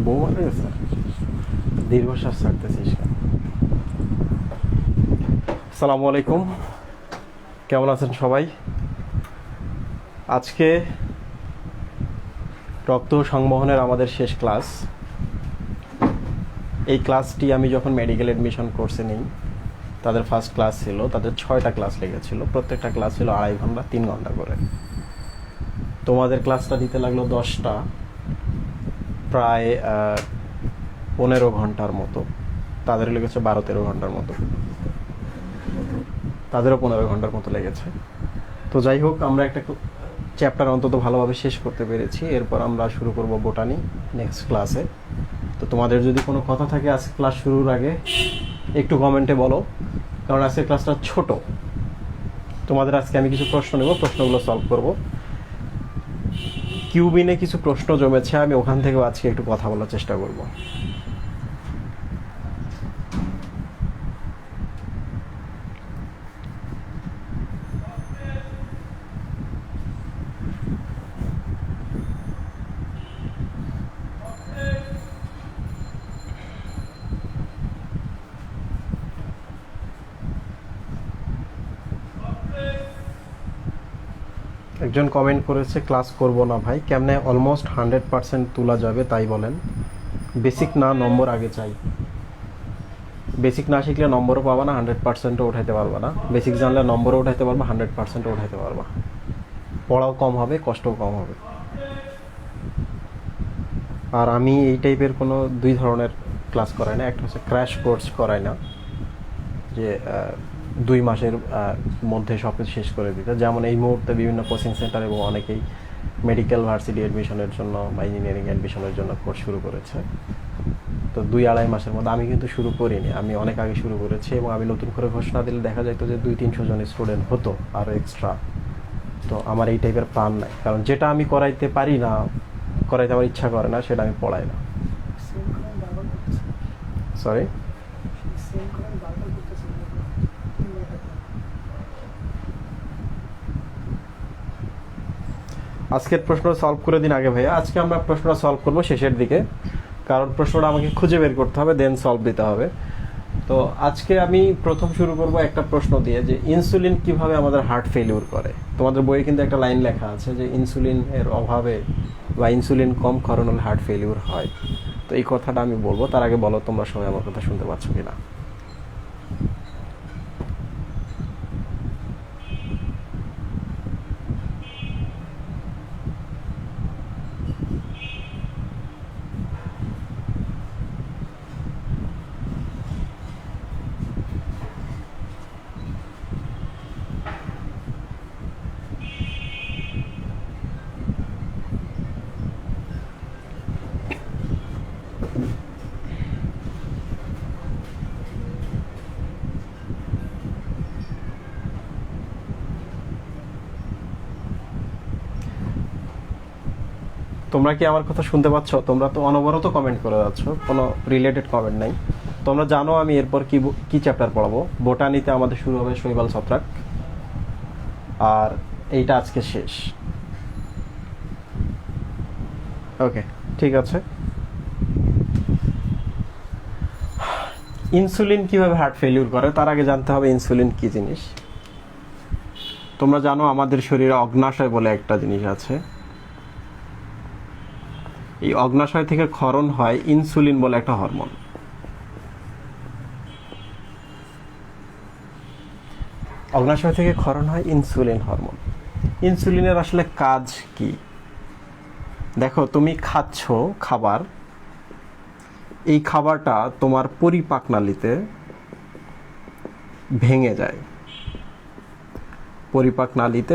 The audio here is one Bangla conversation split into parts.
বউ মারা গেছে, দীর্ঘশ্বাস ছাড়তেছিস কেন? আসসালামু আলাইকুম, কেমন আছেন সবাই? আজকে রক্ত সংবহনের আমাদের শেষ ক্লাস। এই ক্লাসটি আমি যখন মেডিকেল অ্যাডমিশন কোর্সে নিই, তাদের ফার্স্ট ক্লাস ছিল, তাদের 6টা ক্লাস লেগেছিল, প্রত্যেকটা ক্লাস ছিল 2.5 ঘন্টা 3 ঘন্টা করে। তোমাদের ক্লাসটা দিতে লাগলো 10টা, প্রায় 15 ঘন্টার মতো। তাদের লেগেছে 12-13 ঘন্টার মতো, তাদেরও 15 ঘন্টার মতো লেগেছে। তো যাই হোক, আমরা একটা চ্যাপ্টার অন্তত ভালোভাবে শেষ করতে পেরেছি। এরপর আমরা শুরু করব বোটানি নেক্সট ক্লাসে। তো তোমাদের যদি কোনো কথা থাকে আজকে ক্লাস শুরুর আগে একটু কমেন্টে বলো, কারণ আজকে ক্লাসটা ছোট। তোমাদের আজকে আমি কিছু প্রশ্ন নেব, প্রশ্নগুলো সলভ করব। কিউবিনে কিছু প্রশ্ন জমেছে, আমি ওখান থেকেও আজকে একটু কথা বলার চেষ্টা করব। একজন কমেন্ট করেছে, ক্লাস করব না ভাই, কেমনে অলমোস্ট 100% তোলা যাবে তাই বলেন। বেসিক না, নম্বর আগে চাই। বেসিক না শিখলে নম্বরও পাবা না, 100%ও উঠাইতে পারবা না। বেসিক জানলে নম্বরও উঠাইতে পারবা, 100%ও উঠাইতে পারবা। পড়াও কম হবে, কষ্টও কম হবে। আর আমি এই টাইপের কোনো 2 ধরনের ক্লাস করাই না। একটা হচ্ছে ক্র্যাশ কোর্স করাই না, যে 2 মাসের মধ্যে সব কিছু শেষ করে দিতে। যেমন এই মুহূর্তে বিভিন্ন কোচিং সেন্টার এবং অনেকেই মেডিকেল ভার্সিটি অ্যাডমিশনের জন্য বা ইঞ্জিনিয়ারিং অ্যাডমিশনের জন্য কোর্স শুরু করেছে। তো 2-2.5 মাসের মধ্যে, আমি কিন্তু শুরু করিনি, আমি অনেক আগে শুরু করেছি এবং আমি নতুন করে ঘোষণা দিলে দেখা যেত যে 200-300 জন স্টুডেন্ট হতো আরও এক্সট্রা। তো আমার এই টাইপের প্ল্যান নাই, কারণ যেটা আমি করাইতে পারি না, করাইতে আমার ইচ্ছা করে না, সেটা আমি পড়াই না। সরি, আজকের প্রশ্ন সলভ করে দিন আগে ভাইয়া। আজকে আমরা প্রশ্নটা সলভ করব শেষের দিকে, কারণ প্রশ্নটা আমাকে খুঁজে বের করতে হবে, দেন সলভ দিতে হবে। তো আজকে আমি প্রথম শুরু করব একটা প্রশ্ন দিয়ে, যে ইনসুলিন কিভাবে আমাদের হার্ট ফেলিউর করে। তোমাদের বইয়ে কিন্তু একটা লাইন লেখা আছে যে ইনসুলিন এর অভাবে বা ইনসুলিন কম ক্ষরণ হলে হার্ট ফেলিউর হয়। তো এই কথাটা আমি বলবো, তার আগে বলো তোমরা সবাই আমার কথা শুনতে পাচ্ছ কিনা। তোমরা কি আমার কথা শুনতে পাচ্ছ? তোমরা তো অনবরত কমেন্ট করে যাচ্ছ, কোনো রিলেটেড কমেন্ট নাই। তোমরা জানো আমি এরপর কি চ্যাপ্টার পড়াবো। বোটানিতে আমাদের শুরু হবে শৈবাল ছত্রাক, আর এইটা আজকে শেষ। ওকে, ঠিক আছে। ইনসুলিন কিভাবে হার্ট ফেলিউর করে, তার আগে জানতে হবে ইনসুলিন কি জিনিস। তোমরা জানো আমাদের শরীরে অগ্নাশয় বলে একটা জিনিস আছে। এই অগ্নাশয় থেকে ক্ষরণ হয় ইনসুলিন বলে একটা হরমোন। অগ্নাশয় থেকে ক্ষরণ হয় ইনসুলিন হরমোন। ইনসুলিনের আসলে কাজ কি? দেখো, তুমি খাচ্ছ খাবার, এই খাবারটা তোমার পরিপাকনালীতে ভেঙে যায়, পরিপাকনালীতে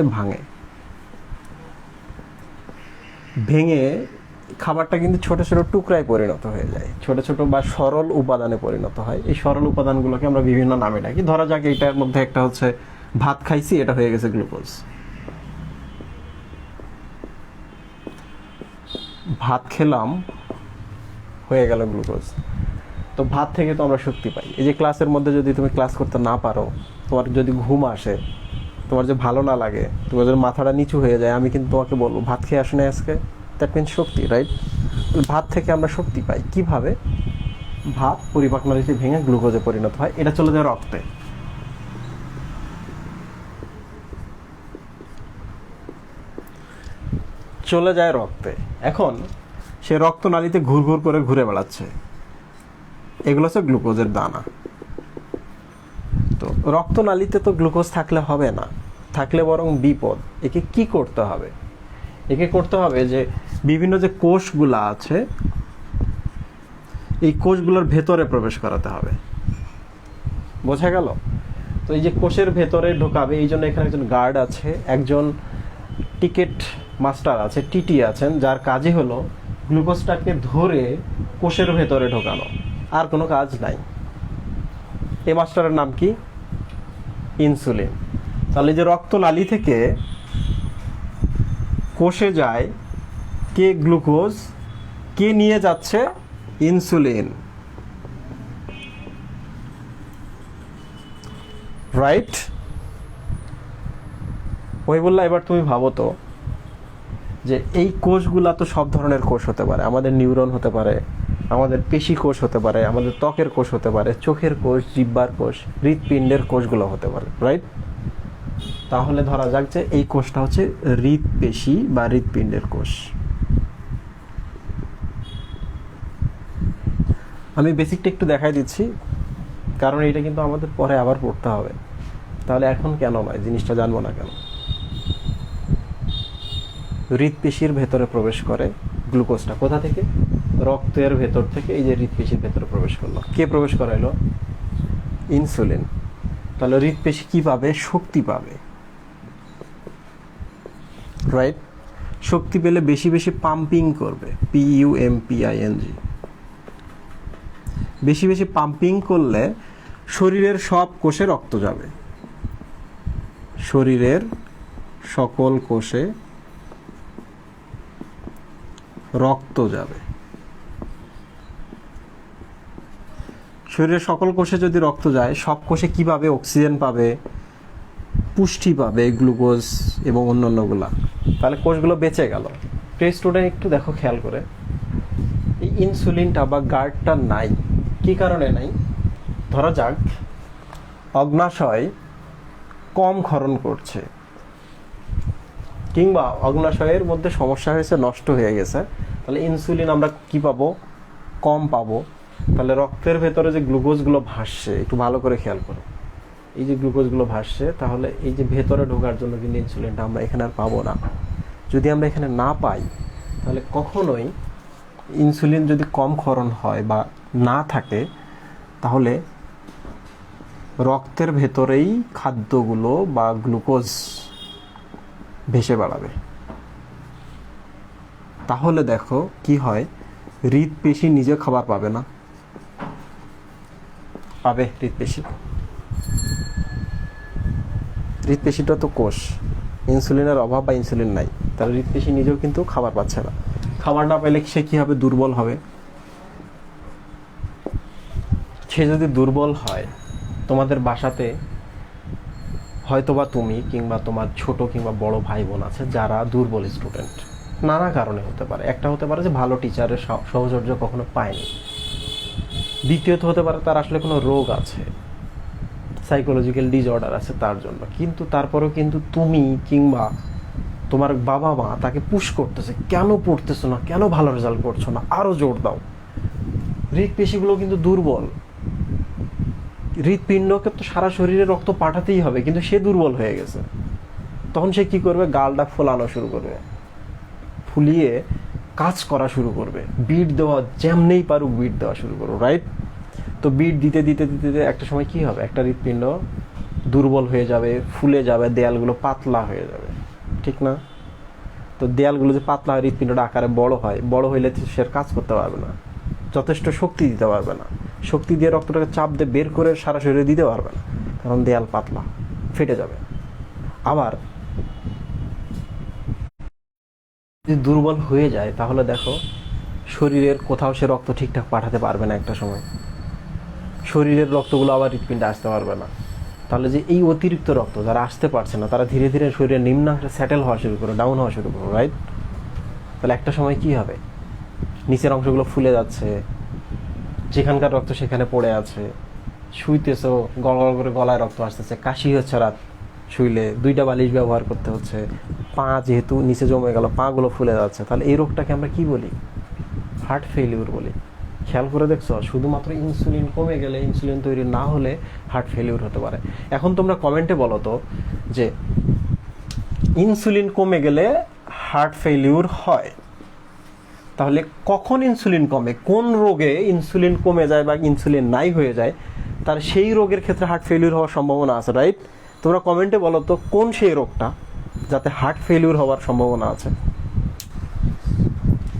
ভেঙে খাবারটা কিন্তু ছোট ছোট টুকরায় পরিণত হয়ে যায়, ছোট ছোট বা সরল উপাদানে পরিণত হয়। এই সরল উপাদানগুলোকে আমরা বিভিন্ন নামে ডাকি। ধরা যাক এইটার মধ্যে একটা হচ্ছে ভাত খাইছি, এটা হয়ে গেছে গ্লুকোজ। ভাত খেলাম, হয়ে গেল গ্লুকোজ। তো ভাত থেকে তো আমরা শক্তি পাই। এই যে ক্লাসের মধ্যে যদি তুমি ক্লাস করতে না পারো, তোমার যদি ঘুম আসে, তোমার যে ভালো না লাগে, তোমার যদি মাথাটা নিচু হয়ে যায়, আমি কিন্তু তোমাকে বলবো ভাত খেয়ে আসো না আজকে। That means Shakti, right? ভাত থেকে আমরা শক্তি পাই কিভাবে? ভাত পরিপাকনালীতে ভেঙে গ্লুকোজে পরিণত হয়, এটা চলে যায় রক্তে। চলে যায় রক্তে। এখন সে রক্তনালীতে ঘুরঘুর করে ঘুরে বেড়াচ্ছে, এগুলো হচ্ছে গ্লুকোজের দানা। তো রক্তনালীতে তো গ্লুকোজ থাকলে হবে না, থাকলে বরং বিপদ। একে কি করতে হবে? একে করতে হবে যে বিভিন্ন যে কোষগুলা আছে, এই কোষগুলোর ভেতরে প্রবেশ করাতে হবে। বোঝা গেল? তো এই যে কোষের ভেতরে ঢোকাবে, এই জন্য এখানে একজন গার্ড আছে, একজন টিকেট মাস্টার আছে, টিটি আছেন, যার কাজই হলো গ্লুকোজটাকে ধরে কোষের ভেতরে ঢোকানো, আর কোনো কাজ নাই। এই মাস্টারের নাম কি? ইনসুলিন। তাহলে যে রক্তনালী থেকে কোষে যায় কে? গ্লুকোজ। কে নিয়ে যাচ্ছে? Insulin, right? ওই বললা। এবার তুমি ভাবো তো যে এই কোষগুলা তো সব ধরনের কোষ হতে পারে। আমাদের নিউরন হতে পারে, আমাদের পেশি কোষ হতে পারে, আমাদের ত্বকের কোষ হতে পারে, চোখের কোষ, জিহ্বার কোষ, হৃৎপিণ্ডের কোষগুলো হতে পারে, রাইট? তাহলে ধরা যাক যে এই কোষটা হচ্ছে হৃৎপেশি বা হৃৎপিণ্ডের কোষ। আমি বেসিকটা একটু দেখাই দিচ্ছি, কারণ এটা কিন্তু আমাদের পরে আবার পড়তে হবে। তাহলে এখন কেন নয়, জিনিসটা জানবো না কেন? হৃৎপেশির ভেতরে প্রবেশ করে গ্লুকোজটা। কোথা থেকে? রক্তের ভেতর থেকে। এই যে হৃৎপেশির ভেতরে প্রবেশ করলো, কে প্রবেশ করাইলো? ইনসুলিন। তাহলে হৃৎপেশি কি পাবে? শক্তি পাবে, রাইট? শক্তি পেলে বেশি বেশি পাম্পিং করবে, PUMPING। বেশি বেশি পাম্পিং করলে শরীরের সব কোষে রক্ত যাবে, শরীরের সকল কোষে রক্ত যাবে। শরীরের সকল কোষে যদি রক্ত যায়, সব কোষে কি পাবে? অক্সিজেন পাবে, পুষ্টি পাবে, গ্লুকোজ এবং অন্যান্যগুলা। তাহলে কোষগুলো বেঁচে গেল। প্রিয় স্টুডেন্ট, একটু দেখো খেয়াল করে, এই ইনসুলিনটা বা গার্ডটা নাই। কি কারণে নাই? ধরা যাক অগ্নাশয় কম ক্ষরণ করছে, কিংবা অগ্নাশয়ের মধ্যে সমস্যা হয়েছে, নষ্ট হয়ে গেছে, তাহলে ইনসুলিন আমরা কি পাবো? কম পাবো। তাহলে রক্তের ভেতরে যে গ্লুকোজগুলো ভাসছে, একটু ভালো করে খেয়াল করো, এই যে গ্লুকোজগুলো ভাসছে, তাহলে এই যে ভেতরে ঢোকার জন্য কিন্তু ইনসুলিনটা আমরা এখানে আর পাবো না। যদি আমরা এখানে না পাই, তাহলে কখনোই ইনসুলিন যদি কম ক্ষরণ হয় বা না থাকে, তাহলে রক্তের ভেতরেই খাদ্যগুলো বা গ্লুকোজ ভেসে বেড়াবে। তাহলে দেখো কি হয়, হৃৎপেশি নিজে খাবার পাবে না, পাবে হৃৎপেশি? হৃৎপেশিটা তো কোষ, ইনসুলিনের অভাব বা ইনসুলিন নাই, তাহলে হৃৎপেশি নিজেও কিন্তু খাবার পাচ্ছে না। খাবার না পেলে সে কি হবে? দুর্বল হবে। সে যদি দুর্বল হয়, তোমাদের বাসাতে হয়তোবা তুমি কিংবা তোমার ছোট কিংবা বড় ভাই বোন আছে যারা দুর্বল স্টুডেন্ট, নানা কারণে হতে পারে। একটা হতে পারে যে ভালো টিচারের সহচর্য কখনো পায়নি, দ্বিতীয়ত হতে পারে তার আসলে কোনো রোগ আছে, সাইকোলজিক্যাল ডিসঅর্ডার আছে তার জন্য। কিন্তু তারপরেও কিন্তু তুমি কিংবা তোমার বাবা মা তাকে পুশ করতেছে, কেন পড়তেছো না, কেন ভালো রেজাল্ট করছো না, আরো জোর দাও। হৃৎপেশিগুলো কিন্তু দুর্বল, হৃৎপিণ্ডকে তো সারা শরীরে রক্ত পাঠাতেই হবে, কিন্তু সে দুর্বল হয়ে গেছে। তখন সে কি করবে? গালটা ফোলানো শুরু করবে, ফুলিয়ে কাজ করা শুরু করবে, বিট দেওয়া, যেমনেই পারুক বিট দেওয়া শুরু করো, রাইট? তো বিট দিতে দিতে দিতে একটা সময় কি হবে? একটা হৃৎপিণ্ড দুর্বল হয়ে যাবে, ফুলে যাবে, দেয়ালগুলো পাতলা হয়ে যাবে, ঠিক না? তো দেয়ালগুলো যে পাতলা হয়, হৃৎপিণ্ডটা আকারে বড় হয়, বড় হইলে সে কাজ করতে পারবে না, যথেষ্ট শক্তি দিতে পারবে না, শক্তি দিয়ে রক্তটাকে চাপ দিয়ে বের করে সারা শরীরে দিতে পারবে না, কারণ দেয়াল পাতলা, ফেটে যাবে। আবার যদি দুর্বল হয়ে যায়, তাহলে দেখো শরীরের কোথাও সে রক্ত ঠিকঠাক পাঠাতে পারবে না, একটা সময় শরীরের রক্তগুলো আবার হৃৎপিণ্ডে আসতে পারবে না। তাহলে যে এই অতিরিক্ত রক্ত যারা আসতে পারছে না, তারা ধীরে ধীরে শরীরের নিম্নাংশে সেটেল হওয়া শুরু করে, ডাউন হওয়া শুরু করবে, রাইট? তাহলে একটা সময় কি হবে? নিচের অংশগুলো ফুলে যাচ্ছে, যেখানকার রক্ত সেখানে পড়ে আছে, শুইতেছো গল গল করে গলায় রক্ত আসতেছে, কাশি হচ্ছে রাত শুইলে, 2টা বালিশ ব্যবহার করতে হচ্ছে, পা যেহেতু নিচে জমে গেল, পাগুলো ফুলে যাচ্ছে, তাহলে এই রোগটাকে আমরা কি বলি? হার্ট ফেলিউর বলি। খেয়াল করে দেখছো, শুধুমাত্র ইনসুলিন কমে গেলে, ইনসুলিন তৈরি না হলে হার্ট ফেলিউর হতে পারে। এখন তোমরা কমেন্টে বলো তো যে ইনসুলিন কমে গেলে হার্ট ফেলিউর হয়, তাহলে কখন ইনসুলিন কমে, কোন রোগে ইনসুলিন কমে যায় বা ইনসুলিন নাই হয়ে যায়, তার সেই রোগের ক্ষেত্রে হার্ট ফেলিউর হওয়ার সম্ভাবনা আছে, রাইট? তোমরা কমেন্টে বলো তো কোন সেই রোগটা যাতে হার্ট ফেলিউর হওয়ার সম্ভাবনা আছে,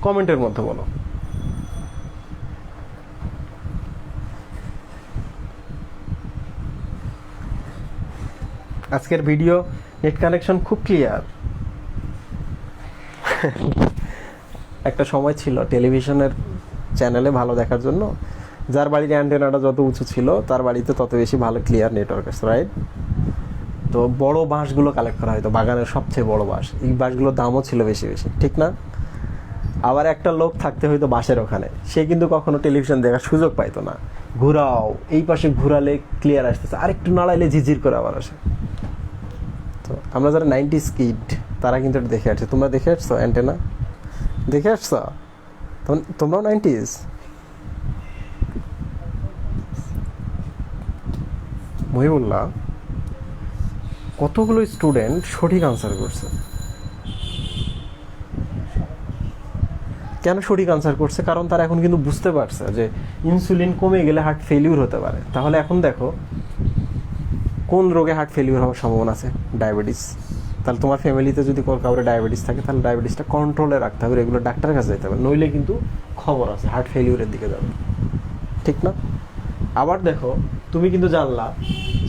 কমেন্টের মধ্যে বলো। আজকের ভিডিও নেট কানেকশন খুব ক্লিয়ার। একটা সময় ছিল টেলিভিশনের চ্যানেলে ভালো দেখার জন্য যার বাড়িতে অ্যান্টেনাটা যত উঁচু ছিল তার বাড়িতে তত বেশি ভালো ক্লিয়ার নেটওয়ার্ক আছে, রাইট? তো বড় বাঁশগুলো কালেক্ট করা হয়তো, বাগানের সবচেয়ে বড় বাঁশ, এই বাঁশগুলোর দামও ছিল বেশি বেশি, ঠিক না? আবার একটা লোক থাকতে হয়তো বাঁশের ওখানে, সে কিন্তু কখনো টেলিভিশন দেখার সুযোগ পাইতো না। ঘুরাও, এই পাশে ঘুরালে ক্লিয়ার আসতেছে, আরেকটু নাড়াইলে ঝিঝির করে আবার আসে। তো আমরা যারা 90s কিড তারা কিন্তু এটা দেখে আসছে। তোমরা দেখে আসছো অ্যান্টেনা? দেখে আসছ? তোমরাও 90s? মহিবুল্লাহ কতগুলো স্টুডেন্ট সঠিক আনসার করছে। কেন সঠিক আনসার করছে? কারণ তারা এখন কিন্তু বুঝতে পারছে যে ইনসুলিন কমে গেলে হার্ট ফেলিউর হতে পারে। তাহলে এখন দেখো কোন রোগে হার্ট ফেলিওর হওয়ার সম্ভাবনা আছে? ডায়াবেটিস। তাহলে তোমার ফ্যামিলিতে যদি কাউরে ডায়াবেটিস থাকে তাহলে ডায়াবেটিসটা কন্ট্রোলে রাখতে হবে, রেগুলার ডাক্তারের কাছে যেতে হবে, নইলে কিন্তু খবর আছে হার্ট ফেলিওরের দিকে যাবে, ঠিক না? আবার দেখো, তুমি কিন্তু জানলা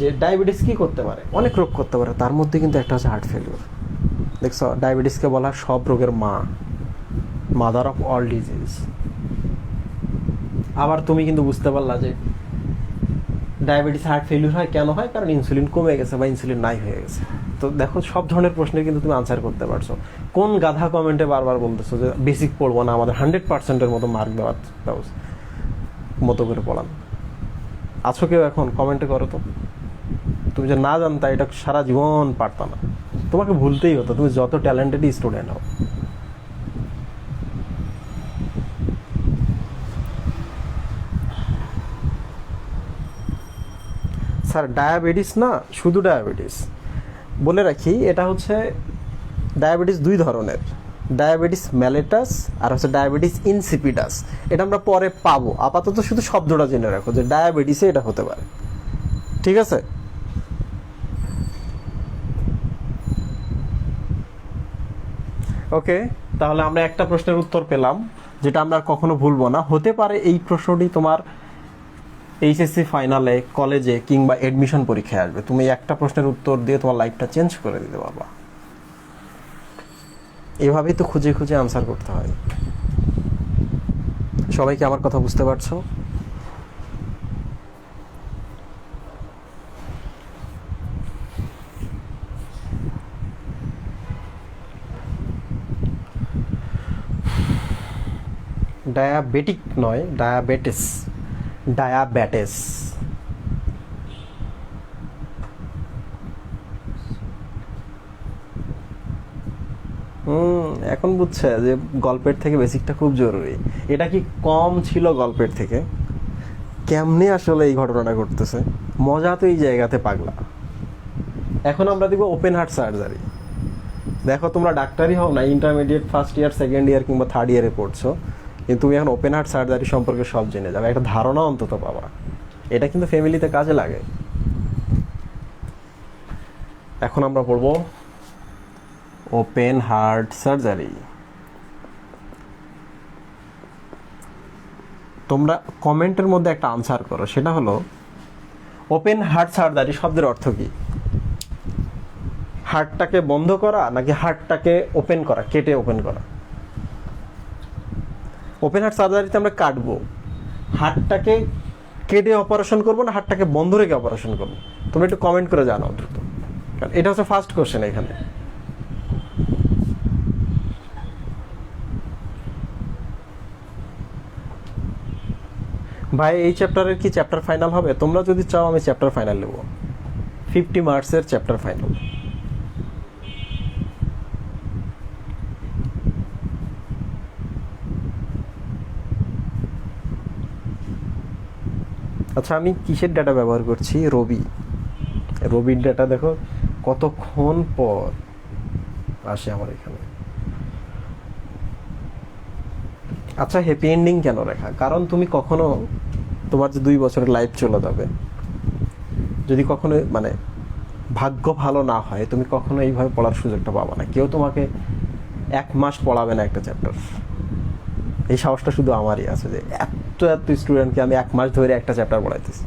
যে ডায়াবেটিস কি করতে পারে, অনেক রোগ করতে পারে, তার মধ্যে কিন্তু একটা হচ্ছে হার্ট ফেলিওর। দেখছো, ডায়াবেটিসকে বলা হয় সব রোগের মা, মাদার অফ অল ডিজিজ। আবার তুমি কিন্তু বুঝতে পারলা যে ডায়াবেটিস হার্ট ফেলিওর হয় কেন হয়, কারণ ইনসুলিন কমে গেছে বা ইনসুলিন নাই হয়ে গেছে। তো দেখো, সব ধরনের প্রশ্নে কিন্তু তুমি আনসার করতে পারছো। কোন গাধা কমেন্টে বারবার বলতেছো যে বেসিক পড়বো না, আমাদের 100%-এর মতো মার্ক দেওয়ার মতো করে পড়ান? আছো কেউ এখন? কমেন্টে করো তো। তুমি যে না জানতা এটা সারা জীবন পারতা না, তোমাকে ভুলতেই হতো, তুমি যত ট্যালেন্টেড স্টুডেন্ট হও। স্যার ডায়াবেটিস না, শুধু ডায়াবেটিস বলে রাখি, এটা হচ্ছে ডায়াবেটিস দুই ধরনের, ডায়াবেটিস মেলিটাস আর হচ্ছে ডায়াবেটিস ইনসিপিডাস। এটা আমরা পরে পাবো, আপাতত শুধু শব্দটা জেনে রাখো যে ডায়াবেটিসে এটা হতে পারে, ঠিক আছে? ওকে, তাহলে আমরা একটা প্রশ্নের উত্তর পেলাম যেটা আমরা আর কখনো ভুলবো না। হতে পারে এই প্রশ্নটি তোমার এইচএসসি ফাইনালে, কলেজে কিংবা এডমিশন পরীক্ষায় আসবে, তুমি একটা প্রশ্নের উত্তর দিয়ে তোমার লাইফটা চেঞ্জ করে দিতে পারবা। এভাবেই তো খুঁজে খুঁজে আনসার করতে হয়। সবাই কি আমার কথা বুঝতে পারছো? ডায়াবেটিক নয়, ডায়াবেটিস, ডায়াবেটিস। এখন বুঝছে যে গল্পের থেকে বেসিকটা খুব জরুরি। এটা কি কম ছিল গল্পের থেকে? কেমনে আসলে এই ঘটনাটা ঘটতেছে, মজা তো এই জায়গাতে পাগলা। এখন আমরা দেখবো ওপেন হার্ট সার্জারি। দেখো, তোমরা ডাক্তারই হও না, intermediate first year, second year কিংবা থার্ড ইয়ারে পড়ছো, কিন্তু তুমি এখন ওপেন হার্ট সার্জারি সম্পর্কে সব জেনে যাবে, একটা ধারণা অন্তত পাবা। এটা কিন্তু ফ্যামিলিতে কাজে লাগে। এখন আমরা পড়বো ওপেন হার্ট সার্জারি। তোমরা কমেন্টের মধ্যে একটা আনসার করো, সেটা হলো ওপেন হার্ট সার্জারি শব্দের অর্থ কি? হার্টটাকে বন্ধ করা নাকি হার্টটাকে ওপেন করা, কেটে ওপেন করা? ওপেন হার্ট সার্জারিতে আমরা কাটবো, হার্টটাকে কেটে অপারেশন করবো না হার্টটাকে বন্ধ রেখে অপারেশন করবো? তোমরা একটু কমেন্ট করে জানাও দ্রুত, কারণ এটা হচ্ছে ফার্স্ট কোশ্চেন এখানে। ভাই, এই চ্যাপ্টারের কি চ্যাপ্টার ফাইনাল হবে? তোমরা যদি চাও আমি চ্যাপ্টার ফাইনাল নেব, 50 মার্কসের চ্যাপ্টার ফাইনাল। আচ্ছা, আমি কিসের ডাটা ব্যবহার করছি? রবির ডাটা দেখো কতক্ষণ পর আসে আমার এখানে। আচ্ছা, হ্যাপি এন্ডিং কেন লেখা? কারণ তুমি কখনো, তোমার যে 2 বছরের লাইফ চলে যাবে, যদি কখনো মানে ভাগ্য ভালো না হয়, তুমি কখনো এইভাবে পড়ার সুযোগটা পাবা না। কেউ তোমাকে 1 মাস পড়াবে না একটা চ্যাপ্টার। এই সাহসটা শুধু আমারই আছে যে এত এত স্টুডেন্টকে আমি 1 মাস ধরে একটা চ্যাপ্টার পড়াইতেছি।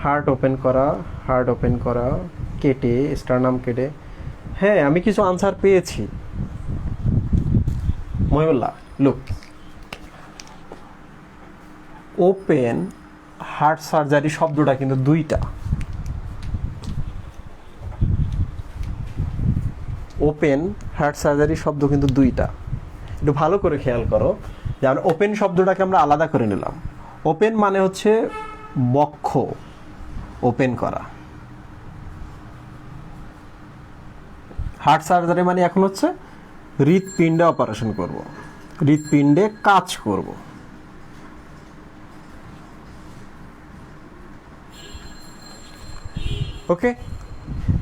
হার্ট ওপেন করা, কেটে, স্টারনাম কেটে। হ্যাঁ, আমি কিছু আনসার পেয়েছি। Mohibullah, look, open heart surgery শব্দটা কিন্তু দুইটা। ওপেন হার্ট সার্জারি শব্দ কিন্তু দুইটা, একটু ভালো করে খেয়াল করো। যেমন ওপেন শব্দটাকে আমরা আলাদা করে নিলাম। ওপেন মানে হচ্ছে বক্ষ ওপেন করা, হার্ট সার্জারি মানে এখন হচ্ছে হৃৎপিণ্ডে অপারেশন করব, হৃৎপিণ্ডে কাজ করব। ওকে,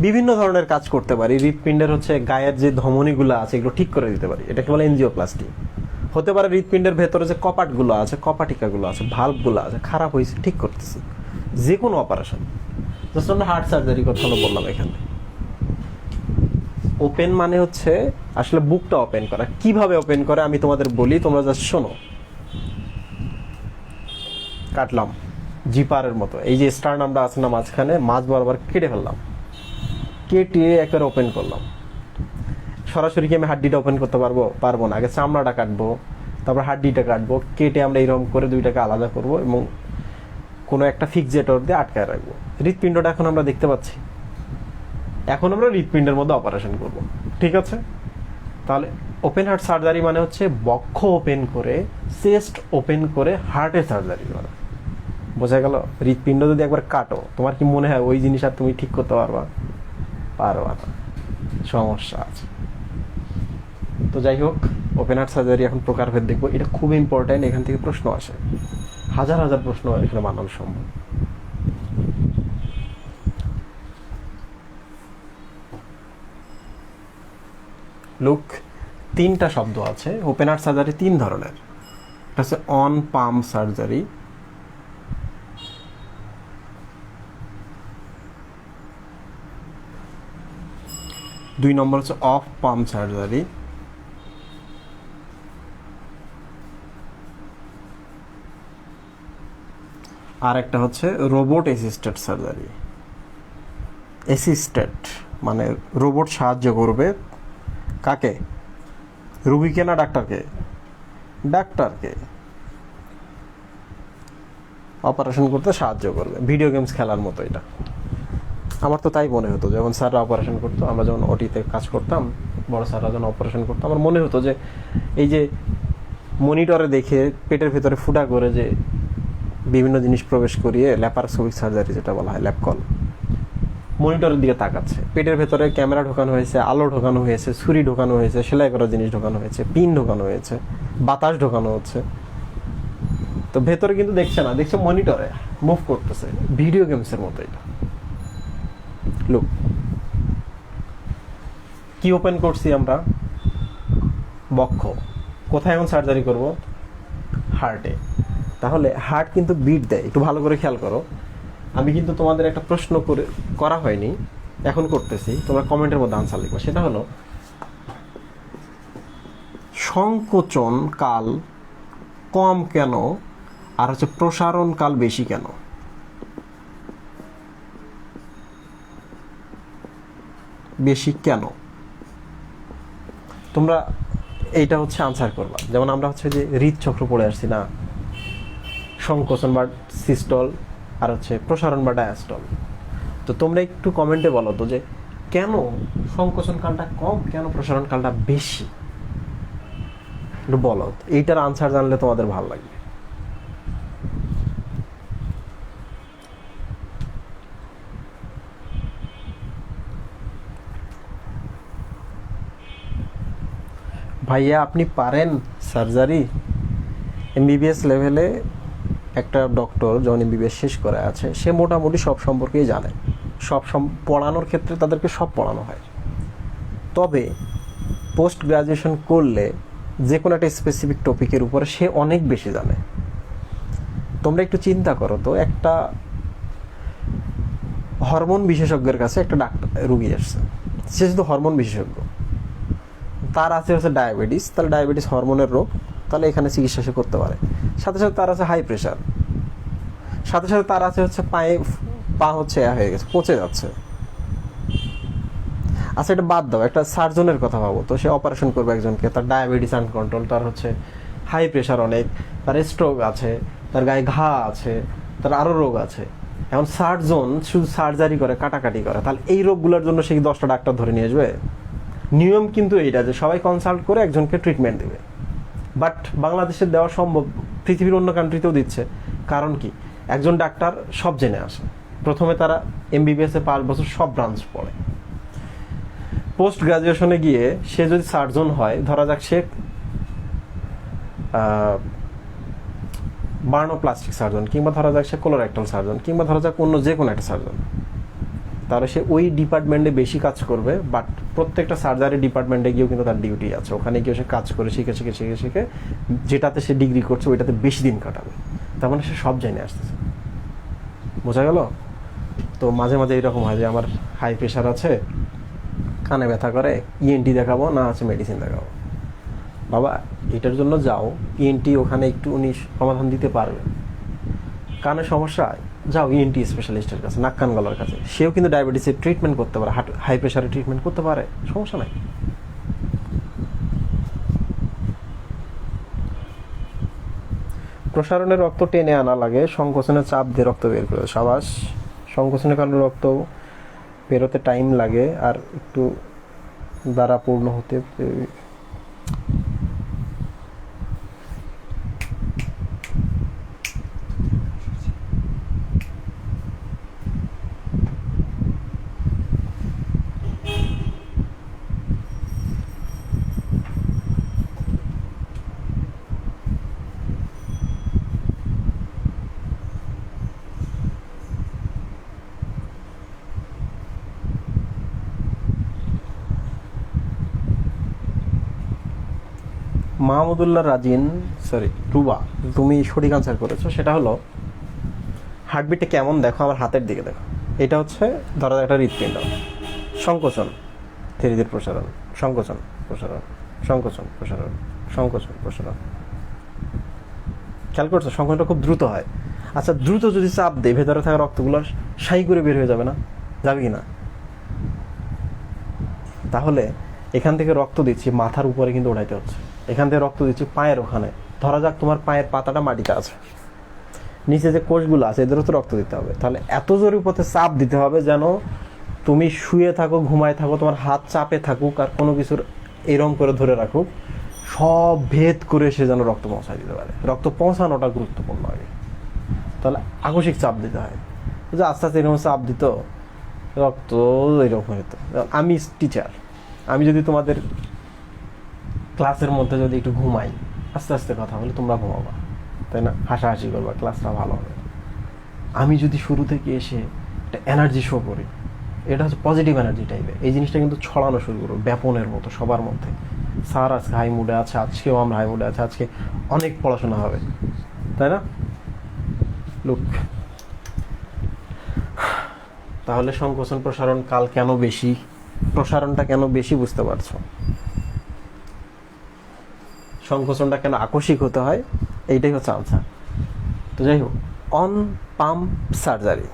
বিভিন্ন ধরনের কাজ করতে পারি। হৃৎপিণ্ডের হচ্ছে গায়ের যে ধমনীগুলো আছে এগুলো ঠিক করে দিতে পারি, এটাকে বলে এনজিওপ্লাস্টি। হতে পারে হৃৎপিণ্ডের ভেতরে যে কপাটগুলো আছে, কপাটিকাগুলো আছে, ভাল্বগুলো আছে, খারাপ হয়েছে, ঠিক করতেছি। যে কোনো অপারেশন, জাস্ট আমরা হার্ট সার্জারি কথা বললাম এখানে। ওপেন মানে হচ্ছে আসলে বুকটা ওপেন করা। কিভাবে ওপেন করে আমি তোমাদের বলি, তোমরা জাস্ট শোনো। কাটলাম জিপারের মতো, এই যে স্টারনামটা আছে না মাঝখানে, মাঝ বরাবর কেটে ফেললাম, কেটে একবার ওপেন করলাম। সরাসরি কি আমি হাড্ডিটা ওপেন করতে পারবো না। আগে চামড়াটা কাটবো, তারপর হাড্ডিটা কাটবো, কেটে আমরা এইরকম করে দুইটাকে আলাদা করব এবং কোনো একটা ফিক্সেটর দিয়ে আটকায় রাখবো। হৃৎপিণ্ডটা এখন আমরা দেখতে পাচ্ছি, এখন আমরা হৃৎপিণ্ডের মধ্যে অপারেশন করব, ঠিক আছে? তাহলে ওপেন হার্ট সার্জারি মানে হচ্ছে বক্ষ ওপেন করে, চেস্ট ওপেন করে হার্টের সার্জারি করা। বোঝা গেল? হৃৎপিণ্ড যদি একবার কাটো, তোমার কি মনে হয় ওই জিনিস আর তুমি ঠিক করতে পারবা? পারবা না, সমস্যা আছে। তো যাই হোক, ওপেন হার্ট সার্জারি এখন প্রকারভেদ দেখবো। এটা খুব ইম্পর্টেন্ট, এখান থেকে প্রশ্ন আসে, হাজার হাজার প্রশ্ন এখানে বানানো সম্ভব। লুক, তিনটা শব্দ আছে। ওপেন হার্ট সার্জারি তিন ধরনের। একটা হচ্ছে অন পাম্প সার্জারি, দুই নম্বর হচ্ছে অফ পাম্প সার্জারি, আর একটা হচ্ছে রোবট অ্যাসিস্টেড সার্জারি। অ্যাসিস্টেড মানে রোবট সাহায্য করবে কাকে? রুগীকে না ডাক্তারকে? ডাক্তারকে অপারেশন করতে সাহায্য করবে, ভিডিও গেমস খেলার মতো। এটা আমার তো তাই মনে হতো যখন স্যাররা অপারেশন করতো, আমরা যখন ওটিতে কাজ করতাম, বড় স্যাররা যখন অপারেশন করতো, আমার মনে হতো যে এই যে মনিটরে দেখে পেটের ভেতরে ফুটা করে যে বিভিন্ন জিনিস প্রবেশ করিয়ে ল্যাপারোস্কোপিক সার্জারি যেটা বলা হয়, ল্যাপকল, মনিটরের দিকে তাকাচ্ছে। পেটের ভেতরে ক্যামেরা ঢোকানো হয়েছে, আলো ঢোকানো হয়েছে, ছুরি ঢোকানো হয়েছে, সেলাই করা জিনিস ঢোকানো হয়েছে, পিন ঢোকানো হয়েছে, বাতাস ঢোকানো হচ্ছে। তো ভেতরে কিন্তু দেখছে না, দেখছে মনিটরে মুভ করতেছে, ভিডিও গেমসের মতো। এটা লুক, কি ওপেন করছি আমরা? বক্ষ। কোথায় এখন সার্জারি করব? হার্টে। তাহলে হার্ট কিন্তু বিট দেয়, একটু ভালো করে খেয়াল করো। আমি কিন্তু তোমাদের একটা প্রশ্ন করা হয়নি, এখন করতেছি, তোমরা কমেন্টের মধ্যে আনসার লিখবে। সেটা হলো সংকোচন কাল কম কেন আর হচ্ছে প্রসারণ কাল বেশি কেন? বেশি কেন? তোমরা এইটা হচ্ছে আনসার করবা। যেমন আমরা হচ্ছে যে হৃদচক্র পড়ে আসছি না, সংকোচন বা সিস্টল আর হচ্ছে প্রসারণ বা ডায়াস্টল। তো তোমরা একটু কমেন্টে বলো তো যে কেন সংকোচন কালটা কম, কেন প্রসারণ কালটা বেশি, একটু বলো। এইটার আনসার জানলে তোমাদের ভালো লাগবে। ভাইয়া আপনি পারেন সার্জারি? এমবিবিএস লেভেলে একটা ডক্টর যখন এমবিবিএস শেষ করে আছে, সে মোটামুটি সব সম্পর্কেই জানে। পড়ানোর ক্ষেত্রে তাদেরকে সব পড়ানো হয়। তবে পোস্ট গ্রাজুয়েশন করলে যে কোনো একটা স্পেসিফিক টপিকের উপরে সে অনেক বেশি জানে। তোমরা একটু চিন্তা করো তো, একটা হরমোন বিশেষজ্ঞের কাছে একটা রুগী আসছে, সে শুধু হরমোন বিশেষজ্ঞ, তার আছে হচ্ছে ডায়াবেটিস, তাহলে ডায়াবেটিস হরমোনের রোগ, তাহলে এখানে চিকিৎসা সে করতে পারে। সাথে সাথে তার আছে হাই প্রেশার, সাথে সাথে তার আছে হচ্ছে পা হচ্ছে হয়ে গেছে, পচে যাচ্ছে। আচ্ছা এটা বাদ দাও, একটা সার্জনের কথা ভাবো তো, সে অপারেশন করবে একজনকে, তার ডায়াবেটিস আনকন্ট্রোল, তার হচ্ছে হাই প্রেশার অনেক, তার স্ট্রোক আছে, তার গায়ে ঘা আছে, তার আরও রোগ আছে। এখন সার্জন শুধু সার্জারি করে, কাটাকাটি করে, তাহলে এই রোগগুলোর জন্য সে 10টা ডাক্তার ধরে নিয়ে আসবে? নিয়ম কিন্তু এইটা যে সবাই কনসাল্ট করে একজনকে ট্রিটমেন্ট দেবে। বাট বাংলাদেশে দেওয়া সম্ভব, পৃথিবীর অন্য কান্ট্রিতেও দিচ্ছে। কারণ কি? একজন ডাক্তার সব জেনে আসে। প্রথমে তারা এমবিবিএস এ 5 বছর সব ব্রাঞ্চ পড়ে, পোস্ট গ্রাজুয়েশনে গিয়ে সে যদি সার্জন হয়, ধরা যাক সে বার্নোপ্লাস্টিক সার্জন, কিংবা ধরা যাক সে কোলোরেক্টাল সার্জন, কিংবা ধরা যাক অন্য যে কোনো একটা সার্জন, তাহলে সে ওই ডিপার্টমেন্টে বেশি কাজ করবে, বাট প্রত্যেকটা সার্জারি ডিপার্টমেন্টে গিয়েও কিন্তু তার ডিউটি আছে, ওখানে গিয়ে সে কাজ করে শিখে শিখে শিখে শিখে যেটাতে সে ডিগ্রি করছে ওইটাতে বেশি দিন কাটাবে, তার মানে সে সব জেনে আসতেছে। বোঝা গেল? তো মাঝে মাঝে এরকম হয় যে আমার হাই প্রেশার আছে, কানে ব্যথা করে, ইএনটি দেখাবো না আছে মেডিসিন দেখাবো। বাবা এটার জন্য যাও, ইএনটি ওখানে একটু উনি সমাধান দিতে পারবে। কানের সমস্যা, যাও ইএনটি স্পেশালিস্টের কাছে, নাক কান গলার কাছে, সেও কিন্তু ডায়াবেটিসের ট্রিটমেন্ট করতে পারে, হাই প্রেশারের ট্রিটমেন্ট করতে পারে, সমস্যা নাই। প্রসারণে রক্ত টেনে আনা লাগে, সংকোচনে চাপ দিয়ে রক্ত বের করে। সাবাস। সংকোচনের কারণে রক্ত বেরোতে টাইম লাগে আর একটু দ্বারা পূর্ণ হতে। মাহমুদুল্লাহ রাজিন, সরি রুবা, তুমি সঠিক আনসার করেছো। সেটা হলো হার্টবিটটা কেমন দেখো, আমার হাতের দিকে দেখো। এটা হচ্ছে ধরো একটা হৃৎপিণ্ড, সংকোচন ধীরে ধীরে প্রসারণ, সংকোচন প্রসারণ, সংকোচন প্রসারণ, সংকোচন প্রসারণ। খেয়াল করছো সংকোচনটা খুব দ্রুত হয়। আচ্ছা দ্রুত যদি চাপ দেয় ভেতরে থাকা রক্তগুলো সাই করে বের হয়ে যাবে না? যাবে কি না? তাহলে এখান থেকে রক্ত দিচ্ছি মাথার উপরে কিন্তু উঠাইতে হচ্ছে, এখান থেকে রক্ত দিচ্ছি পায়ের ওখানে, ধরা যাক তোমার পায়ের পাতাটা মাটিতে আছে, নিচে যে কোষগুলো আছে এদেরও তো রক্ত দিতে হবে। তাহলে এত জোরে পথে চাপ দিতে হবে যেন তুমি শুয়ে থাকো, ঘুমায় থাকো, তোমার হাত চাপে থাকুক আর কোনো কিছুর এরম করে ধরে রাখুক, সব ভেদ করে সে যেন রক্ত পৌঁছায় দিতে পারে। রক্ত পৌঁছানোটা গুরুত্বপূর্ণ আগে। তাহলে আকস্মিক চাপ দিতে হয়, যে আস্তে আস্তে এরকম চাপ দিত রক্ত এরকম হতো। আমি টিচার, আমি যদি তোমাদের ক্লাসের মধ্যে যদি একটু ঘুমাই, আস্তে আস্তে কথা বলে তোমরা ঘুমাবা, তাই না? হাসাহাসি করবা, ক্লাসটা ভালো হবে। আমি যদি শুরু থেকে এসে একটা এনার্জি শো করি, এটা হচ্ছে পজিটিভ এনার্জি টাইপের, এই জিনিসটা কিন্তু ছড়ানো শুরু করবো ব্যাপনের মতো সবার মধ্যে। স্যার আজকে হাই মুডে আছে, আজকেও আমরা হাই মুডে আছে, আজকে অনেক পড়াশোনা হবে, তাই না? লুক, তাহলে সংকোচন প্রসারণ কাল কেন বেশি, প্রসারণটা কেন বেশি বুঝতে পারছো? সংকোচনটা কেন আকস্মিক হতে হয়, এইটাই হচ্ছে আনসার। তো যাই হোক, অন পাম্প সার্জারি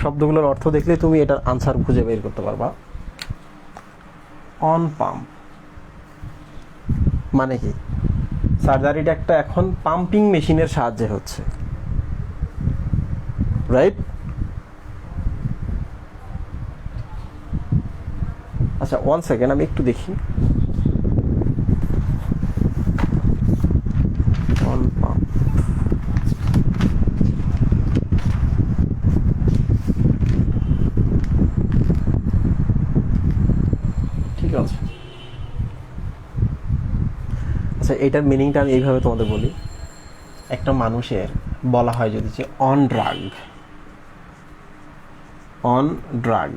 শব্দগুলোর অর্থ দেখলে তুমি এটার আনসার খুঁজে বের করতে পারবা। অন পাম্প মানে কি? সার্জারিটা একটা এখন পাম্পিং মেশিনের সাহায্যে হচ্ছে, রাইট? আচ্ছা 1 সেকেন্ড, আমি একটু দেখি। অন পাম্প, ঠিক আছে। আচ্ছা এটার মিনিংটা আমি এইভাবে তোমাদের বলি। একটা মানুষের বলা হয় যদি যে on drug, on drug,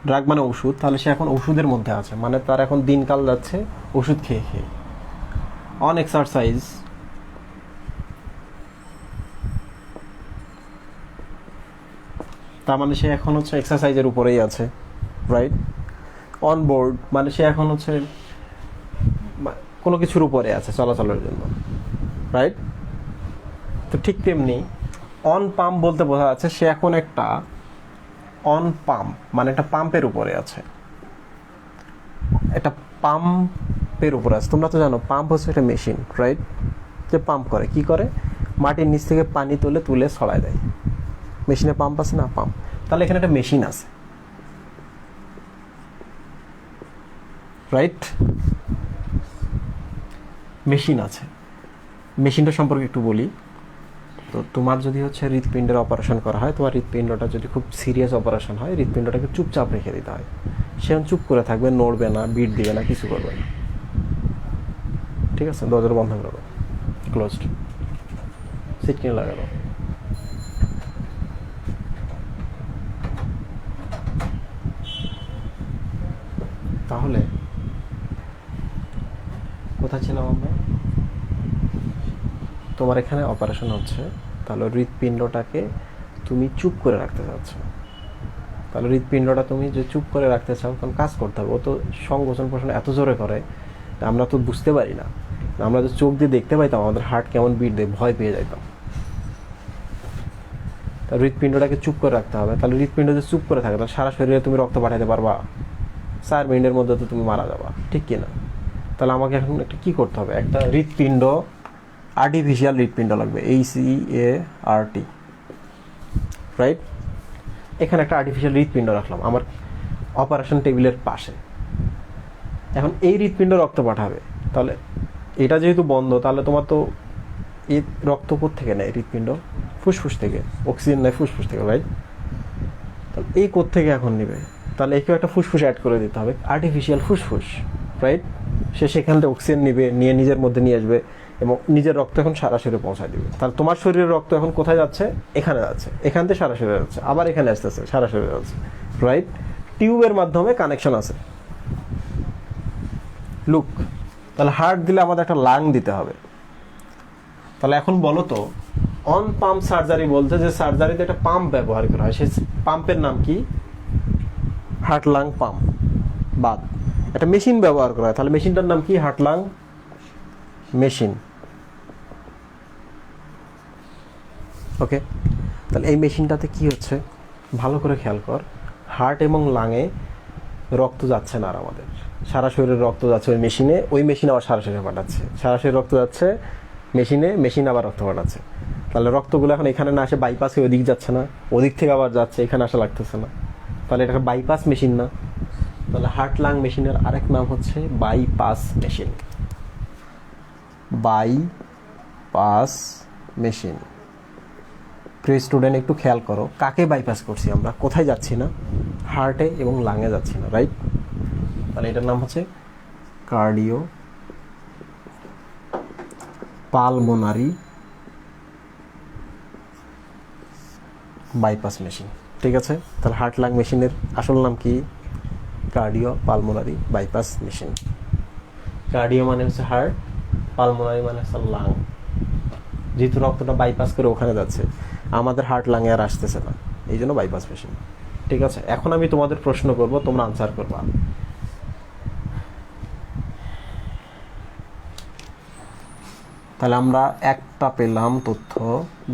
drug মানে ওষুধ, তাহলে সে এখন ওষুধের মধ্যে আছে, মানে তার এখন দিনকাল যাচ্ছে ওষুধ খেয়ে খেয়ে। অন এক্সারসাইজ, তার মানে সে এখন হচ্ছে এক্সারসাইজের উপরেই আছে, রাইট? অন বোর্ড মানে সে এখন হচ্ছে কোনো কিছুর উপরে আছে চলাচলের জন্য, রাইট? তো ঠিক তেমনি অন পাম্প বলতে বোঝা যাচ্ছে সে এখন একটা অন পাম্প মানে একটা পাম্পের উপরে আছে, একটা পাম্পের উপরে আছে। তোমরা তো জানো পাম্প হচ্ছে একটা মেশিন, রাইট? যে পাম্প করে, কি করে? মাটির নিচ থেকে পানি তুলে তুলে ছড়ায় দেয়। মেশিনে পাম্প আছে না, পাম্প। তাহলে এখানে একটা মেশিন আছে, রাইট? মেশিন আছে। মেশিনটা সম্পর্কে একটু বলি। তো তোমার যদি হচ্ছে হৃৎপিণ্ডের অপারেশন করা হয়, তোমার হৃৎপিণ্ডটা যদি খুব সিরিয়াস অপারেশন হয়, হৃৎপিণ্ডটাকে চুপচাপ রেখে দিতে হয়। সে চুপ করে থাকবে, নড়বে না, বিট দিবে না, কিছু করবে না, ঠিক আছে? দরজা বন্ধ করো, ক্লোজড, সিট কিনে লাগানো। তাহলে কোথায় ছিলাম আমরা? তোমার এখানে অপারেশন হচ্ছে, তাহলে হৃৎপিণ্ডটাকে তুমি চুপ করে রাখতে চাচ্ছ। তাহলে হৃৎপিণ্ডটা তুমি যে চুপ করে রাখতে চাও, তখন কাজ করতে হবে। ও তো সংকোচন প্রশ্ন এত জোরে করে, আমরা তো বুঝতে পারি না। আমরা যে চোখ দিয়ে দেখতে পাইতাম আমাদের হার্ট কেমন বিট দেয়, ভয় পেয়ে যাইতাম। তা হৃৎপিণ্ডটাকে চুপ করে রাখতে হবে। তাহলে হৃৎপিণ্ড যদি চুপ করে থাকে, তাহলে সারা শরীরে তুমি রক্ত পাঠাতে পারবা? 4 মিনিটের মধ্যে তো তুমি মারা যাবা, ঠিক কিনা? তাহলে আমাকে এখন একটা কী করতে হবে? একটা হৃৎপিণ্ড, আর্টিফিশিয়াল হৃৎপিণ্ড লাগবে, HEART, রাইট? এখানে একটা আর্টিফিশিয়াল হৃৎপিণ্ড রাখলাম আমার অপারেশন টেবিলের পাশে। এখন এই হৃৎপিণ্ড রক্ত পাঠাবে, তাহলে এটা যেহেতু বন্ধ, তাহলে তোমার তো এই রক্ত থেকে নেয় হৃৎপিণ্ড? ফুসফুস থেকে। অক্সিজেন নেয় ফুসফুস থেকে, রাইট? তাহলে এই থেকে এখন নেবে, তাহলে একেও একটা ফুসফুস অ্যাড করে দিতে হবে, আর্টিফিশিয়াল ফুসফুস, রাইট? সে সেখান থেকে অক্সিজেন নিবে, নিয়ে নিজের মধ্যে নিয়ে আসবে এবং নিজের রক্ত এখন সারা শরীরে পৌঁছায় দিবে। তাহলে তোমার শরীরের রক্ত এখন কোথায় যাচ্ছে? এখানে যাচ্ছে, এখান থেকে সারা শরীরে যাচ্ছে, আবার এখানে আসতেছে, সারা শরীরে যাচ্ছে, রাইট? টিউবের মাধ্যমে কানেকশন আছে। লুক, তাহলে হার্ট দিলে আমাদের একটা লাং দিতে হবে। তাহলে এখন বলো তো, অন পাম্প সার্জারি বলতে যে সার্জারিতে একটা পাম্প ব্যবহার করা হয়, সেই পাম্পের নাম কি? Heart lung pump. বাদ, একটা মেশিন ব্যবহার করা হয়, তাহলে মেশিনটার নাম কি? Heart lung machine. ওকে, তাহলে এই মেশিনটাতে কি হচ্ছে ভালো করে খেয়াল কর। হার্ট এবং লাঙে রক্ত যাচ্ছে না আর আমাদের, সারা শরীরের রক্ত যাচ্ছে ওই মেশিনে, ওই মেশিন আবার সারা শরীরে পাঠাচ্ছে, সারা শরীরে রক্ত যাচ্ছে মেশিনে, মেশিন আবার রক্ত পাঠাচ্ছে। তাহলে রক্তগুলো এখন এখানে না আসে, বাইপাস হয়ে ওদিক যাচ্ছে না, ওদিক থেকে আবার যাচ্ছে, এখানে আসা লাগতেছে না, তাহলে এটা বাইপাস মেশিন না? তাহলে হার্ট লাং মেশিনের আরেক নাম হচ্ছে বাইপাস মেশিন। Bypass machine. প্রিয় স্টুডেন্ট, একটু খেয়াল করো, কাকে বাইপাস করছি আমরা? কোথায় যাচ্ছি না? হার্টে এবং লাঙে যাচ্ছি না, রাইট? তাহলে এটার নাম হচ্ছে কার্ডিও পালমোনারি বাইপাস মেশিন, ঠিক আছে? তাহলে হার্ট লাং মেশিনের আসল নাম কি? Cardio pulmonary bypass machine. Cardio মানে হচ্ছে হার্ট, পালমোনারি মানে হচ্ছে লাং। যেহেতু রক্তটা বাইপাস করে ওখানে যাচ্ছে, আমাদের হার্ট লাঙে আর আসতেছে না, এই জন্য বাইপাস মেশিন, ঠিক আছে? এখন আমি তোমাদের প্রশ্ন করব, তোমরা আনসার করবা। তাহলে আমরা একটা পেলাম তথ্য,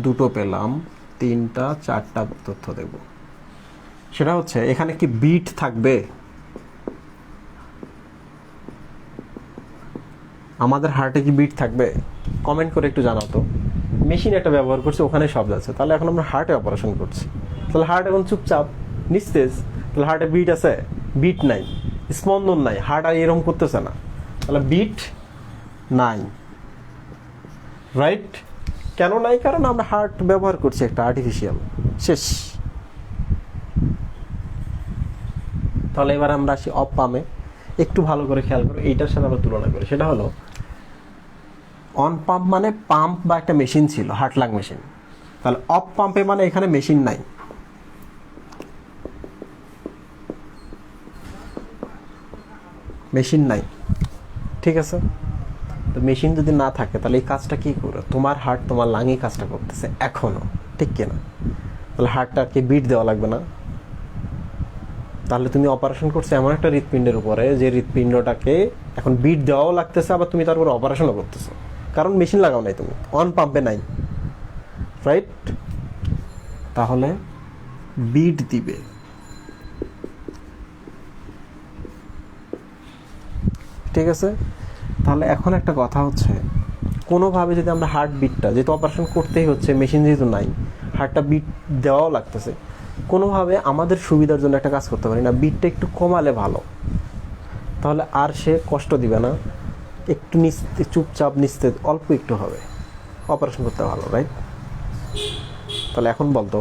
দুটো পেলাম, তিনটা, চারটা তথ্য দেব। সেটা হচ্ছে এখানে কি বিট থাকবে? আমাদের হার্টে কি বিট থাকবে? কমেন্ট করে একটু জানাও তো। মেশিন একটা ব্যবহার করছি, ওখানে সব যাচ্ছে, তাহলে এখন আমরা হার্টে অপারেশন করছি, তাহলে হার্ট এখন চুপচাপ নিস্তেজ, তাহলে হার্টে বিট আছে? বিট নাই, স্পন্দন নাই, হার্ট আর এরকম করতেছে না, তাহলে বিট নাই, রাইট? কেন নাই? কারণ আমরা হার্ট ব্যবহার করছি একটা আর্টিফিশিয়াল, শেষ। তাহলে এবার আমরা আসি অফ পাম্পে। একটু ভালো করে খেয়াল করো, এইটার সাথে আমরা তুলনা করি। সেটা হলো অন পাম্প মানে পাম্প বা একটা মেশিন ছিল, হার্ট লাং মেশিন। তাহলে অফ পাম্পে মানে এখানে মেশিন নাই, মেশিন নাই, ঠিক আছে? তো মেশিন যদি না থাকে, তাহলে এই কাজটা কি করবে? তোমার হার্ট তোমার লাঙে কাজটা করতেছে এখনো, ঠিক কিনা? তাহলে হার্টটাকে বিট দেওয়া লাগবে না? তাহলে তুমি অপারেশন করছো এমন একটা হৃৎপিণ্ডের উপরে, যে হৃৎপিণ্ডটাকে এখন বিট দেওয়াও লাগতেছে, আবার তুমি তারপর অপারেশনও করতেছো, কারণ মেশিন লাগাও নাই তুমি, অন পাম্পে নাই, রাইট? তাহলে বিট দিবে, ঠিক আছে? তাহলে এখন একটা কথা হচ্ছে, কোনোভাবে যদি আমরা হার্ট বিটটা, যেহেতু অপারেশন করতেই হচ্ছে, মেশিন যেহেতু নাই, হার্টটা বিট দেওয়াও লাগতেছে, কোনোভাবে আমাদের সুবিধার জন্য একটা কাজ করতে পারি না, বিটটা একটু কমালে ভালো, তাহলে আর সে কষ্ট দিবে না, একটু নিস্তে, চুপচাপ নিস্তে, অল্প একটু হবে, অপারেশন করতে ভালো, রাইট? তাহলে এখন বলতো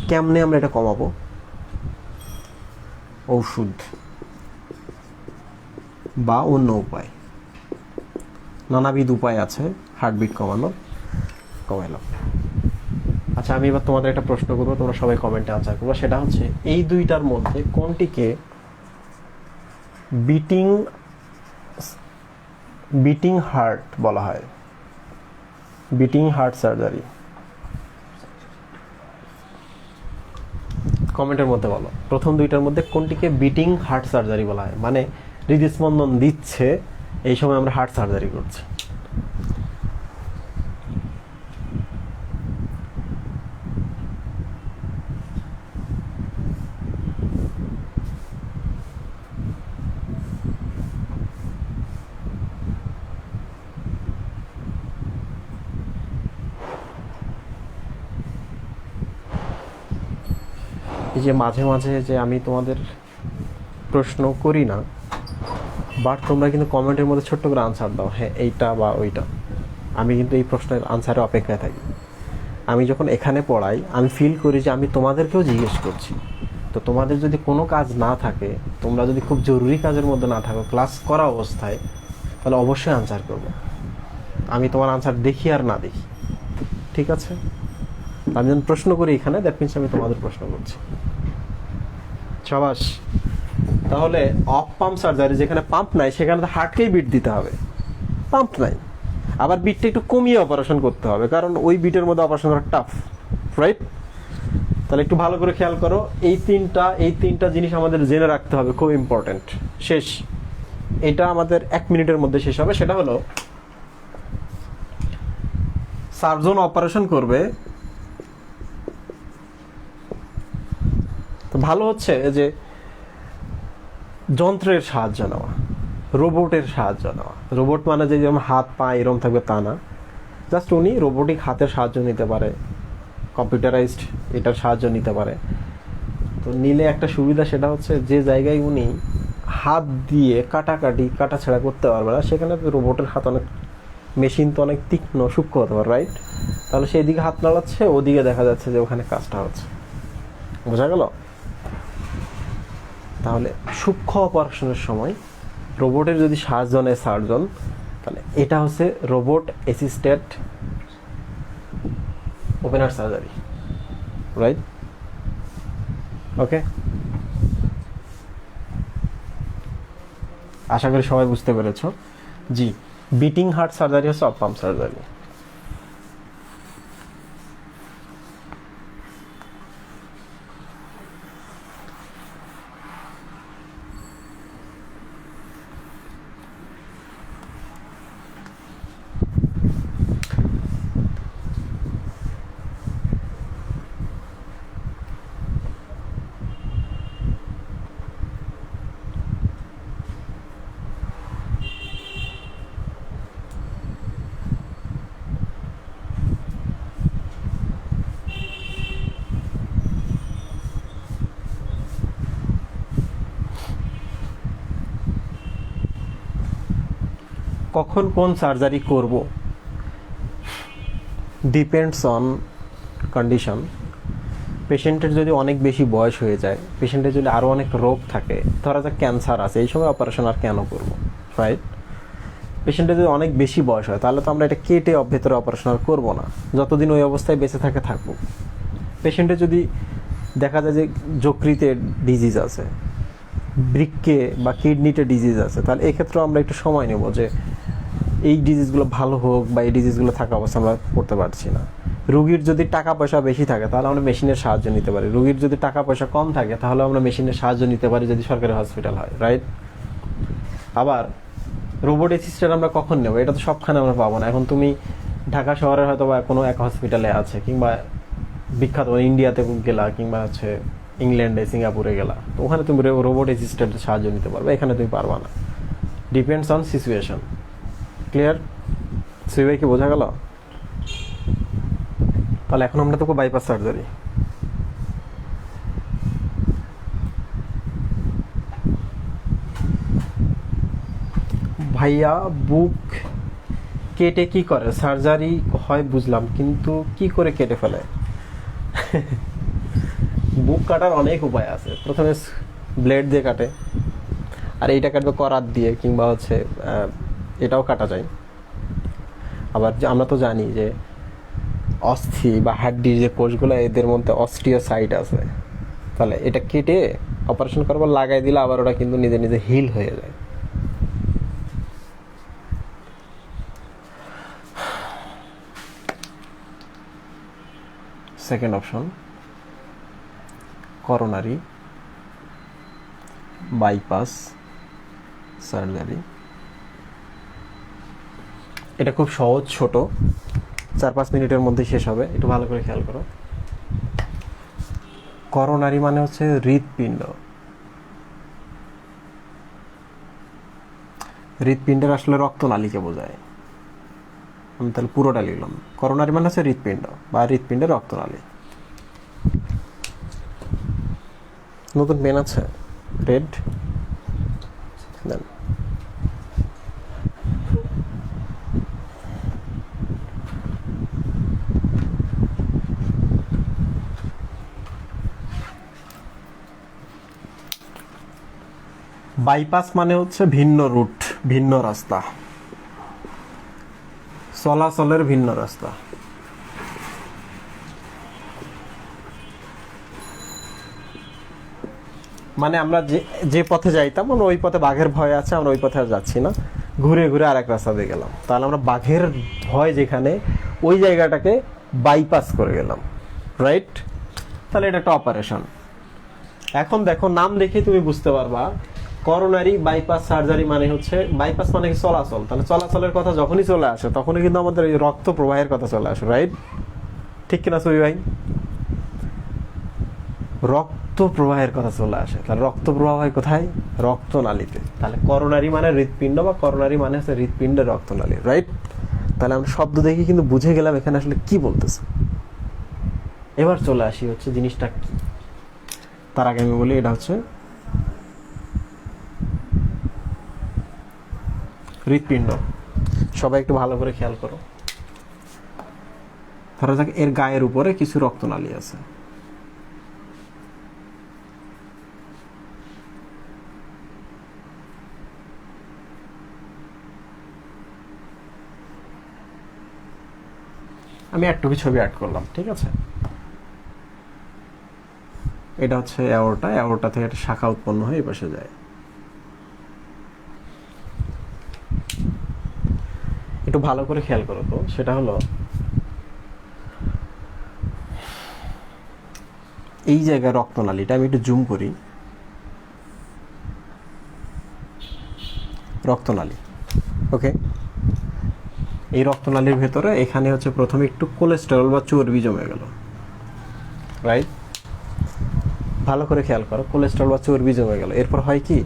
কেমনে আমরা এটা কমাবো? ওষুধ বা অন্য উপায়, নানাবিধ উপায় আছে হার্টবিট কমানোর, কমাইলাম। আচ্ছা, আমি এবার তোমাদের একটা প্রশ্ন করবো, তোমরা সবাই কমেন্টে আনসার করবো। সেটা হচ্ছে এই দুইটার মধ্যে কোনটিকে বিটিং বিটিং হার্ট বলা হয়, বিটিং হার্ট সার্জারি। কমেন্টের মধ্যে বলো প্রথম দুইটার মধ্যে কোনটিকে বিটিং হার্ট সার্জারি বলা হয়, মানে হৃদস্পন্দন দিচ্ছে এই সময় আমরা হার্ট সার্জারি করছি। এই যে মাঝে মাঝে যে আমি তোমাদের প্রশ্ন করি না, বাট তোমরা কিন্তু কমেন্টের মধ্যে ছোট্ট করে আনসার দাও, হ্যাঁ এইটা বা ওইটা। আমি কিন্তু এই প্রশ্নের আনসারের অপেক্ষায় থাকি। আমি যখন এখানে পড়াই আমি ফিল করি যে আমি তোমাদেরকেও জিজ্ঞেস করছি। তো তোমাদের যদি কোনো কাজ না থাকে, তোমরা যদি খুব জরুরি কাজের মধ্যে না থাকো ক্লাস করা অবস্থায়, তাহলে অবশ্যই আনসার করবো। আমি তোমার আনসার দেখি আর না দেখি, ঠিক আছে? আমি যখন প্রশ্ন করি এখানে, দ্যাট মিনস আমি তোমাদের প্রশ্ন করছি। সাবাস। তাহলে অফ পাম্প সার্জারি, যেখানে পাম্প নাই সেখানে তো হার্টকেই বিট দিতে হবে, পাম্প নাই, আবার বিটটা একটু কমিয়ে অপারেশন করতে হবে, কারণ ওই বিটের মধ্যে অপারেশন করা টাফ, রাইট? তাহলে একটু ভালো করে খেয়াল করো, এই তিনটা জিনিস আমাদের জেনে রাখতে হবে, খুব ইম্পর্টেন্ট। শেষ, এটা আমাদের 1 মিনিটের মধ্যে শেষ হবে। সেটা হলো সার্জন অপারেশন করবে, তো ভালো হচ্ছে যে যন্ত্রের সাহায্য নেওয়া, রোবটের সাহায্য নেওয়া। রোবট মানে যে যেমন হাত পা এরম থাকবে তা না, জাস্ট উনি রোবোটিক হাতের সাহায্য নিতে পারে, কম্পিউটারাইজড এটার সাহায্য নিতে পারে। তো নিলে একটা সুবিধা, সেটা হচ্ছে যে জায়গায় উনি হাত দিয়ে কাটাছেঁড়া করতে পারবে না, সেখানে রোবটের হাত অনেক, মেশিন তো অনেক তীক্ষ্ণ সূক্ষ্ম হতে পারে, রাইট? তাহলে সেই দিকে হাত নাড়াচ্ছে, ওদিকে দেখা যাচ্ছে যে ওখানে কাজটা হচ্ছে। বোঝা গেল? তাহলে সূক্ষ্ম অপারেশনের সময় রোবটের যদি সাহায্য নেয় সার্জন, তাহলে এটা হচ্ছে robot assisted open heart surgery, right? Okay, আশা করি সবাই বুঝতে পেরেছ। জি, বিটিং হার্ট সার্জারি হচ্ছে অফ পাম্প সার্জারি। কখন কোন সার্জারি করব ডিপেন্ডস অন কন্ডিশন। পেশেন্টের যদি অনেক বেশি বয়স হয়ে যায়, পেশেন্টের যদি আরও অনেক রোগ থাকে, ধরা যাক ক্যান্সার আছে, এই সময় অপারেশন আর কেন করব, রাইট? পেশেন্টের যদি অনেক বেশি বয়স হয়, তাহলে তো আমরা এটা কেটে ভেতরে অপারেশন আর করবো না, যতদিন ওই অবস্থায় বেঁচে থাকে থাকবো। পেশেন্টের যদি দেখা যায় যে যকৃতে ডিজিজ আছে, বৃক্কে বা কিডনিতে ডিজিজ আছে, তাহলে এক্ষেত্রেও আমরা একটু সময় নেব যে এই ডিজিজগুলো ভালো হোক, বা এই ডিজিজগুলো থাকা অবস্থা আমরা করতে পারছি না। রুগীর যদি টাকা পয়সা বেশি থাকে তাহলে আমরা মেশিনের সাহায্য নিতে পারি, রুগীর যদি টাকা পয়সা কম থাকে তাহলে আমরা মেশিনের সাহায্য নিতে পারি যদি সরকারি হসপিটাল হয়, রাইট? আবার রোবট অ্যাসিস্ট্যান্ট আমরা কখন নেব, এটা তো সবখানে আমরা পাবো না। এখন তুমি ঢাকা শহরে হয়তো বা কোনো এক হসপিটালে আছে, কিংবা বিখ্যাত ইন্ডিয়াতে গেলা, কিংবা হচ্ছে ইংল্যান্ডে সিঙ্গাপুরে গেলা, তো ওখানে তুমি রোবট অ্যাসিস্ট্যান্টের সাহায্য নিতে পারবে, এখানে তুমি পারবা না। Depends on situation. ক্লিয়ার? সুইভাই কি বোঝা গেল? তাহলে এখন আমরা তো বাইপাস সার্জারি। ভাইয়া বুক কেটে কি করে সার্জারি হয় বুঝলাম, কিন্তু কি করে কেটে ফেলে? বুক কাটার অনেক উপায় আছে। প্রথমে ব্লেড দিয়ে কাটে, আর এইটা কাটবে করাত দিয়ে, কিংবা হচ্ছে এটাও কাটা যায়। আবার আমরা তো জানি যে অস্থি বা হাড্ডির যে কোষগুলো, এদের মধ্যে অস্টিওসাইট আছে, তাহলে এটা কেটে অপারেশন করবার লাগাই দিলে আবার ওটা কিন্তু নিজে নিজে হিল হয়ে যায়। Second option coronary bypass surgery. এটা খুব সহজ, ছোট, 4-5 মিনিটের মধ্যে শেষ হবে, একটু ভালো করে খেয়াল করো। করোনারি মানে হচ্ছে হৃৎপিণ্ড। হৃৎপিণ্ডের আসলে রক্তনালীকে বোঝায়। আমি তাহলে পুরোটা লিখলাম, করোনারি মানে হচ্ছে হৃৎপিণ্ড বা হৃৎপিণ্ডের রক্তনালী। নতুন পেন আছে রেড, দেন। বাইপাস মানে হচ্ছে ভিন্ন রুট, ভিন্ন রাস্তা, চলাচলের ভিন্ন রাস্তা। মানে আমরা যে পথে যাইতাম, আমরা ওই পথে বাঘের ভয় আছে, আমরা ওই পথে আর যাচ্ছি না, ঘুরে ঘুরে আর এক রাস্তা দিয়ে গেলাম। তাহলে আমরা বাঘের ভয় যেখানে, ওই জায়গাটাকে বাইপাস করে গেলাম, রাইট? তাহলে এটা একটা অপারেশন। এখন দেখো, নাম দেখে তুমি বুঝতে পারবা করোনারি বাইপাস সার্জারি মানে হচ্ছে, বাইপাস মানে কি চলাচল, তাহলে চলাচলের কথা যখনই চলে আসে তখনই কিন্তু আমাদের এই রক্ত প্রবাহের কথা চলে আসে, রাইট? ঠিক কিনা সবি ভাই? রক্ত প্রবাহের কথা চলে আসে, তাহলে রক্ত প্রবাহ হয় কোথায়? রক্তনালীতে। তাহলে করোনারি মানে হৃৎপিণ্ড, বা করোনারি মানে হচ্ছে হৃৎপিণ্ডের রক্তনালী, রাইট? তাহলে আমরা শব্দ দেখে কিন্তু বুঝে গেলাম এখানে আসলে কি বলতেছে। এবার চলে আসি হচ্ছে জিনিসটা কি। তার আগে আমি বলি, এটা হচ্ছে হৃৎপিণ্ড। সবাই একটু ভালো করে খেয়াল করো। ধরা যাক এর গায়ের উপরে কিছু রক্তনালী আছে, আমি একটু ছবি অ্যাড করলাম, ঠিক আছে? এটা হচ্ছে অ্যাওর্টা, অ্যাওর্টা থেকে একটা শাখা উৎপন্ন হয়ে এই পাশে যায়। একটু ভালো করে খেয়াল করো তো, সেটা হলো এই জায়গায় রক্তনালীটা, আমি একটু জুম করি, রক্তনালী, ওকে? এই রক্তনালীর ভেতরে এখানে হচ্ছে প্রথমে একটু কোলেস্টেরল বা চর্বি জমে গেল, রাইট? ভালো করে খেয়াল করো, কোলেস্টেরল বা চর্বি জমে গেল। এরপর হয় কি,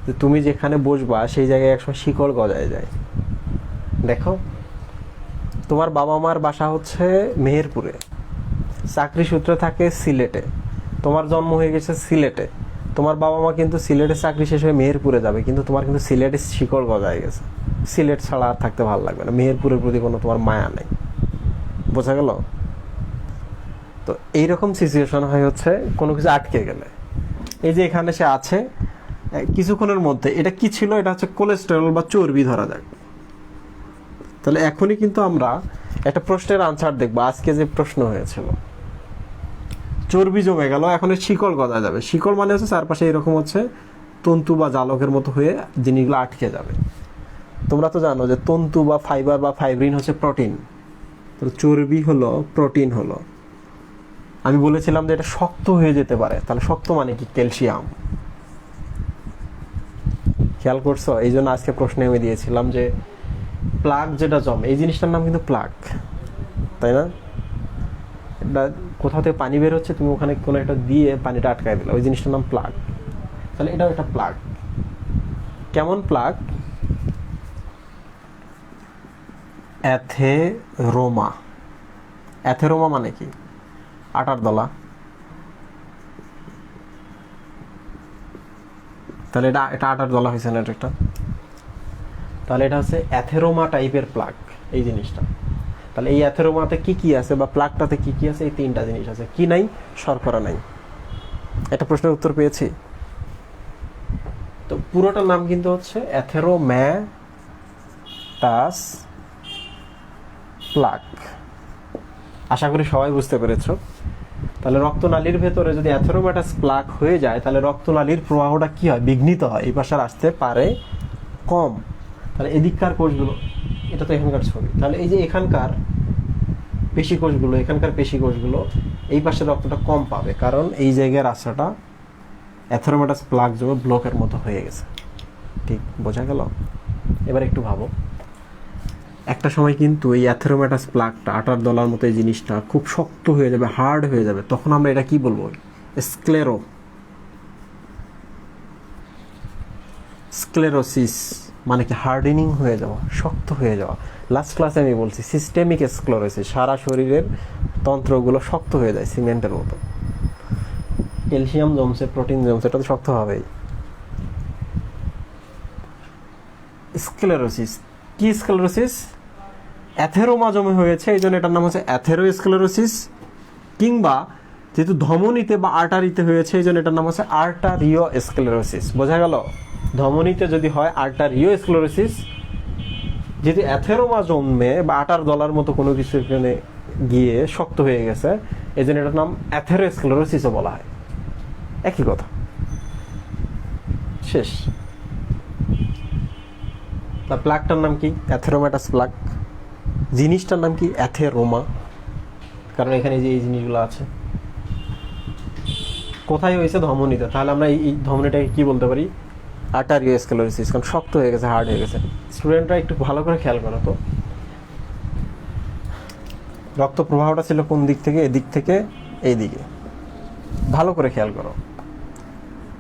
যে তুমি যেখানে বসবা সেই জায়গায় একসময় শিকড় গজায় যায়। দেখো, তোমার বাবা মার বাসা হচ্ছে মেহেরপুরে, চাকরি সূত্রে থাকে সিলেটে, তোমার জন্ম হয়ে গেছে সিলেটে, তোমার বাবা মা কিন্তু সিলেটে চাকরি শেষ হয়ে মেহেরপুরে যাবে, কিন্তু তোমার কিন্তু সিলেটে শিকড় গজায় গেছে, সিলেট ছাড়া আর থাকতে ভালো লাগবে না, মেহেরপুরের প্রতি কোনো তোমার মায়া নেই। বোঝা গেল? তো এইরকম সিচুয়েশন হয় হচ্ছে কোনো কিছু আটকে গেলে। এই যে এখানে সে আছে, কিছুক্ষণের মধ্যে এটা কি ছিল, এটা হচ্ছে কোলেস্টেরল বা চর্বি ধরা যাক। তাহলে এখনই কিন্তু আমরা একটা প্রশ্নের আনসার দেখবো, আজকে যে প্রশ্ন হয়েছিল, চর্বি জমে গেল, এখন শিকড় গজা যাবে। শিকড় মানে হচ্ছে চারপাশে এরকম হচ্ছে তন্তু বা জালকের মতো হয়ে জিনিসগুলো আটকে যাবে। তোমরা তো জানো যে তন্তু বা ফাইবার বা ফাইব্রিন হচ্ছে প্রোটিন, তো চর্বি হলো প্রোটিন হলো। আমি বলেছিলাম যে এটা শক্ত হয়ে যেতে পারে, তাহলে শক্ত মানে কি? ক্যালসিয়াম। খেয়াল করছো? এই জন্য আজকে প্রশ্নে আমি দিয়েছিলাম যে প্লাগ যেটা জমে, এই জিনিসটার নাম কিন্তু প্লাগ, তাই না? এটা কোথাও থেকে পানি বের হচ্ছে, তুমি ওখানে কোনো একটা দিয়ে পানিটা আটকায় দিলে, ওই জিনিসটার নাম প্লাগ। তাহলে এটাও একটা প্লাগ। কেমন প্লাগ? অ্যাথেরোমা। অ্যাথেরোমা মানে কি? আটার দলা। তাহলে এটা আটার দলা হয়েছে না এটা একটা? তাহলে এটা হচ্ছে অ্যাথেরোমা টাইপের প্লাগ, এই জিনিসটা। তাহলে এই অ্যাথেরোমাতে কি কি আছে, বা প্লাগটাতে কি কি আছে? এই তিনটা জিনিস আছে। কি নাই? শর্করা নাই। একটা প্রশ্নের উত্তর পেয়েছি। তো পুরোটার নাম কিন্তু হচ্ছে অ্যাথেরোম্যাটাস প্লাগ। আশা করি সবাই বুঝতে পেরেছো। তাহলে রক্তনালীর ভেতরে যদি অ্যাথেরোমাটাস প্লাক হয়ে যায় তাহলে রক্তনালীর প্রবাহটা কি হয়, বিঘ্নিত হয়, এই পাশে আর আসতে পারে কম। তাহলে এদিককার কোষগুলো, এটা তো এখানকার ছবি, তাহলে এই যে এখানকার পেশি কোষগুলো, এখানকার পেশি কোষগুলো এই পাশে রক্তটা কম পাবে, কারণ এই জায়গার রাস্তাটা অ্যাথেরোমাটাস প্লাক জমে ব্লকের মতো হয়ে গেছে। ঠিক বোঝা গেল? এবার একটু ভাবো, একটা সময় কিন্তু এই অ্যাথেরোমাটাস প্লাকটা, আটার দলার মতো এই জিনিসটা খুব শক্ত হয়ে যাবে, হার্ড হয়ে যাবে, তখন আমরা এটা কি বলবো? স্ক্লেরোসিস, মানে কি হার্ডেনিং হয়ে যাওয়া, শক্ত হয়ে যাওয়া। লাস্ট ক্লাসে আমি বলছি সিস্টেমিক স্ক্লেরোসিস, সারা শরীরের তন্ত্রগুলো শক্ত হয়ে যায় সিমেন্টের মতো। ক্যালসিয়াম জমছে, প্রোটিন জমছে, এটা তো শক্ত হবেই। স্ক্লেরোসিস কি? স্ক্লেরোসিস অ্যাথেরোমা জমে হয়েছে, এই জন্য এটার নাম হচ্ছে অ্যাথেরোস্ক্লেরোসিস, কিংবা যেহেতু ধমনীতে বা আর্টারিতে হয়েছে এই জন্য এটার নাম হচ্ছে আর্টারিওস্ক্লেরোসিস। বোঝা গেল? ধমনীতে যদি হয় আর্টারিওস্ক্লেরোসিস, যেহেতু অ্যাথেরোমা জন্মে বা আটার দলার মতো কোনো কিছু এখানে গিয়ে শক্ত হয়ে গেছে, এই জন্য এটার নাম অ্যাথেরোস্ক্লেরোসিসও বলা হয়। একই কথা, শেষ। প্লাকটার নাম কি? অ্যাথেরোমাটাস প্লাক। জিনিসটার নাম কি? অ্যাথেরোমা, কারণ এখানে যে এই জিনিসগুলো আছে। কোথায় হয়েছে? ধমনীতে। তাহলে আমরা এই ধমনীটাকে কি বলতে পারি? আর্টারিওস্ক্লেরোসিস, কারণ শক্ত হয়ে গেছে, হার্ড হয়ে গেছে। স্টুডেন্টরা একটু ভালো করে খেয়াল করো তো, রক্ত প্রবাহটা ছিল কোন দিক থেকে? এদিক থেকে এই দিকে। ভালো করে খেয়াল করো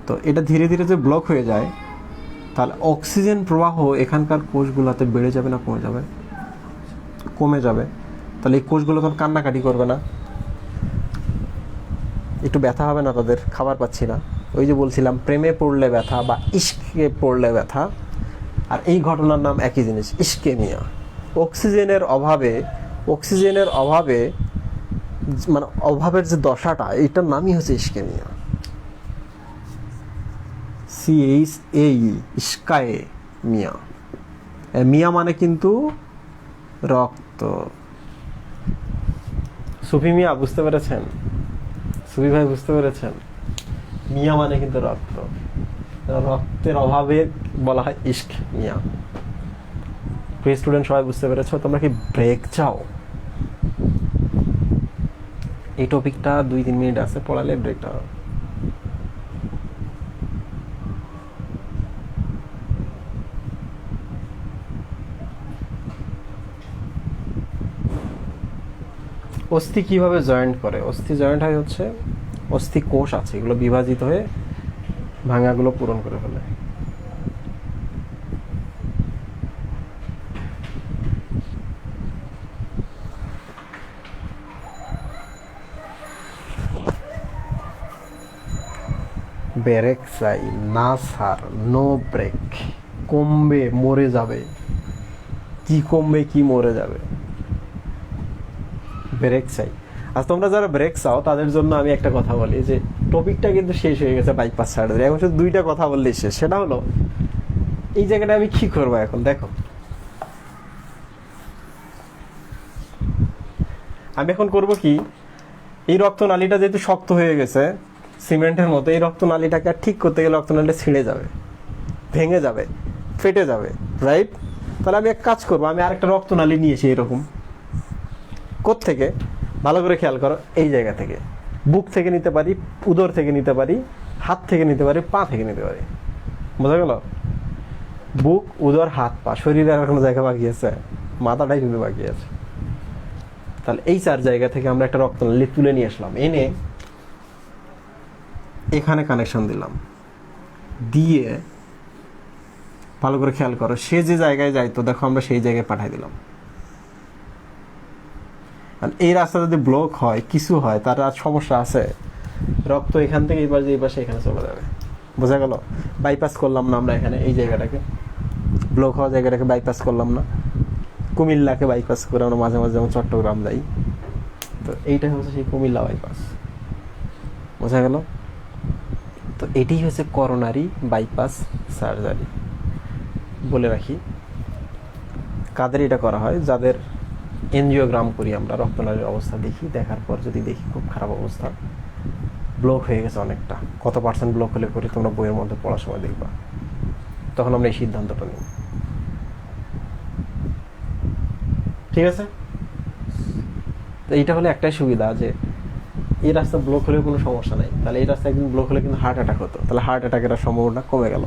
তো, এটা ধীরে ধীরে যে ব্লক হয়ে যায়, তাহলে অক্সিজেন প্রবাহ এখানকার কোষগুলোতে বেড়ে যাবে না কমে যাবে? কমে যাবে। তাহলে এই কোষগুলো তখন কান্নাকাটি করবে না? একটু ব্যথা হবে না তাদের? খাবার পাচ্ছি না, ওই যে বলছিলাম প্রেমে পড়লে ব্যথা বা ইস্কে পড়লে ব্যথা, আর এই ঘটনার নাম একই জিনিস, ইস্কেমিয়া। অক্সিজেনের অভাবে মানে অভাবের যে দশাটা, এইটার নামই হচ্ছে ইস্কেমিয়া। CHAE, ইস্কায়ে মিয়া। মিয়া মানে কিন্তু রক্ত। সুফি মিয়া বুঝতে পেরেছেন? সুফি ভাই বুঝতে পেরেছেন? মিয়া মানে কিন্তু রক্ত, রক্তের অভাবে বলা হয় ইস্ক মিয়া। প্রিয় স্টুডেন্ট, সবাই বুঝতে পেরেছো? তোমরা কি ব্রেক চাও? এই টপিকটা 2-3 মিনিট আছে, পড়ালে ব্রেকটা হবে। অস্থি কিভাবে জয়েন্ট করে? অস্থি জয়েন্ট হয় হচ্ছে, অস্থি কোষ আছে, এগুলো বিভাজিত হয়ে ভাঙাগুলো পূরণ করে ফেলে। ব্রেক চাই না স্যার, নো ব্রেক। কমবে, মরে যাবে। কি কমবে, কি মরে যাবে? ব্রেক চাই। আর তোমরা যারা ব্রেক চাও তাদের জন্য আমি একটা কথা বলি, যে টপিকটা কিন্তু শেষ হয়ে গেছে বাইপাস সার্জারি, এখন শুধু 2টা কথা বললেই শেষ। সেটা হলো, এই জায়গাটা আমি কি করবো এখন? দেখো, আমি এখন করব কি, এই রক্তনালীটা যেহেতু শক্ত হয়ে গেছে সিমেন্টের মতো, এই রক্তনালীটাকে আর ঠিক করতে গেলে রক্তনালীটা ছিঁড়ে যাবে, ভেঙে যাবে, ফেটে যাবে, রাইট? তাহলে আমি এক কাজ করবো, আমি আরেকটা রক্তনালী নিয়েছি এরকম। কোত্থেকে? ভালো করে খেয়াল করো, এই জায়গা থেকে। বুক থেকে নিতে পারি, উদর থেকে নিতে পারি, হাত থেকে নিতে পারি, পা থেকে নিতে পারি। বোঝা গেল? বুক, উদর, হাত, পা। শরীরে আর কোনো জায়গা বাকি আছে? মাথাটাই কিন্তু বাকি আছে। তাহলে এই 4 জায়গা থেকে আমরা একটা রক্তনালী তুলে নিয়ে আসলাম, এনে এখানে কানেকশন দিলাম, দিয়ে ভালো করে খেয়াল করো, সে যে জায়গায় যাইতো দেখো আমরা সেই জায়গায় পাঠাই দিলাম। এই রাস্তা যদি ব্লক হয়, কিছু হয়, তার আর সমস্যা আছে? রক্ত এখান থেকে এবার যে পাশে এখানে চলে যাবে। বোঝা গেল? বাইপাস করলাম না আমরা এখানে, এই জায়গাটাকে, ব্লক হওয়া জায়গাটাকে বাইপাস করলাম না? কুমিল্লাকে বাইপাস করে আমরা মাঝে মাঝে যেমন চট্টগ্রাম যাই, তো এইটা হচ্ছে সেই কুমিল্লা বাইপাস। বোঝা গেল? তো এটাই হচ্ছে করোনারি বাইপাস সার্জারি। বলে রাখি, কাদের এটা করা হয়? যাদের এনজিওগ্রাম করি আমরা, রক্তনালীর অবস্থা দেখি, দেখার পর যদি দেখি খুব খারাপ অবস্থা, ব্লক হয়ে গেছে অনেকটা, কত পার্সেন্ট ব্লক হলে করে তোমরা বইয়ের মধ্যে পড়ার সময় দেখবা, তখন আমরা এই সিদ্ধান্তটা নিই। ঠিক আছে, তো এইটা হলে একটাই সুবিধা যে এই রাস্তা ব্লক হলেও কোনো সমস্যা নাই, তাহলে এই রাস্তা একদিন ব্লক হলে কিন্তু হার্ট অ্যাটাক হতো, তাহলে হার্ট অ্যাটাকের সম্ভাবনা কমে গেল,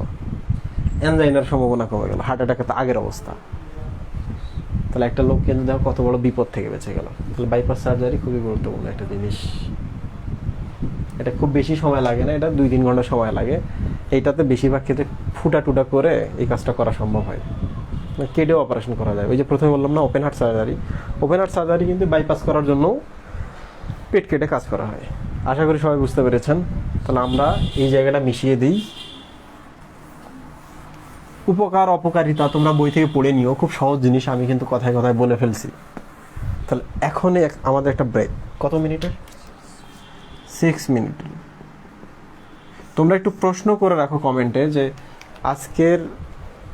অ্যানজাইনার সম্ভাবনা কমে গেল, হার্ট অ্যাটাকের তো আগের অবস্থা। তাহলে একটা লোক কিন্তু দেখো কত বড় বিপদ থেকে বেঁচে গেল। তাহলে বাইপাস সার্জারি খুবই গুরুত্বপূর্ণ একটা জিনিস। এটা খুব বেশি সময় লাগে না, এটা 2-3 ঘন্টা সময় লাগে। এইটাতে বেশিরভাগ ক্ষেত্রে ফুটা টুটা করে এই কাজটা করা সম্ভব হয়, কেটেও অপারেশন করা যায়। ওই যে প্রথমে বললাম না open heart surgery, open heart surgery কিন্তু বাইপাস করার জন্য পেট কেটে কাজ করা হয়। আশা করি সবাই বুঝতে পেরেছেন। তাহলে আমরা এই জায়গাটা মিশিয়ে দিই। উপকার অপকারিতা তোমরা বই থেকে পড়ে নিও, খুব সহজ জিনিস, আমি কিন্তু কথায় কথায় বলে ফেলছি। তাহলে এখনই আমাদের একটা ব্রেক, কত মিনিটের? 6 মিনিট। তোমরা একটু প্রশ্ন করে রাখো কমেন্টে যে আজকের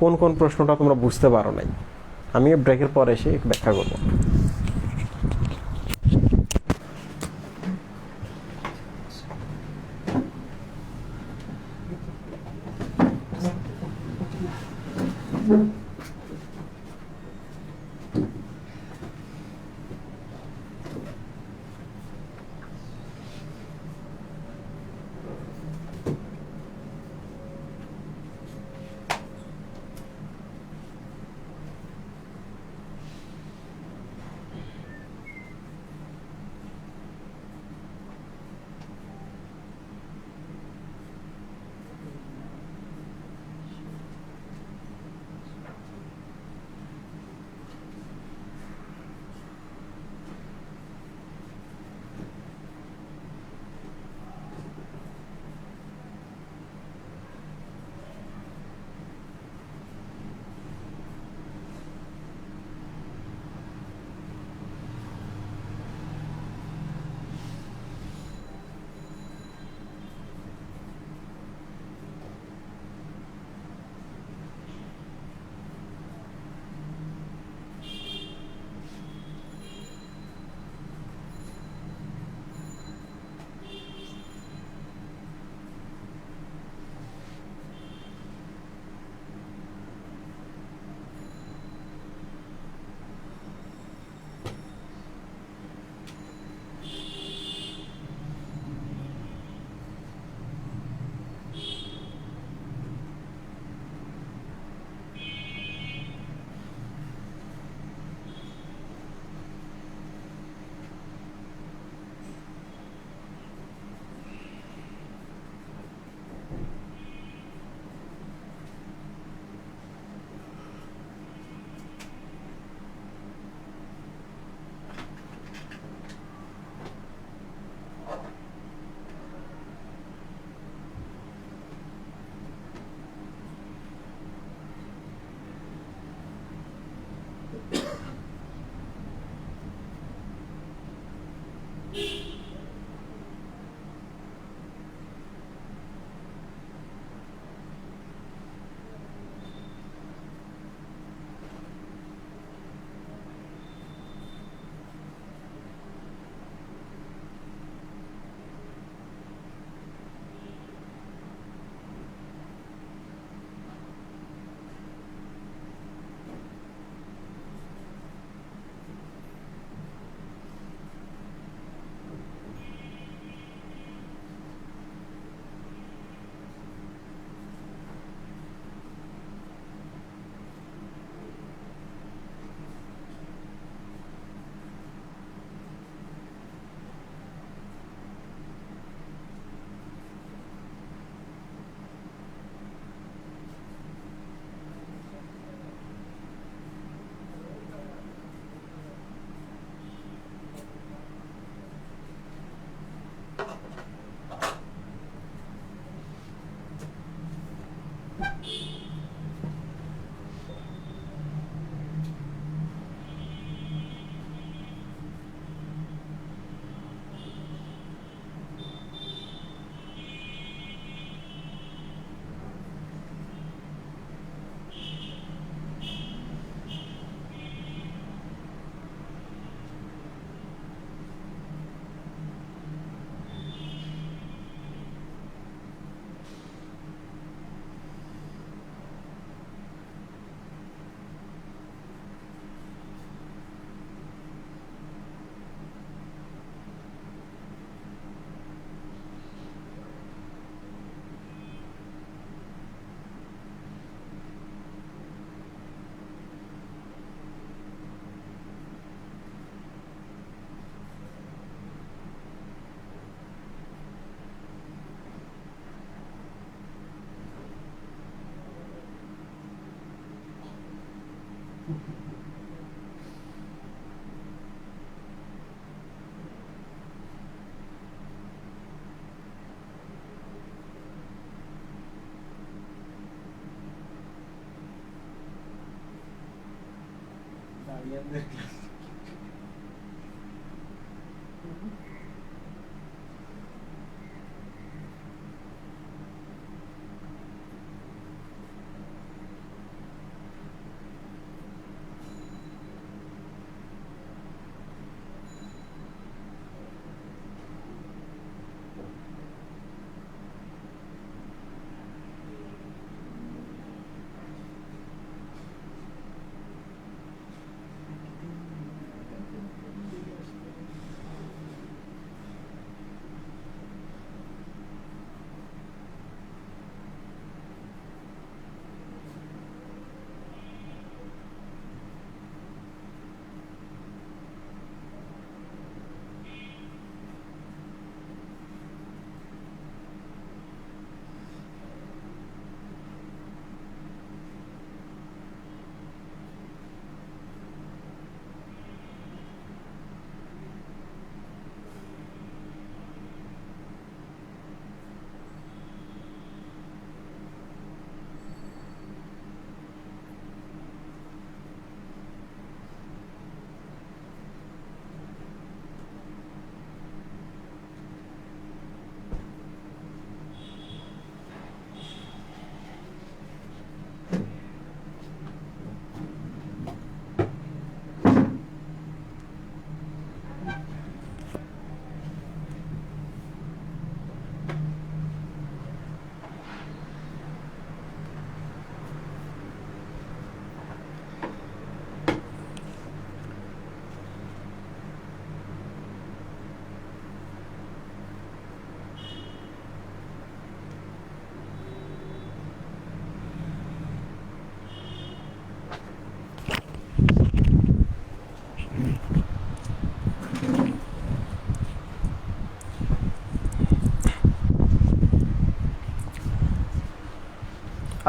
কোন কোন প্রশ্নটা তোমরা বুঝতে পারো নাই, আমি ব্রেকের পর এসে ব্যাখ্যা করবো।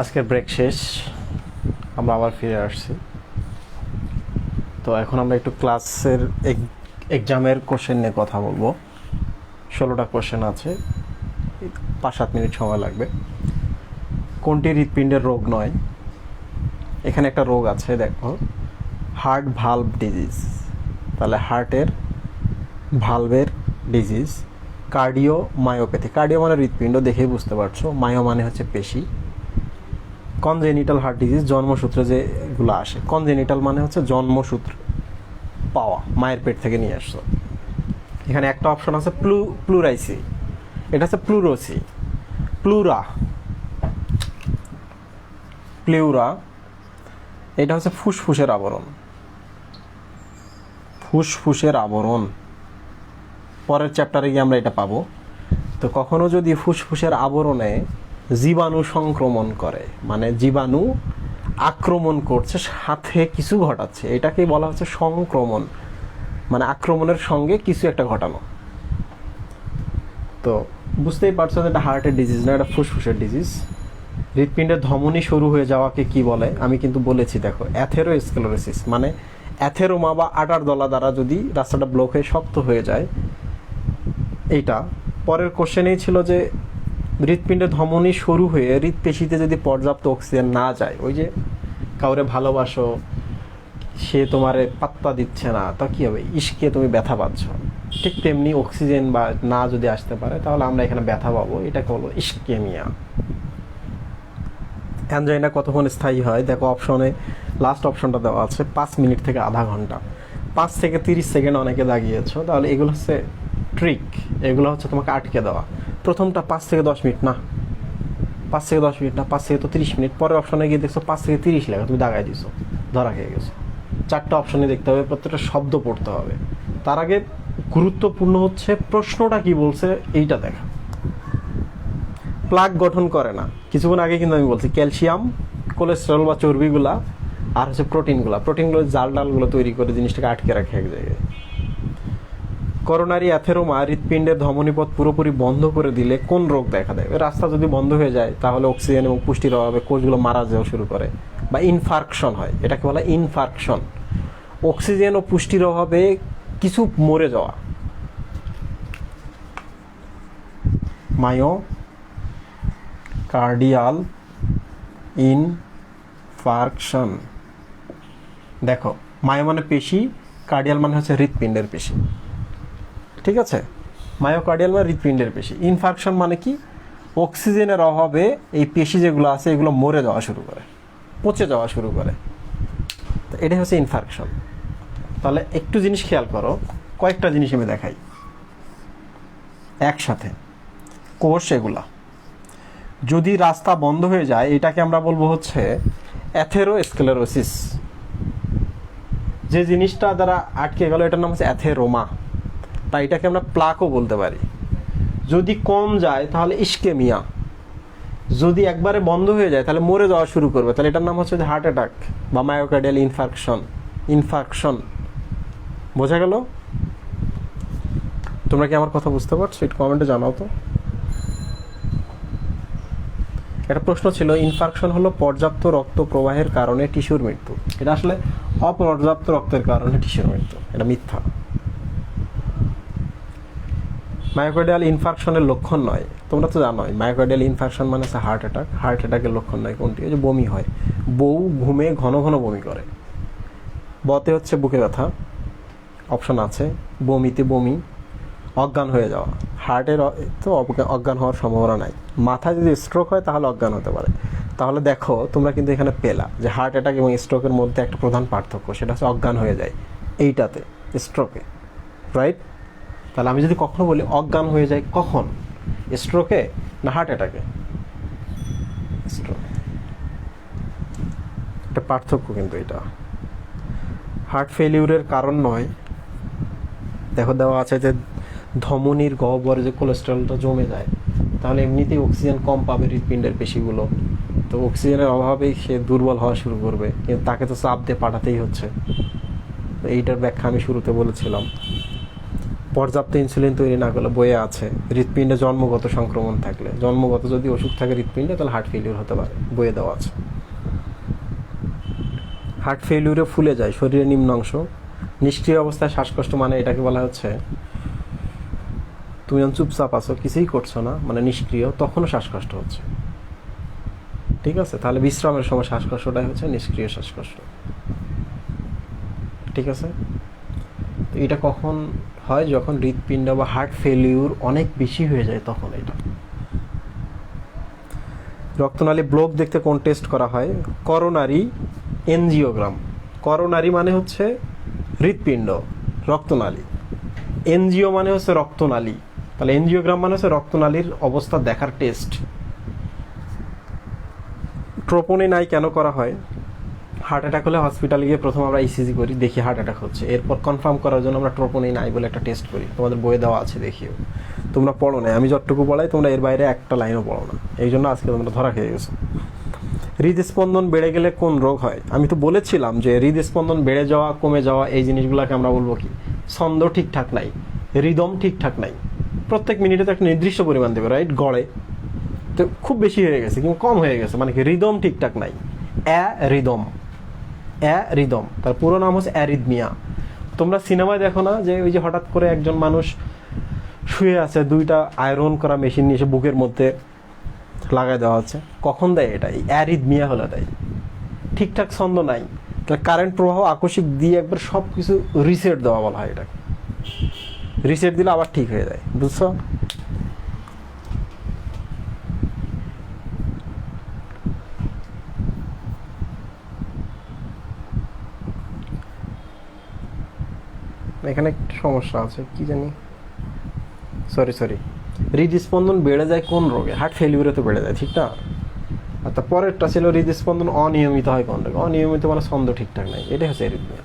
আজকের ব্রেক শেষ, আমরা আবার ফিরে আসছি। তো এখন আমরা একটু ক্লাসের এক্সামের কোশ্চেন নিয়ে কথা বলবো। 16টা কোশ্চেন আছে, 5-7 মিনিট সময় লাগবে। কোনটি হৃৎপিণ্ডের রোগ নয়? এখানে একটা রোগ আছে, দেখো, হার্ট ভালভ ডিজিজ। তাহলে হার্টের ভালভের ডিজিজ। কার্ডিও মায়োপ্যাথি, কার্ডিও মানে হৃৎপিণ্ড, দেখেই বুঝতে পারছো। মায়ো মানে হচ্ছে পেশি। কনজেনিটাল হার্ট ডিজিজ, জন্মসূত্রে যেগুলো আসে। কনজেনিটাল মানে হচ্ছে জন্মসূত্র পাওয়া, মায়ের পেট থেকে নিয়ে আসছো। এখানে একটা অপশন আছে প্লুরাইসি, এটা হচ্ছে প্লুরোসি। প্লিউরা এটা হচ্ছে ফুসফুসের আবরণ। ফুসফুসের আবরণ পরের চ্যাপ্টারে গিয়ে আমরা এটা পাবো। তো কখনো যদি ফুসফুসের আবরণে জীবাণু সংক্রমণ করে, মানে জীবাণু আক্রমণ করছে, সাথে কিছু ঘটাচ্ছে, এটাকেই বলা হচ্ছে সংক্রমণ, মানে আক্রমণের সঙ্গে কিছু একটা ঘটানো। তো বুঝতেই পারছো যে এটা হার্টের ডিজিজ না, এটা ফুসফুসের ডিজিজ। হৃৎপিণ্ডের ধমনী সরু হয়ে যাওয়াকে কি বলে? আমি কিন্তু বলেছি, দেখো, অ্যাথেরোস্ক্লেরোসিস, মানে অ্যাথেরোমা বা আটার দলা দ্বারা যদি রাস্তাটা ব্লক হয়ে শক্ত হয়ে যায়, এইটা। পরের কোশ্চেনেই ছিল যে হৃৎপিণ্ডের ধমনী সরু হয়ে হৃৎপেশিতে যদি পর্যাপ্ত অক্সিজেন না যায়, ওই যে কাউরে ভালোবাসো, সে তোমারে পাত্তা দিচ্ছে না, তা কী হবে? ইস্কে তুমি ব্যথা পাচ্ছ, ঠিক তেমনি অক্সিজেন বা না যদি আসতে পারে, তাহলে আমরা এখানে ব্যথা পাবো। এটাকে বলবো ইস্কেমিয়া। অ্যানজাইনা কতক্ষণ স্থায়ী হয়? দেখো, অপশনে লাস্ট অপশনটা দেওয়া আছে 5 মিনিট থেকে আধা ঘন্টা। 5 থেকে 30 সেকেন্ড অনেকে দাগিয়েছো, তাহলে এগুলো হচ্ছে ট্রিক, এগুলো হচ্ছে তোমাকে আটকে দেওয়া। প্রথমটা 5 থেকে 10 মিনিট না, 5 থেকে 10 মিনিট না, 5 থেকে তো 30 মিনিট। পরের অপশনে গিয়ে দেখছো 5 থেকে 30 লেখা, তুমি দাগাই দিছো, ধরা খেয়ে গেছো। 4টা অপশনে দেখতে হবে, প্রত্যেকটা শব্দ পড়তে হবে। তার আগে গুরুত্বপূর্ণ হচ্ছে প্রশ্নটা কি বলছে এইটা দেখা। প্লাক গঠন করে না, কিছুক্ষণ আগে কিন্তু আমি বলছি, ক্যালসিয়াম, কোলেস্টেরল বা চর্বিগুলা, আর হচ্ছে প্রোটিনগুলো জাল ডালগুলো তৈরি করে জিনিসটাকে আটকে রাখে এক জায়গায়। করোনারি অ্যাথেরোমা হৃৎপিণ্ডের ধমনীপথ পুরোপুরি বন্ধ করে দিলে কোন রোগ দেখা দেয়? রাস্তা যদি বন্ধ হয়ে যায়, তাহলে অক্সিজেন এবং পুষ্টির অভাবে কোষগুলো মারা যাওয়া শুরু করে, বা ইনফার্কশন হয়, এটাকে বলা ইনফার্কশন। অক্সিজেন ও পুষ্টির অভাবে কিছু মরে যাওয়া, মায়োকার্ডিয়াল ইনফার্কশন। দেখো, মায়ো মানে পেশি, কার্ডিয়াল মানে হচ্ছে হৃৎপিণ্ডের পেশি, ঠিক আছে? মায়োকার্ডিয়াল মানে হৃৎপিণ্ডের পেশি। ইনফার্কশন মানে কি? অক্সিজেনের অভাবে এই পেশি যেগুলো আছে এগুলো মরে যাওয়া শুরু করে, পচে যাওয়া শুরু করে, তো এটাই হচ্ছে ইনফার্কশন। তাহলে একটু জিনিস খেয়াল করো, কয়েকটা জিনিস আমি দেখাই একসাথে। কোষ এগুলা যদি রাস্তা বন্ধ হয়ে যায় এটাকে আমরা বলবো হচ্ছে অ্যাথেরোস্ক্লেরোসিস। যে জিনিসটা দ্বারা আটকে গেল এটার নাম হচ্ছে অ্যাথেরোমা, তাই এটাকে আমরা প্লাকও বলতে পারি। যদি কম যায় তাহলে ইস্কেমিয়া, যদি একবারে বন্ধ হয়ে যায় তাহলে মরে যাওয়া শুরু করবে, তাহলে এটার নাম হচ্ছে হার্ট অ্যাটাক বা মায়োকার্ডিয়াল ইনফার্কশন। বোঝা গেল? তোমরা কি আমার কথা বুঝতে পারছো? একটু কমেন্টে জানাও তো। একটা প্রশ্ন ছিল, ইনফার্কশন হলো পর্যাপ্ত রক্ত প্রবাহের কারণে টিস্যুর মৃত্যু। এটা আসলে অপর্যাপ্ত রক্তের কারণে টিস্যুর মৃত্যু, এটা মিথ্যা। মায়োকার্ডিয়াল ইনফার্কশনের লক্ষণ নয়, তোমরা তো জানোই মায়োকার্ডিয়াল ইনফার্কশন মানে হচ্ছে হার্ট অ্যাটাক। হার্ট অ্যাটাকের লক্ষণ নয় কোনটি? ওই যে বমি হয়, বউ ঘুমে ঘন ঘন বমি করে। বতে হচ্ছে বুকে ব্যথা, অপশন আছে, বমিতে বমি, অজ্ঞান হয়ে যাওয়া। হার্টের তো অজ্ঞান হওয়ার সম্ভাবনা নাই। মাথায় যদি স্ট্রোক হয় তাহলে অজ্ঞান হতে পারে। তাহলে দেখো তোমরা কিন্তু এখানে পেলা যে হার্ট অ্যাটাক এবং স্ট্রোকের মধ্যে একটা প্রধান পার্থক্য, সেটা হচ্ছে অজ্ঞান হয়ে যায় এইটাতে, স্ট্রোকে, রাইট? তাহলে আমি যদি কখনো বলি অজ্ঞান হয়ে যায়, কখন? স্ট্রোকে না হার্ট অ্যাটাকে? স্ট্রোক। এটা পার্থক্য কিন্তু, এটা হার্ট ফেলিউরের কারণ নয়। দেখো দেওয়া আছে যে ধমনির গহ্বরে যে কোলেস্টেরলটা জমে যায়, তাহলে এমনিতেই অক্সিজেন কম পাবে হৃৎপিণ্ডের পেশিগুলো, তো অক্সিজেনের অভাবেই সে দুর্বল হওয়া শুরু করবে, কিন্তু তাকে তো চাপ দিয়ে পাঠাতেই হচ্ছে। এইটার ব্যাখ্যা আমি শুরুতে বলেছিলাম। পর্যাপ্ত ইনসুলিন তৈরি না করলে বয়ে আছে, হৃৎপিণ্ডে জন্মগত সংক্রমণ থাকলে, জন্মগত যদি অসুখ থাকে হৃৎপিণ্ডে, তাহলে হার্ট ফেলিউর হতে পারে, বয়ে দেওয়া আছে। হার্ট ফেলিউরে ফুলে যায় শরীরের নিম্নাংশ। নিষ্ক্রিয় অবস্থায় শ্বাসকষ্ট মানে এটাকে বলা হচ্ছে তুমি যখন চুপচাপ আছো, কিছুই করছো না, মানে নিষ্ক্রিয়, তখনও শ্বাসকষ্ট হচ্ছে, ঠিক আছে? তাহলে বিশ্রামের সময় শ্বাসকষ্টটাই হচ্ছে নিষ্ক্রিয় শ্বাসকষ্ট, ঠিক আছে? তো এটা কখন হয়? যখন হৃৎপিণ্ড বা হার্ট ফেলিউর অনেক বেশি হয়ে যায়, তখন এটা। রক্তনালী ব্লক দেখতে কোন টেস্ট করা হয়? Coronary angiogram. করোনারি মানে হচ্ছে হৃৎপিণ্ড, রক্তনালী। এনজিও মানে হচ্ছে রক্তনালী, তাহলে এনজিওগ্রাম মানে হচ্ছে রক্তনালীর অবস্থা দেখার টেস্ট। ট্রোপোনিন আই কেন করা হয়? হার্ট অ্যাটাক হলে হসপিটালে গিয়ে প্রথম আমরা ইসিজি করি, দেখি হার্ট অ্যাটাক হচ্ছে, এরপর কনফার্ম করার জন্য আমরা ট্রোপোনিন আই বলে একটা টেস্ট করি। তোমাদের বইয়ে দেওয়া আছে, দেখিও। তোমরা পড়ো না, আমি যতটুকু পড়াই তোমরা এর বাইরে একটা লাইনও পড়ো না, এই জন্য আজকে তোমরা ধরা খেয়ে গেছো। হৃদস্পন্দন বেড়ে গেলে কোন রোগ হয়? আমি তো বলেছিলাম যে হৃদস্পন্দন বেড়ে যাওয়া, কমে যাওয়া, এই জিনিসগুলোকে আমরা বলবো কি? ছন্দ ঠিকঠাক নাই, রিদম ঠিকঠাক নাই। প্রত্যেক মিনিটে তো একটা নির্দিষ্ট পরিমাণ দেবে, রাইট? গড়ে তো খুব বেশি হয়ে গেছে কিন্তু কম হয়ে গেছে, মানে কি রিদম ঠিকঠাক নাই। রিদম, তার পুরো নাম হচ্ছে অ্যারিদমিয়া। তোমরা সিনেমায় দেখো না যে ওই যে হঠাৎ করে একজন মানুষ শুয়ে আছে, দুইটা আয়রন করা মেশিন নিয়ে এসে বুকের মধ্যে লাগাই দেওয়া হচ্ছে, কখন দেয়? এটা এই অ্যারিদমিয়া হলে দেয়। ঠিকঠাক ছন্দ নাই, তাহলে কারেন্ট প্রবাহ আকস্মিক দিয়ে একবার সব কিছু রিসেট দেওয়া বলা হয় এটাকে। রিসেট দিলে আবার ঠিক হয়ে যায়, বুঝছো? এখানে একটু সমস্যা আছে, কি জানি, সরি। হৃদস্পন্দন বেড়ে যায় কোন রোগে? হার্ট ফেলিউরে তো বেড়ে যায়, ঠিক না? আর তারপরেরটা ছিল হৃদস্পন্দন অনিয়মিত হয় কোন রোগে? অনিয়মিত মানে ছন্দ ঠিকঠাক নাই, এটাই হচ্ছে অ্যারিদমিয়া।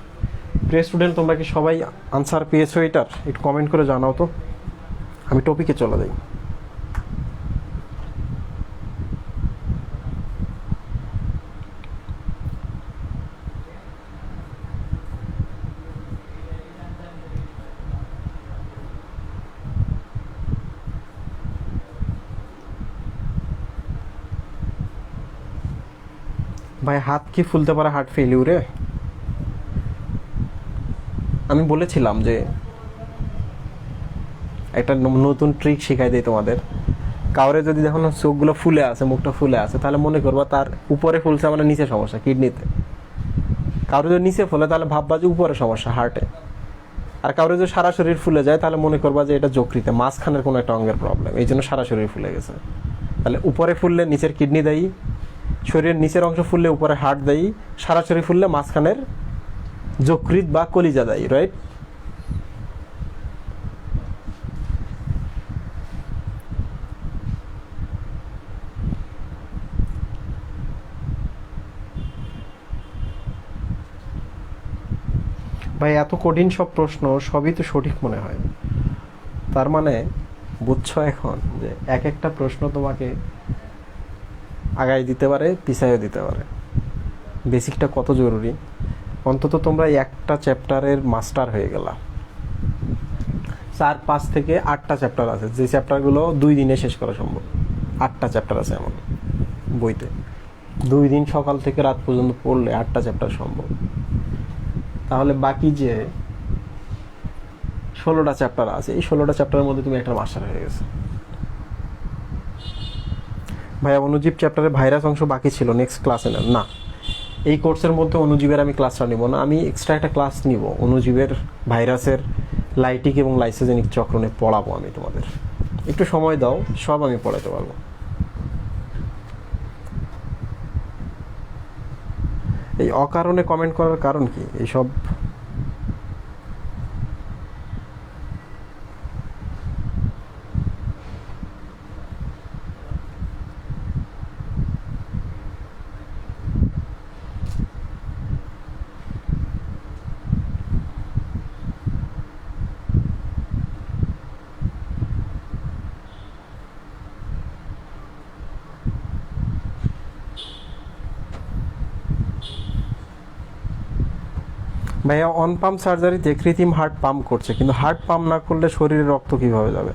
প্রিয় স্টুডেন্ট, তোমরা কি সবাই আনসার পেয়েছো এটার? একটু কমেন্ট করে জানাও তো, আমি টপিকে চলে যাই। ভাই, হাত কি ফুলতে পারে হার্ট ফেলিউরে? আমি বলেছিলাম যে একটা নতুন ট্রিক শেখাই দিই তোমাদের। কাউরে যদি দেখো না চোখগুলো ফুলে আছে, মুখটা ফুলে আছে, তাহলে মনে করবা তার উপরে ফুলছে মানে নিচে সমস্যা, কিডনিতে। কারো যদি নিচে ফুলে তাহলে ভাববা যে উপরে সমস্যা হার্টে, আর কারো যদি সারা শরীর ফুলে যায় তাহলে মনে করবা যে এটা যকৃতে মাঝখানের কোনো একটা অঙ্গের প্রবলেম, এই জন্য সারা শরীর ফুলে গেছে। তাহলে উপরে ফুললে নিচের কিডনি দায়ী, শরীরের নিচের অংশ ফুললে উপরে হার্ট দায়ী, সারা শরীর ফুললে মাঝখানের যকৃৎ বা কলিজা দায়ী, রাইট? ভাই এত কঠিন সব প্রশ্ন সবই তো সঠিক মনে হয়, তার মানে বুঝছো এখন যে এক একটা প্রশ্ন তোমাকে আগায় দিতে পারে, পিছাইও দিতে পারে। বেসিকটা কত জরুরি, অন্তত তোমরা একটা চ্যাপ্টারের মাস্টার হয়ে গেলা। 4-5 থেকে 8টা চ্যাপ্টার আছে, যে চ্যাপ্টারগুলো 2 দিনে শেষ করা সম্ভব। 8টা চ্যাপ্টার আছে এমন বইতে, 2 দিন সকাল থেকে রাত পর্যন্ত পড়লে 8টা চ্যাপ্টার সম্ভব। তাহলে বাকি যে 16টা চ্যাপ্টার আছে, এই 16টা চ্যাপ্টারের মধ্যে তুমি একটা মাস্টার হয়ে গেছো। ভাইয়া অনুজীব চ্যাপ্টারে ভাইরাস অংশ বাকি ছিল, নেক্সট ক্লাসে নেন না। এই কোর্সের মধ্যে অনুজীবের আমি ক্লাসটা নিব না, আমি এক্সট্রা একটা ক্লাস নিব অনুজীবের ভাইরাসের লাইটিক এবং লাইসোজেনিক চক্রনে পড়াবো আমি তোমাদের। একটু সময় দাও, সব আমি পড়াতে পারবো। এই অকারণে কমেন্ট করার কারণ কি এইসব? ভাইয়া অন পাম্প সার্জারিতে কৃত্রিম হার্ট পাম্প করছে, কিন্তু হার্ট পাম্প না করলে শরীরে রক্ত কিভাবে যাবে?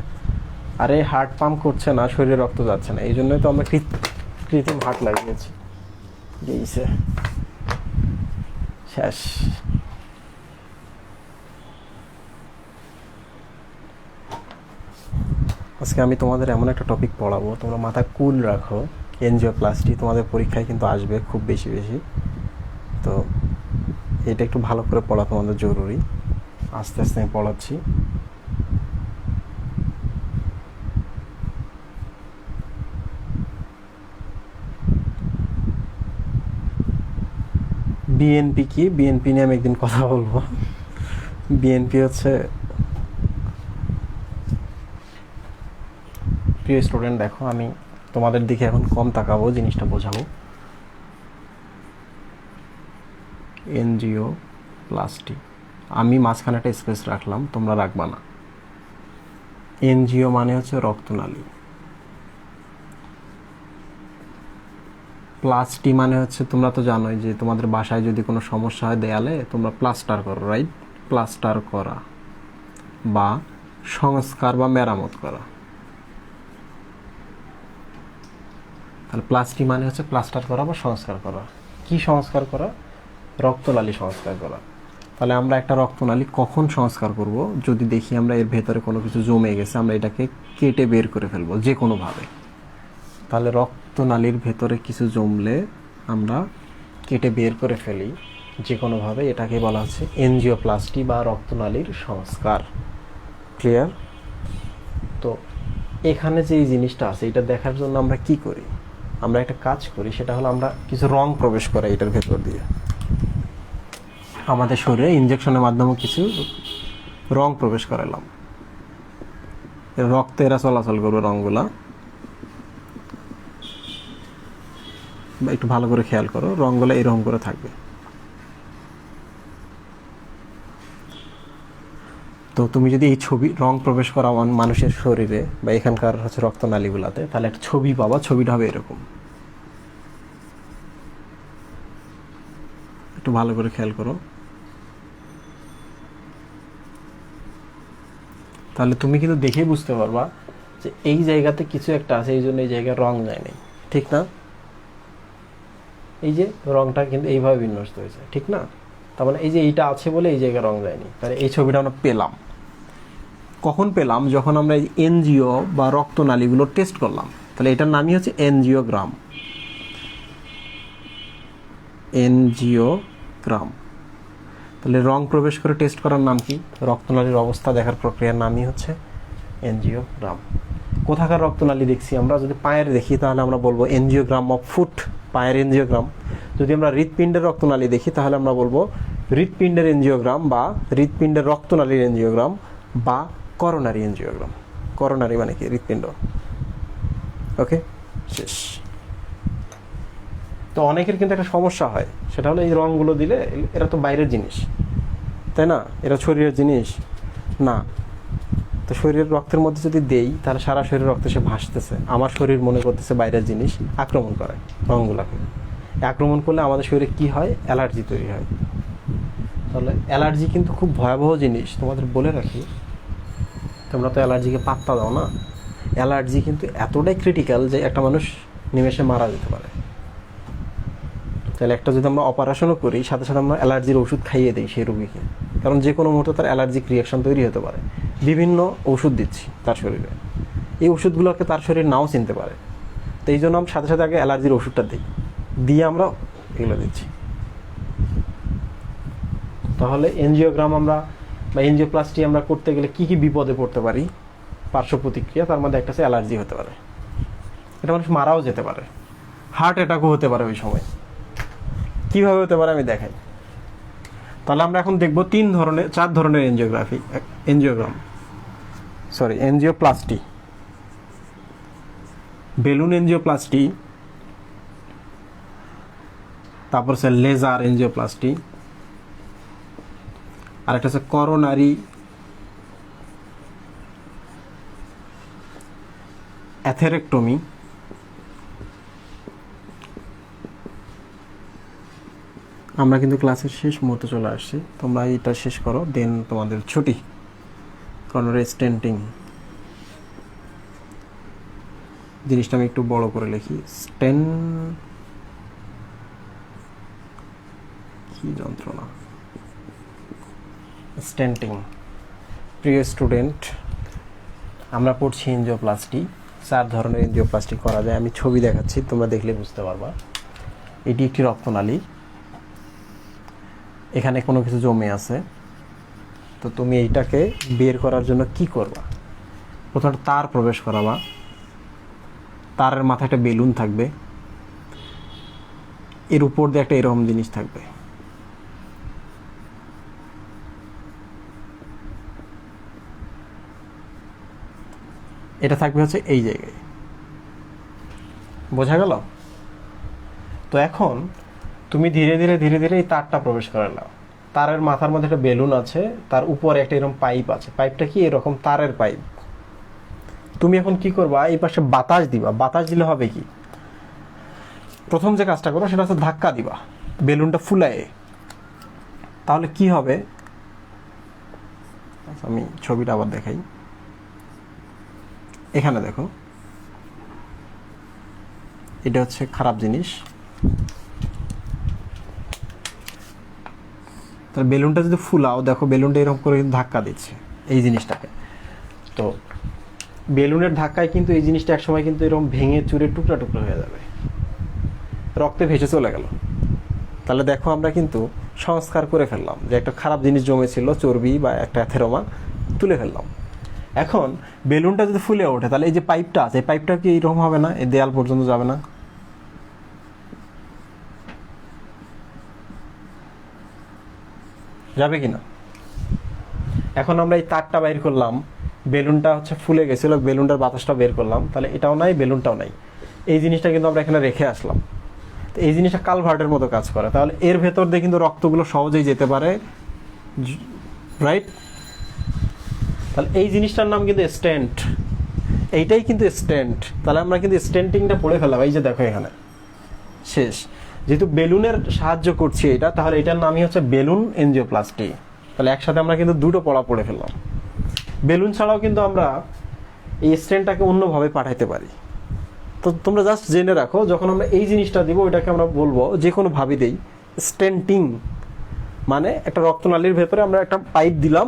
আরে হার্ট পাম্প করছে না, শরীরে রক্ত যাচ্ছে না, এই জন্যই তো আমরা কৃত্রিম হার্ট লাগিয়েছি। গেইছে শেষ। আজকে আমি তোমাদের এমন একটা টপিক পড়াবো, তোমরা মাথা কুল রাখো। এনজিওপ্লাস্টি তোমাদের পরীক্ষায় কিন্তু আসবে খুব বেশি বেশি, তো এটা একটু ভালো করে পড়া তোমাদের জরুরি। আস্তে আস্তে আমি পড়াচ্ছি। বিএনপি কি? বিএনপি নিয়ে আমি একদিন কথা বলবো। বিএনপি হচ্ছে, প্রিয় স্টুডেন্ট দেখো আমি তোমাদের দিকে এখন কম তাকাবো, জিনিসটা বোঝাবো। এনজিও প্লাস্টিক, আমি মাঝখানে একটা স্পেস রাখলাম, তোমরা রাখবা না। এনজিও মানে হচ্ছে রক্তনালী, প্লাস্টি মানে হচ্ছে, তোমরা তো জানোই যে তোমাদের বাসায় যদি কোনো সমস্যা হয় দেয়ালে, তোমরা প্লাস্টার করো, রাইট? প্লাস্টার করা বা সংস্কার বা মেরামত করা। তাহলে প্লাস্টি মানে হচ্ছে প্লাস্টার করা বা সংস্কার করা। কি সংস্কার করা? রক্তনালী সংস্কার করা। তাহলে আমরা একটা রক্তনালী কখন সংস্কার করব? যদি দেখি আমরা এর ভেতরে কোনো কিছু জমে গেছে, আমরা এটাকে কেটে বের করে ফেলবো যে কোনোভাবে। তাহলে রক্তনালীর ভেতরে কিছু জমলে আমরা কেটে বের করে ফেলি যে কোনোভাবে, এটাকে বলা হচ্ছে এনজিওপ্লাস্টি বা রক্তনালীর সংস্কার। ক্লিয়ার? তো এখানে যে এই জিনিসটা আছে, এটা দেখার জন্য আমরা কি করি? আমরা একটা কাজ করি, সেটা হলো আমরা কিছু রং প্রবেশ করাই এটার ভেতর দিয়ে। আমাদের শরীরে ইনজেকশনের মাধ্যমে কিছু রং প্রবেশ করালাম, রক্তে এরা চলাচল করবে রঙগুলা। একটু ভালো করে খেয়াল করো, রঙগুলো এরকম করে থাকবে। তো তুমি যদি এই ছবি রং প্রবেশ করা মানুষের শরীরে বা এখানকার হচ্ছে রক্তনালীগুলাতে, তাহলে একটা ছবি পাবা, ছবিটা হবে এরকম। একটু ভালো করে খেয়াল করো। তাহলে তুমি কিন্তু দেখেই বুঝতে পারবা যে এই জায়গাতে কিছু একটা আছে, এই জন্য এই জায়গায় রং যায়নি, ঠিক না? এই যে রংটা কিন্তু এইভাবে বিন্যস্ত হয়েছে, ঠিক না? তার মানে এই যে এইটা আছে বলে এই জায়গায় রং যায়নি। তাহলে এই ছবিটা আমরা পেলাম কখন? পেলাম যখন আমরা এই এনজিও বা রক্তনালীগুলো টেস্ট করলাম। তাহলে এটার নামই হচ্ছে এনজিওগ্রাম। এনজিওগ্রাম তাহলে রং প্রবেশ করে টেস্ট করার নাম কি? রক্তনালীর অবস্থা দেখার প্রক্রিয়ার নামই হচ্ছে এনজিওগ্রাম। কোথাকার রক্তনালী দেখছি আমরা? যদি পায়ের দেখি তাহলে আমরা বলবো এনজিওগ্রাম অফ ফুট, পায়ের এনজিওগ্রাম। যদি আমরা হৃৎপিণ্ডের রক্তনালী দেখি তাহলে আমরা বলবো হৃৎপিণ্ডের এনজিওগ্রাম বা হৃৎপিণ্ডের রক্তনালীর এনজিওগ্রাম বা করোনারি এনজিওগ্রাম। করোনারি মানে কি? হৃৎপিণ্ড। ওকে, শেষ। তো অনেকের কিন্তু একটা সমস্যা হয়, সেটা হলো এই রঙগুলো দিলে এরা তো বাইরের জিনিস, তাই না? এরা শরীরের জিনিস না। তো শরীরের রক্তের মধ্যে যদি দেই তাহলে সারা শরীরের রক্তে সে ভাসতেছে, আমার শরীর মনে করতেছে বাইরের জিনিস, আক্রমণ করে রঙগুলোকে। আক্রমণ করলে আমাদের শরীরে কি হয়? অ্যালার্জি তৈরি হয়। তাহলে অ্যালার্জি কিন্তু খুব ভয়াবহ জিনিস, তোমাদের বলে রাখি। তোমরা তো অ্যালার্জিকে পাত্তা দাও না। অ্যালার্জি কিন্তু এতটাই ক্রিটিক্যাল যে একটা মানুষ নিমেষে মারা যেতে পারে। তাহলে একটা যদি আমরা অপারেশনও করি, সাথে সাথে আমরা অ্যালার্জির ওষুধ খাইয়ে দিই সেই রোগীকে, কারণ যে কোনো মুহূর্তে তার অ্যালার্জিক রিয়াকশন তৈরি হতে পারে। বিভিন্ন ওষুধ দিচ্ছি তার শরীরে, এই ওষুধগুলোকে তার শরীর নাও চিনতে পারে। তো এই জন্য আমরা সাথে সাথে আগে অ্যালার্জির ওষুধটা দিই, দিয়ে আমরা এগুলো দিচ্ছি। তাহলে এনজিওগ্রাম আমরা বা এনজিওপ্লাস্টি আমরা করতে গেলে কি কি বিপদে পড়তে পারি? পার্শ্ব প্রতিক্রিয়া, তার মধ্যে একটা হচ্ছে অ্যালার্জি হতে পারে। এটা মানুষ মারাও যেতে পারে, হার্ট অ্যাটাকও হতে পারে ওই সময়। কীভাবে হতে পারে আমি দেখাই। তাহলে আমরা এখন দেখব চার ধরনের এনজিওপ্লাস্টি। বেলুন এনজিওপ্লাস্টি, তারপর হচ্ছে লেজার এনজিওপ্লাস্টি, আর একটা হচ্ছে করোনারি অ্যাথেরেক্টমি, আমরা কিন্তু ক্লাসের শেষ মুহূর্তে চলে আসছি, তোমরা এটা শেষ করো, দেন তোমাদের ছুটি। করোনারি স্টেন্টিং জিনিসটা আমি একটু বড় করে লিখি। কি যন্ত্রণা, স্টেন্টিং। প্রিয় স্টুডেন্ট, আমরা পড়ছি এনজিওপ্লাস্টি। চার ধরনের এনজিওপ্লাস্টি করা যায়, আমি ছবি দেখাচ্ছি, তোমরা দেখলে বুঝতে পারবা। এটি একটি রক্তনালী, এখানে কোনো কিছু জমে আছে। তো তুমি এইটাকে বের করার জন্য কি করবা? প্রথমে তার প্রবেশ করাবা, তারের মাথায় একটা বেলুন থাকবে, এর উপর দিয়ে একটা এরকম জিনিস থাকবে। এটা থাকবে হচ্ছে এই জায়গায়, বোঝা গেল? তো এখন তুমি ধীরে ধীরে ধীরে ধীরে এই তারটা প্রবেশ করে নাও। তারের মাথার মধ্যে একটা বেলুন আছে, তার উপরে একটা এরকম পাইপ আছে। পাইপটা কি? এরকম তারের পাইপ। তুমি এখন কি করবা? এই পাশে বাতাস দিবা। বাতাস দিলে হবে কি? প্রথম যে কাজটা করো সেটা হচ্ছে ধাক্কা দিবা বেলুনটা ফুলায়। তাহলে কি হবে? আমি ছবিটা আবার দেখাই। এখানে দেখো, এটা হচ্ছে খারাপ জিনিস। তাহলে বেলুনটা যদি ফুলাও, দেখো বেলুনটা এরকম করে ধাক্কা দিচ্ছে এই জিনিসটাকে। তো বেলুনের ধাক্কায় কিন্তু এই জিনিসটা একসময় কিন্তু এরকম ভেঙে চুরে টুকরা টুকরা হয়ে যাবে, রক্তে ভেসে চলে গেল। তাহলে দেখো আমরা কিন্তু সংস্কার করে ফেললাম, যে একটা খারাপ জিনিস জমেছিল, চর্বি বা একটা অ্যাথেরোমা, তুলে ফেললাম। এখন বেলুনটা যদি ফুলে ওঠে তাহলে এই যে পাইপটা আছে, এই পাইপটা কি এইরকম হবে না? এই দেয়াল পর্যন্ত যাবে না? যাবে কি না? এখন আমরা এই তারটা বাইর করলাম, বেলুনটা হচ্ছে ফুলে গেছিল, বেলুনটার বাতাসটা বের করলাম, তাহলে এটাও নাই, বেলুনটাও নাই। এই জিনিসটা কিন্তু আমরা এখানে রেখে আসলাম। তো এই জিনিসটা কালভার্টের মতো কাজ করে। তাহলে এর ভেতর দিয়ে কিন্তু রক্তগুলো সহজেই যেতে পারে, রাইট? তাহলে এই জিনিসটার নাম কিন্তু স্টেন্ট। এইটাই কিন্তু স্টেন্ট। তাহলে আমরা কিন্তু স্টেন্টিংটা পড়ে ফেলাম। এই যে দেখো এখানে শেষ। যেহেতু বেলুনের সাহায্য করছি এটা, তাহলে এটার নামই হচ্ছে বেলুন এনজিওপ্লাস্টি। তাহলে একসাথে আমরা কিন্তু দুটো পড়া পড়ে ফেললাম। বেলুন ছাড়াও কিন্তু আমরা এই স্টেন্টটাকে অন্যভাবে পাঠাইতে পারি। তো তোমরা জাস্ট জেনে রাখো, যখন আমরা এই জিনিসটা দিব ওইটাকে আমরা বলবো যে কোনো ভাবে দেই স্টেন্টিং। মানে একটা রক্তনালীর ভেতরে আমরা একটা পাইপ দিলাম,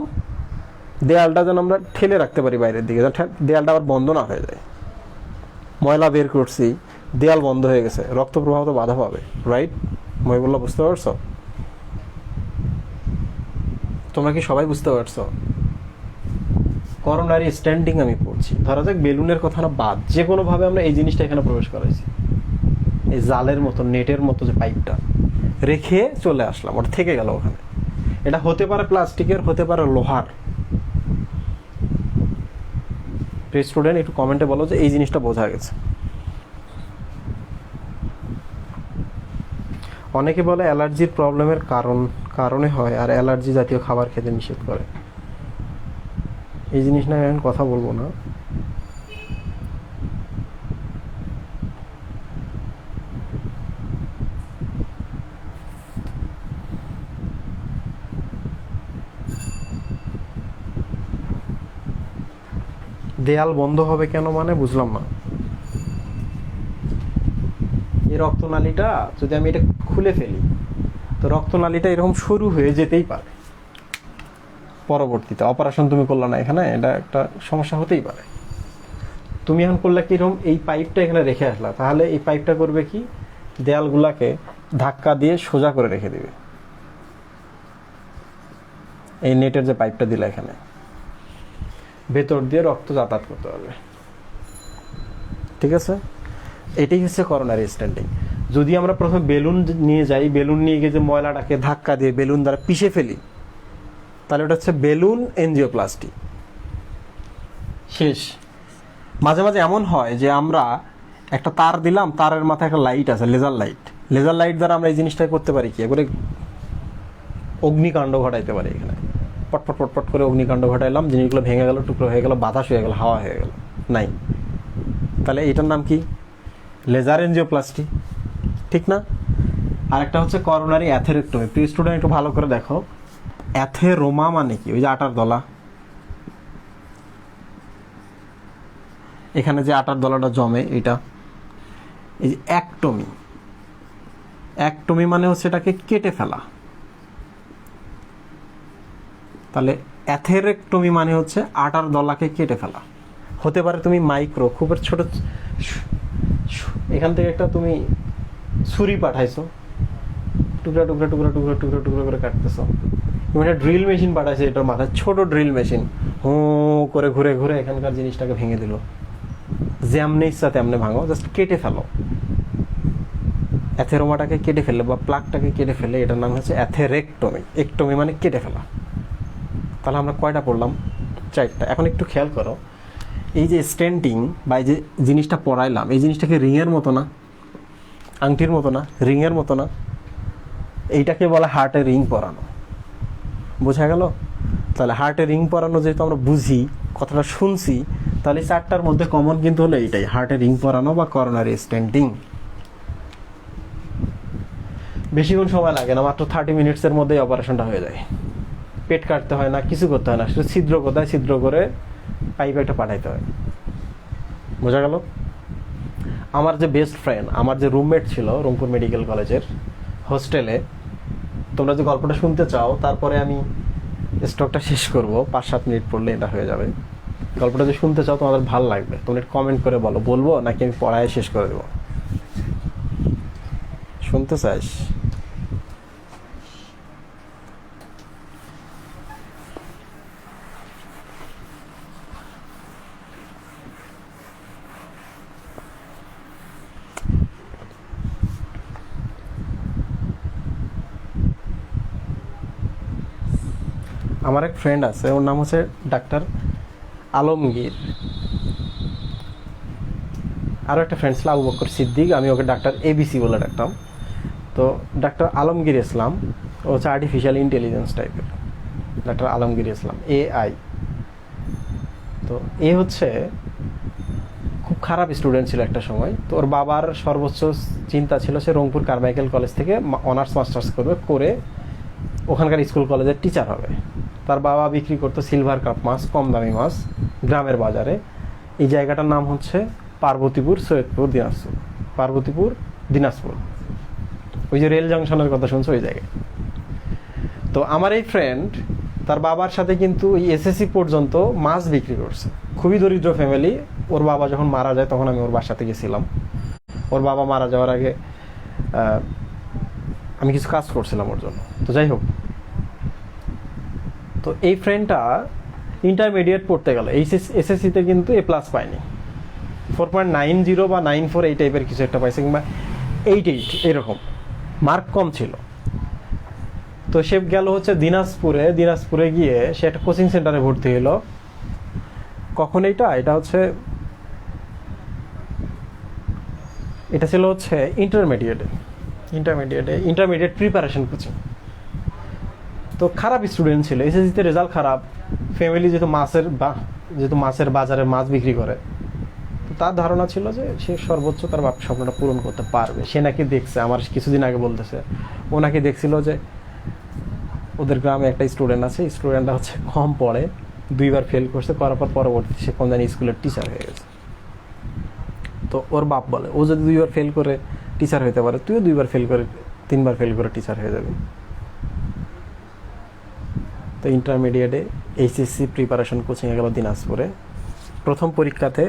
দেয়ালটা যেন আমরা ঠেলে রাখতে পারি বাইরের দিকে, দেয়ালটা আবার বন্ধ না হয়ে যায়। ময়লা বের করছি, দেয়াল বন্ধ হয়ে গেছে, রক্ত প্রবাহ তো বাধা পাবে, রাইট? মই বললাম, বুঝতে পারছো? তোমরা কি সবাই বুঝতে পারছো? করোনারি স্ট্যান্ডিং আমি পড়ছি, ধরা যাক বেলুনের কথা না বাদ, যে কোনোভাবে আমরা এই জিনিসটা এখানে প্রবেশ করাইছি, এই জালের মতো নেটের মতো যে পাইপটা রেখে চলে আসলাম, ওটা থেকে গেল ওখানে। এটা হতে পারে প্লাস্টিকের, হতে পারে লোহার। স্টুডেন্ট একটু কমেন্টে বলো যে এই জিনিসটা বোঝা গেছে। অনেকে বলে অ্যালার্জির প্রবলেমের কারণে হয়, আর অ্যালার্জি জাতীয় খাবার খেতে নিষেধ করে। এই জিনিস না এখন কথা বলবো না। দেয়াল বন্ধ হবে কেন মানে বুঝলাম না। এই রক্তনালীটা যদি আমি এটা খুলে ফেলি, তো রক্তনালীটা এরকম শুরু হয়ে যেতেই পারে, পরবর্তীতে অপারেশন তুমি করলে না এখানে, এটা একটা সমস্যা হতেই পারে। তুমি এখন করলে কি এরকম এই পাইপটা এখানে রেখে আসলা, তাহলে এই পাইপটা করবে কি, দেয়ালগুলাকে ধাক্কা দিয়ে সোজা করে রেখে দিবে। এই নেটের যে পাইপটা দিলা এখানে, ভেতর দিয়ে রক্ত যাতায়াত করতে পারবে। ঠিক আছে, এটাই হচ্ছে করোনারি স্ট্যান্ডিং। যদি আমরা প্রথমে বেলুন নিয়ে যাই, বেলুন নিয়ে গিয়ে যে ময়লাটাকে ধাক্কা দিয়ে বেলুন দ্বারা পিষে ফেলি, তাহলে ওটা হচ্ছে বেলুন এনজিওপ্লাস্টি, শেষ। মাঝে মাঝে এমন হয় যে আমরা একটা তার দিলাম, তারের মাথায় একটা লাইট আছে, লেজার লাইট। লেজার লাইট দ্বারা আমরা এই জিনিসটা করতে পারি কি, একবারে অগ্নিকাণ্ড ঘটাইতে পারি। এখানে পটপট পটপট করে অগ্নিকাণ্ড ঘটাইলাম, জিনিসগুলো ভেঙে গেল, টুকরো হয়ে গেল, বাতাস হয়ে গেল, হাওয়া হয়ে গেল, নাই। তাহলে এটার নাম কি, লেজার এনজিওপ্লাস্টি, ঠিক না? আরেকটা হচ্ছে করোনারি অ্যাথেরেক্টমি। প্রিয় স্টুডেন্ট একটু ভালো করে দেখো, অ্যাথেরোমা মানে কি, ওই যে আটার দলা, এখানে যে আটার দলাটা জমে এটা, এই যে অ্যাক্টমি। অ্যাক্টমি মানে হচ্ছে এটাকে কেটে ফেলা। তাহলে অ্যাথেরেক্টমি মানে হচ্ছে আটার দলাকে কেটে ফেলা। হতে পারে তুমি মাইক্রো, খুব ছোট, এখান থেকে একটা তুমি ছুরি পাঠাইছো, টুকরা টুকরা টুকরা টুকরা টুকরা টুকরা করে কাটতেছো। মানে ড্রিল মেশিন পাঠাইছে, এটার মাথায় ছোট ড্রিল মেশিন, হু করে ঘুরে ঘুরে এখানকার জিনিসটাকে ভেঙে দিল। যেমনি ইচ্ছা তেমনি ভাঙো, জাস্ট কেটে ফেলো। অ্যাথেরোমাটাকে কেটে ফেলে বা প্লাগটাকে কেটে ফেলে, এটার নাম হচ্ছে অ্যাথেরেক্টমি। একটমি মানে কেটে ফেলা। তাহলে আমরা কয়টা পড়লাম, 4টা। এখন একটু খেয়াল করো, এই যে স্ট্যান্ডিং বা এই যে জিনিসটা পড়াইলাম, এই জিনিসটাকে রিংয়ের মতো না, আংটির মতো না, রিংয়ের মতো না, এইটাকে বলে হার্টে রিং পরানো। বোঝা গেল? তাহলে হার্টে রিং পরানো যেহেতু আমরা বুঝি, কথাটা শুনছি, তাহলে 4টার মধ্যে কমন কিন্তু হলো এইটাই, হার্টে রিং পরানো বা করোনারি স্ট্যান্ডিং। বেশিক্ষণ সময় লাগে না, মাত্র 30 মিনিটসের মধ্যেই অপারেশনটা হয়ে যায়। পেট কাটতে হয় না, কিছু করতে হয় না, শুধু ছিদ্র কোথায় ছিদ্র করে পাইপ একটা পাঠাইতে হয়। বোঝা গেল? আমার যে বেস্ট ফ্রেন্ড, আমার যে রুমমেট ছিল রংপুর মেডিকেল কলেজের হোস্টেলে, তোমরা যে গল্পটা শুনতে চাও, তারপরে আমি স্টকটা শেষ করব, 5-7 মিনিট পড়লে এটা হয়ে যাবে। গল্পটা যে শুনতে চাও, তোমাদের ভালো লাগবে, তোমরা কমেন্ট করে বলবো নাকি আমি পড়ায় শেষ করে দেবো? শুনতে চাইস? আমার এক ফ্রেন্ড আছে, ওর নাম হচ্ছে ডাক্তার আলমগীর। আরও একটা ফ্রেন্ড ছিল আবু বকর সিদ্দিক, আমি ওকে ডাক্তার এবিসি বলে ডাকতাম। তো ডাক্তার আলমগীর ইসলাম, ও হচ্ছে আর্টিফিশিয়াল ইন্টেলিজেন্স টাইপের, ডাক্তার আলমগীর ইসলাম, AI। তো এ হচ্ছে খুব খারাপ স্টুডেন্ট ছিল একটা সময়। তো ওর বাবার সর্বোচ্চ চিন্তা ছিল সে রংপুর কারমাইকেল কলেজ থেকে অনার্স মাস্টার্স করবে, করে ওখানকার স্কুল কলেজের টিচার হবে। তার বাবা বিক্রি করতো সিলভার কাপ মাছ, কম দামি মাছ, গ্রামের বাজারে। এই জায়গাটার নাম হচ্ছে পার্বতীপুর, সৈয়দপুর, দিনাজপুর। পার্বতীপুর, দিনাজপুর, ওই যে রেল জংশনের কথা শুনছো, ওই জায়গায়। তো আমার এই ফ্রেন্ড তার বাবার সাথে কিন্তু এই SSC পর্যন্ত মাছ বিক্রি করছে। খুবই দরিদ্র ফ্যামিলি। ওর বাবা যখন মারা যায়, তখন আমি ওর বাসাতে গেছিলাম। ওর বাবা মারা যাওয়ার আগে আমি কিছু কাজ করছিলাম ওর জন্য। তো যাই হোক, তো এই ফ্রেন্ডটা ইন্টারমিডিয়েট পড়তে গেল, এসএসসিতে কিন্তু A+ পায়নি, 4.90 বা 94 এই টাইপের কিছু একটা পাইছে, কিংবা 88 এরকম মার্ক কম ছিল। তো সে গেল হচ্ছে দিনাজপুরে গিয়ে সে একটা কোচিং সেন্টারে ভর্তি হলো। কখন এটা ছিল হচ্ছে ইন্টারমিডিয়েট প্রিপারেশন কোচিং। তো খারাপ স্টুডেন্ট ছিল, এসএসসিতে রেজাল্ট খারাপ, ফ্যামিলি যেহেতু মাছের বাজারে মাছ বিক্রি করে, তো তার ধারণা ছিল যে সে সর্বোচ্চ তার বাপ স্বপ্নটা পূরণ করতে পারবে। সে নাকি দেখছে, আমার কিছুদিন আগে বলতেছে, ও নাকি দেখছিল যে ওদের গ্রামে একটা স্টুডেন্ট আছে, স্টুডেন্টটা হচ্ছে কম পড়ে, 2বার ফেল করছে, করার পর পরবর্তীতে সে কোন জানি স্কুলের টিচার হয়ে গেছে। তো ওর বাপ বলে, ও যদি 2বার ফেল করে টিচার হতে পারে, তুইও 2বার ফেল করে 3বার ফেল করে টিচার হয়ে যাবি। তো ইন্টারমিডিয়েটে এইচএসসি প্রিপারেশন কোচিংয়ে গেল দিনাজপুরে। প্রথম পরীক্ষাতে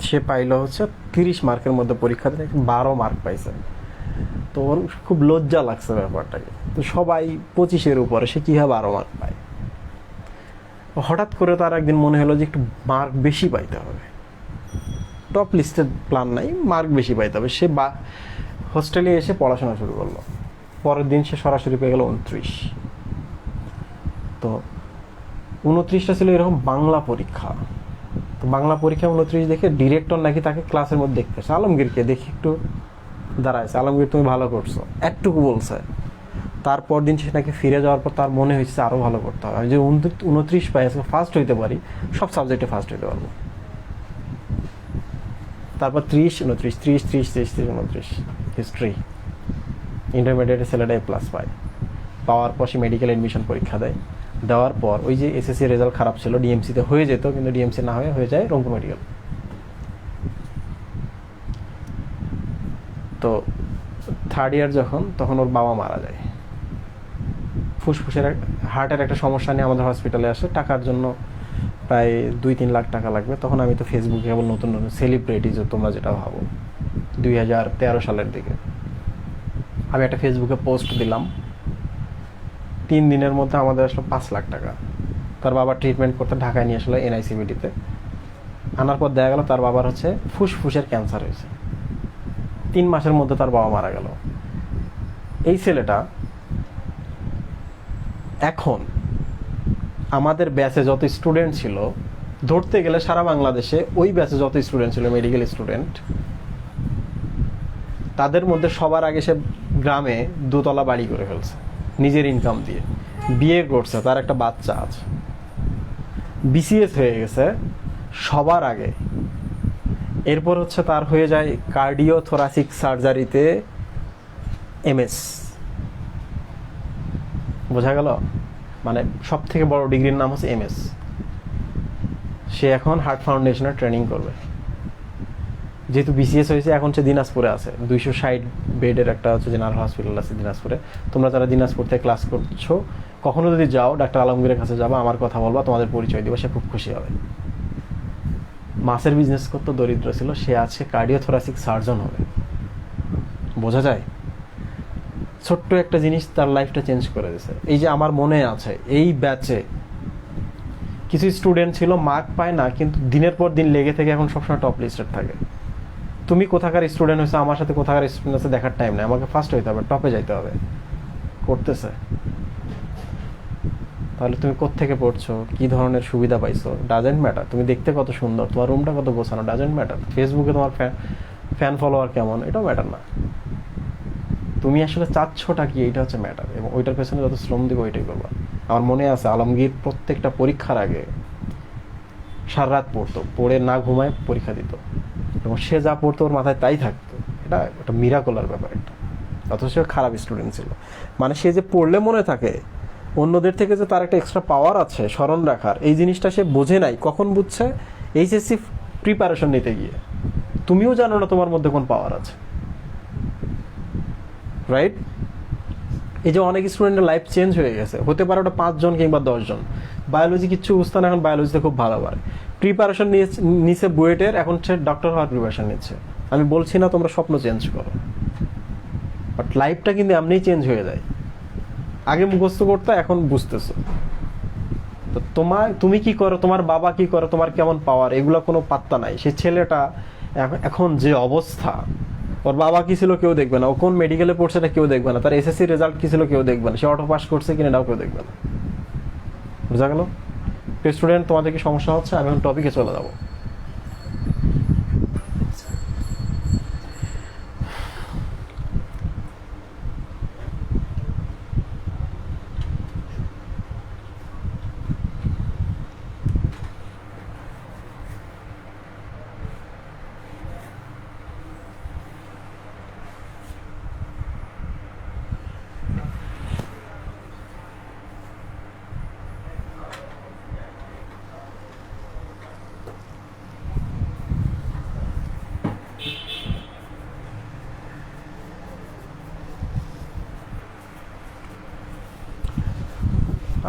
সে পাইল হচ্ছে 30 মার্কের মধ্যে, পরীক্ষাতে 12 মার্ক পাইছে। তো ওর খুব লজ্জা লাগছে ব্যাপারটাকে। তো সবাই 25-এর উপরে, সে কীভাবে 12 মার্ক পায়। হঠাৎ করে তার একদিন মনে হলো যে একটু মার্ক বেশি পাইতে হবে, টপ লিস্টের প্ল্যান নাই, মার্ক বেশি পাইতে হবে। সে হোস্টেলে এসে পড়াশোনা শুরু করলো। পরের দিন সে সরাসরি পেয়ে গেল 29। তো 29টা ছিল এরকম বাংলা পরীক্ষা। তো বাংলা পরীক্ষা 29 দেখে ডিরেক্টর নাকি তাকে ক্লাসের মধ্যে দেখতেছে, আলমগীরকে দেখি একটু দাঁড়াইছে, আলমগীর তুমি ভালো করছো, একটুকু বলছে। তারপর দিন সে নাকি ফিরে যাওয়ার পর তার মনে হয়েছে আরও ভালো করতে হবে, আমি যে 29 পাই আজকে ফার্স্ট হইতে পারি, সব সাবজেক্টে ফার্স্ট হইতে পারবো। তারপর 30, 29, 30, 30, 30, 29 হিস্ট্রি। ইন্টারমিডিয়েটের ছেলেটা A+ পায়। পাওয়ার পর সে মেডিকেল অ্যাডমিশন পরীক্ষা দেয়। দেওয়ার পর ওই যে এসএসসি রেজাল্ট খারাপ ছিল, ডিএমসিতে হয়ে যেত, কিন্তু ডিএমসি না হয়ে যায় রংপুর মেডিকেল। তো 3rd ইয়ার তখন ওর বাবা মারা যায়, ফুসফুসের হার্টের একটা সমস্যা নিয়ে আমাদের হসপিটালে আসে। টাকার জন্য প্রায় 2-3 লাখ টাকা লাগবে। তখন আমি তো ফেসবুকে কেবল নতুন সেলিব্রিটি, যে তোমরা যেটা ভাবো, 2013 সালের দিকে আমি একটা ফেসবুকে পোস্ট দিলাম, 3 দিনের মধ্যে আমাদের আসলো 5 লাখ টাকা। তার বাবা ট্রিটমেন্ট করতে ঢাকায় নিয়ে আসলো এনআইসিবিটিতে। আনার পর দেখা গেল তার বাবার হচ্ছে ফুসফুসের ক্যান্সার হয়েছে। 3 মাসের মধ্যে তার বাবা মারা গেল। এই ছেলেটা এখন আমাদের ব্যাচে যত স্টুডেন্ট ছিল, ধরতে গেলে সারা বাংলাদেশে ওই ব্যাচে যত স্টুডেন্ট ছিল, মেডিকেল স্টুডেন্ট, তাদের মধ্যে সবার আগে সে গ্রামে 2তলা বাড়ি করে ফেলছে নিজের ইনকাম দিয়ে, বিয়ে করছে, তার একটা বাচ্চা আছে, বিসিএস হয়ে গেছে সবার আগে। এরপর হচ্ছে তার হয়ে যায় কার্ডিওথোরাসিক সার্জারিতে এমএস। বোঝা গেল? মানে সব থেকে বড় ডিগ্রির নাম হচ্ছে এমএস। সে এখন হার্ট ফাউন্ডেশনে ট্রেনিং করবে। যেহেতু বিসিএস হয়েছে, এখন সে দিনাজপুরে আছে। 260 বেডের একটা হচ্ছে জেনারেল হসপিটাল আছে দিনাজপুরে। তোমরা যারা দিনাজপুর থেকে ক্লাস করছো, কখনো যদি যাও, ডাক্তার আলমগীরের কাছে যাবা, আমার কথা বলবা, তোমাদের পরিচয় দিবা, সে খুব খুশি হবে। মাছের বিজনেস করতে দরিদ্র ছিল, সে আছে কার্ডিওথোরাসিক সার্জন হবে। বোঝা যায়? ছোট্ট একটা জিনিস তার লাইফটা চেঞ্জ করে দিয়েছে। এই যে আমার মনে আছে, এই ব্যাচে কিছু স্টুডেন্ট ছিল মার্ক পায় না, কিন্তু দিনের পর দিন লেগে থেকে এখন সবসময় টপ লিস্টেড থাকে। তুমি কোথাকার স্টুডেন্ট হয়েছে, আমার সাথে কোথাকার স্টুডেন্ট আছে দেখার টাইম নেই, আমাকে ফার্স্ট হইতে হবে, টপে যাইতে হবে। করতেছে। তাহলে তুমি কোত্থেকে পড়ছো, কি ধরনের সুবিধা পাইছো, ডাজেন্ট ম্যাটার। তুমি দেখতে কত সুন্দর, তোমার রুমটা কত গোছানো, ডাজেন্ট ম্যাটার। ফেসবুকে তোমার ফ্যান ফলোয়ার কেমন, এটাও ম্যাটার না। তুমি আসলে চাচ্ছটা কি, এইটা হচ্ছে ম্যাটার। এবং ওইটার পেছনে যত শ্রম দিব, ওইটাই করবা। আমার মনে আছে আলমগীর প্রত্যেকটা পরীক্ষার আগে সারা রাত পড়তো, পড়ে না ঘুমায় পরীক্ষা দিত, এবং সে যা পড়তো ওর মাথায় তাই থাকতো। এটা একটা মিরাকলার ব্যাপার একটা। অথচ সে খারাপ স্টুডেন্ট ছিল। মানে সে যে পড়লে মনে থাকে, অন্যদের থেকে যে তার একটা এক্সট্রা পাওয়ার আছে স্মরণ রাখার, এই জিনিসটা সে বোঝে নাই। কখন বুঝছে? এইচএসসি প্রিপারেশন নিতে গিয়ে। তুমিও জানো না তোমার মধ্যে কোন পাওয়ার আছে, রাইট? এই যে অনেক স্টুডেন্টের লাইফ চেঞ্জ হয়ে গেছে, হতে পারে ওটা 5 জন কিংবা 10 জন। বায়োলজি কিচ্ছু বুঝতে না, এখন বায়োলজিতে খুব ভালো পারে, প্রিপারেশন নিচ্ছে বুয়েটের, এখন সে ডক্টর হওয়ার প্রিপারেশন নিচ্ছে। আমি বলছি না তোমরা স্বপ্ন চেঞ্জ করো, বাট লাইফটা কিন্তু এমনিই চেঞ্জ হয়ে যায়। আগে মুখস্থ করতে, এখন বুঝতেছো। তো তুমি কি করো, তোমার বাবা কি করো, তোমার কেমন পাওয়ার, এগুলো কোনো পাত্তা নাই। সে ছেলেটা এখন যে অবস্থা, ওর বাবা কি ছিল কেউ দেখবে না, ও কোন মেডিকেলে পড়ছে এটা কেউ দেখবে না, তার এসএসসি রেজাল্ট কি ছিল কেউ দেখবে না, সে অটো পাস করছে কিনা এটাও কেউ দেখবে না। বুঝা গেল? স্টুডেন্ট, তোমাদের কি সমস্যা হচ্ছে? আমি এখন টপিকে চলে যাবো।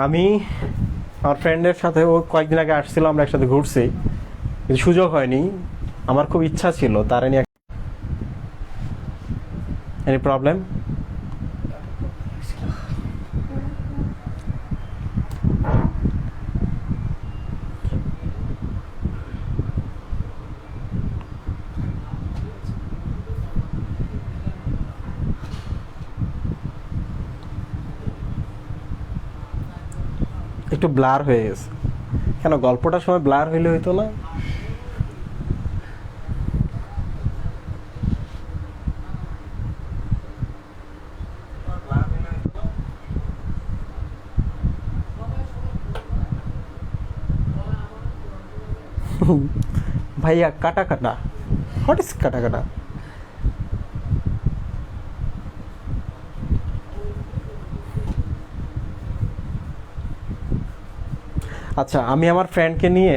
আমি আমার ফ্রেন্ডের সাথে, ও কয়েকদিন আগে আসছিল, আমরা একসাথে ঘুরছি, কিন্তু সুযোগ হয়নি। আমার খুব ইচ্ছা ছিল তারা নিয়ে। Any problem? একটু ব্লার হয়ে গেছে কেন? গল্পটার সময় ব্লার হইলে হইতো না? ভাইয়া কাটা কাটা, হোয়াট ইজ কাটা কাটা? আচ্ছা, আমি আমার ফ্রেন্ডকে নিয়ে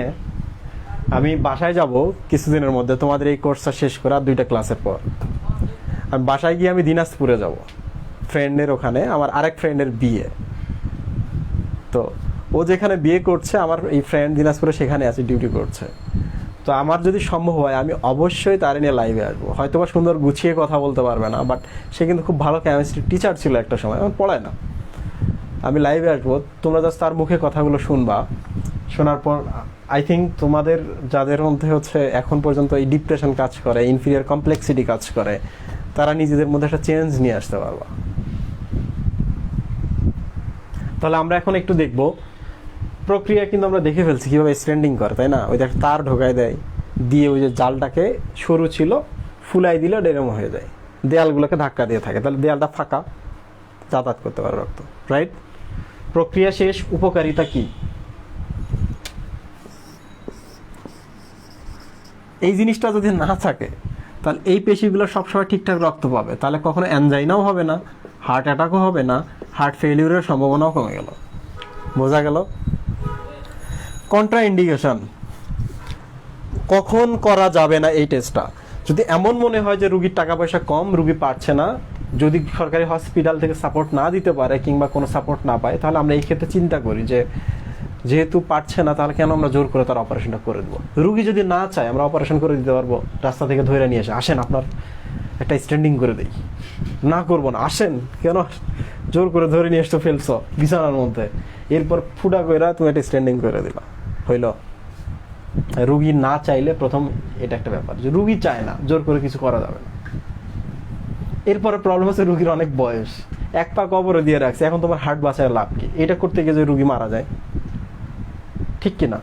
আমি বাসায় যাব কিছুদিনের মধ্যে, তোমাদের এই কোর্সটা শেষ করে আর 2টা ক্লাসের পর। আমি বাসায় গিয়ে আমি দিনাজপুরে যাব, ফ্রেন্ডের ওখানে আমার আরেক ফ্রেন্ডের বিয়ে। তো ও যেখানে বিয়ে করছে, আমার এই ফ্রেন্ড দিনাজপুরে সেখানে আছে, ডিউটি করছে। তো আমার যদি সম্ভব হয় আমি অবশ্যই তার নিয়ে লাইভে আসবো। হয়তো বা সুন্দর গুছিয়ে কথা বলতে পারবে না, বাট সে কিন্তু খুব ভালো কেমিস্ট্রি টিচার ছিল একটা সময়, এখন পড়ায় না। আমি লাইভে আসবো, তোমরা জাস্ট তার মুখে কথাগুলো শুনবা। শোনার পর আই থিঙ্ক তোমাদের যাদের মধ্যে হচ্ছে এখন পর্যন্ত এই ডিপ্রেশন কাজ করে, ইনফিরিয়ার কমপ্লেক্সিটি কাজ করে, তারা নিজেদের মধ্যে একটা চেঞ্জ নিয়ে আসতে পারবা। তাহলে আমরা এখন একটু দেখব প্রক্রিয়া। কিন্তু আমরা দেখে ফেলছি কীভাবে স্ট্যান্ডিং করে, তাই না? ওই দেখ তার ঢোকায় দেয়, দিয়ে ওই যে জালটাকে সরু ছিল ফুলাই দিলে ডেরম হয়ে যায়, দেয়ালগুলোকে ধাক্কা দিয়ে থাকে, তাহলে দেয়ালটা ফাঁকা, যাতায়াত করতে পারে রক্ত। রাইট? প্রক্রিয়া শেষ। উপকারিতা কি? এই জিনিসটা যদি না থাকে তাহলে এই পেশিগুলো সবসময় ঠিকঠাক রক্ত পাবে, তাহলে কখনো অ্যানজাইনাও হবে না, হার্ট অ্যাটাকও হবে না, হার্ট ফেলিউরের সম্ভাবনাও কমে গেল। বোঝা গেল? কন্ট্রা ইন্ডিকেশন কখন করা যাবে না এই টেস্টটা? যদি এমন মনে হয় যে রুগীর টাকা পয়সা কম, রুগী পারছে না, যদি সরকারি হসপিটাল থেকে সাপোর্ট না দিতে পারে কিংবা কোনো সাপোর্ট না পায়, তাহলে আমরা এই ক্ষেত্রে চিন্তা করি যে যেহেতু পারছে না, তাহলে কেন আমরা জোর করে তার অপারেশনটা করে দেবো। রুগী যদি না চায় আমরা অপারেশন করে দিতে পারবো, রাস্তা থেকে ধরে নিয়ে এসে, আসেন আপনার একটা স্ট্যান্ডিং করে দিই, না করবো না, আসেন, কেন জোর করে ধরে নিয়ে এসছো, ফেলছো বিছানার মধ্যে, এরপর ফুটা কইরা তুমি একটা স্ট্যান্ডিং করে দিলা, হইল? রুগী না চাইলে প্রথম এটা একটা ব্যাপার, যে রুগী চায় না, জোর করে কিছু করা যাবে না। এরপরে প্রবলেম হচ্ছে রুগীর অনেক বয়স, এক পা কবরে দিয়ে রাখছে, এখন তোমার হার্ট বাঁচায় লাভ কি? এটা করতে গিয়ে যে রুগী মারা যায়, ঠিক কিনা?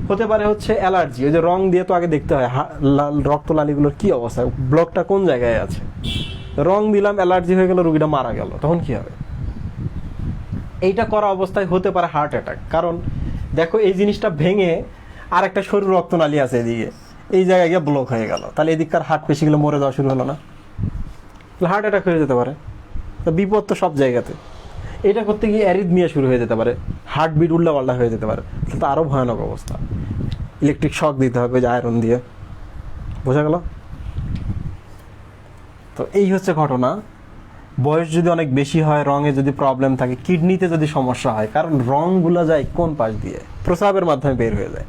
হতে পারে হচ্ছে অ্যালার্জি, ওই যে রং দিয়ে তো আগে দেখতে হয় রক্তনালীগুলোর কি অবস্থা, ব্লকটা কোন জায়গায় আছে। রং দিলাম, অ্যালার্জি হয়ে গেল, রুগীটা মারা গেল, তখন কি হবে? এইটা করা অবস্থায় হতে পারে হার্ট অ্যাটাক। কারণ দেখো এই জিনিসটা ভেঙে আর একটা সরু রক্তনালী আছে এদিকে, এই জায়গায় গিয়ে ব্লক হয়ে গেল, তাহলে এদিককার হার্ট পেশিগুলো মরে যাওয়া শুরু হলো না? হার্ট অ্যাটাক হয়ে যেতে পারে। তো বিপদ তো সব জায়গাতে। এটা করতে গিয়ে অ্যারিথমিয়া শুরু হয়ে যেতে পারে, হার্টবিট উল্টাপাল্টা হয়ে যেতে পারে, তো আরও ভয়ানক অবস্থা। ইলেকট্রিক শক দিতে হবে যে আয়রন দিয়ে। বোঝা গেল? তো এই হচ্ছে ঘটনা। বয়স যদি অনেক বেশি হয়, রঙে যদি প্রবলেম থাকে, কিডনিতে যদি সমস্যা হয়, কারণ রঙগুলো যায় কোন পাশ দিয়ে? প্রস্রাবের মাধ্যমে বের হয়ে যায়।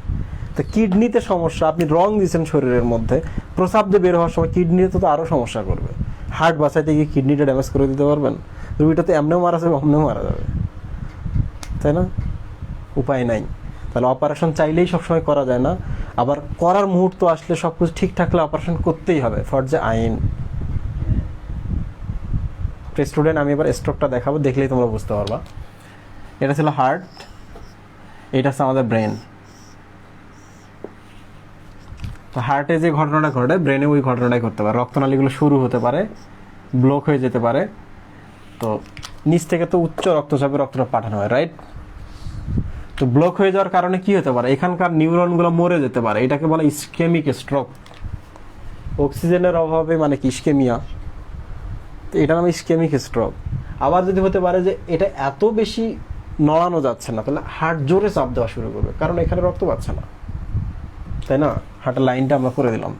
তো কিডনিতে সমস্যা, আপনি রং দিয়েছেন শরীরের মধ্যে, প্রস্রাব দিয়ে বের হওয়ার সময় কিডনিতে তো আরও সমস্যা করবে। হার্ট বাঁচাইতে গিয়ে কিডনিটা ড্যামেজ করে দিতে পারবেন? রুগীটা তো এমনিও মারা যাবে, অমনিও মারা যাবে, তাই না? উপায় নাই। তাহলে অপারেশন চাইলেই সবসময় করা যায় না, আবার করার মুহূর্ত আসলে সব কিছু ঠিক থাকলে অপারেশন করতেই হবে, ফরজে আইন। স্টুডেন্ট, আমি এবার স্ট্রোকটা দেখাবো, দেখলেই তোমরা বুঝতে পারবা। এটা ছিল হার্ট, এটা হচ্ছে আমাদের ব্রেন। তো হার্টে যে ঘটনাটা ঘটে ব্রেনে ওই ঘটনাটাই করতে পারে। রক্তনালীগুলো শুরু হতে পারে, ব্লক হয়ে যেতে পারে। তো নিচ থেকে তো উচ্চ রক্তচাপে রক্তটা পাঠানো হয়, রাইট? তো ব্লক হয়ে যাওয়ার কারণে কি হতে পারে, এখানকার নিউরনগুলো মরে যেতে পারে, এটাকে বলে ইসকেমিক স্ট্রোক। অক্সিজেনের অভাবে মানে কি ইসকেমিয়া, তো এটা নাম ইসকেমিক স্ট্রোক। আবার যদি হতে পারে যে এটা এত বেশি নড়ানো যাচ্ছে না, তাহলে হার্ট জোরে চাপ দেওয়া শুরু করবে, কারণ এখানে রক্ত পাচ্ছে না, তাই না? হার্টের লাইনটা আমরা করে দিলাম,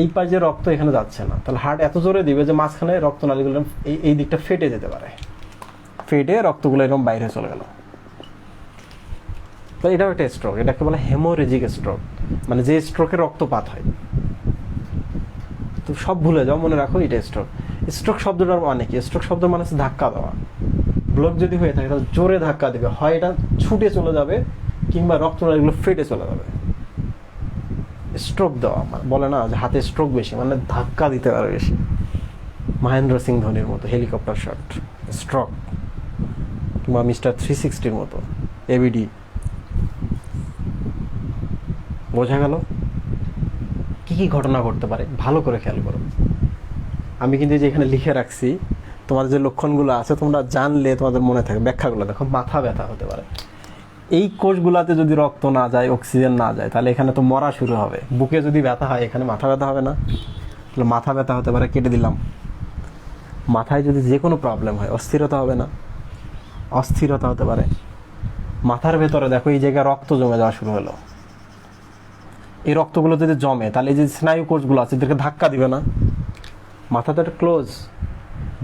এই পাশে রক্ত এখানে যাচ্ছে না, তাহলে হার্ট এত জোরে দিবে যে মাঝখানে রক্তনালীগুলো এই দিকটা ফেটে যেতে পারে, ফেটে রক্তগুলো এরকম বাইরে চলে গেল। তো এটাও একটা স্ট্রোক, এটাকে বলে হেমোরেজিক স্ট্রোক, মানে যে স্ট্রোকে রক্তপাত হয়। তো সব ভুলে যাও, মনে রাখো এটা স্ট্রোক। স্ট্রোক শব্দটার মানে কি? স্ট্রোক শব্দের মানে হচ্ছে ধাক্কা দেওয়া। ব্লক যদি হয়ে থাকে তাহলে জোরে ধাক্কা দেবে, হয় এটা ছুটে চলে যাবে কিংবা রক্তনালীগুলো ফেটে চলে যাবে। স্ট্রোক দেওয়া মানে বলে না যে হাতে স্ট্রোক বেশি, মানে ধাক্কা দিতে পারে বেশি, মহেন্দ্র সিং ধোনির মতো হেলিকপ্টার শট স্ট্রোক, কিংবা মিস্টার 360-র মতো এবিডি। বোঝা গেল কি কি ঘটনা ঘটতে পারে? ভালো করে খেয়াল করো। আমি কিন্তু যে এখানে লিখে রাখছি, তোমার যে লক্ষণগুলো আছে তোমরা জানলে তোমাদের মনে থাকে। ব্যাখ্যাগুলো দেখো, মাথা ব্যথা হতে পারে, এই কোষগুলাতে যদি রক্ত না যায়, অক্সিজেন না যায়, তাহলে এখানে তো মরা শুরু হবে। বুকে যদি ব্যথা হয়, এখানে মাথা ব্যথা হবে না? তাহলে মাথা ব্যথা হতে পারে, কেটে দিলাম। মাথায় যদি যে কোনো প্রবলেম হয়, অস্থিরতা হবে না? অস্থিরতা হতে পারে। মাথার ভেতরে দেখো এই জায়গায় রক্ত জমে যাওয়া শুরু হলো, এই রক্তগুলো যদি জমে তাহলে এই যে স্নায়ু কোষগুলো আছে এদেরকে ধাক্কা দিবে না? মাথা তো একটা ক্লোজ,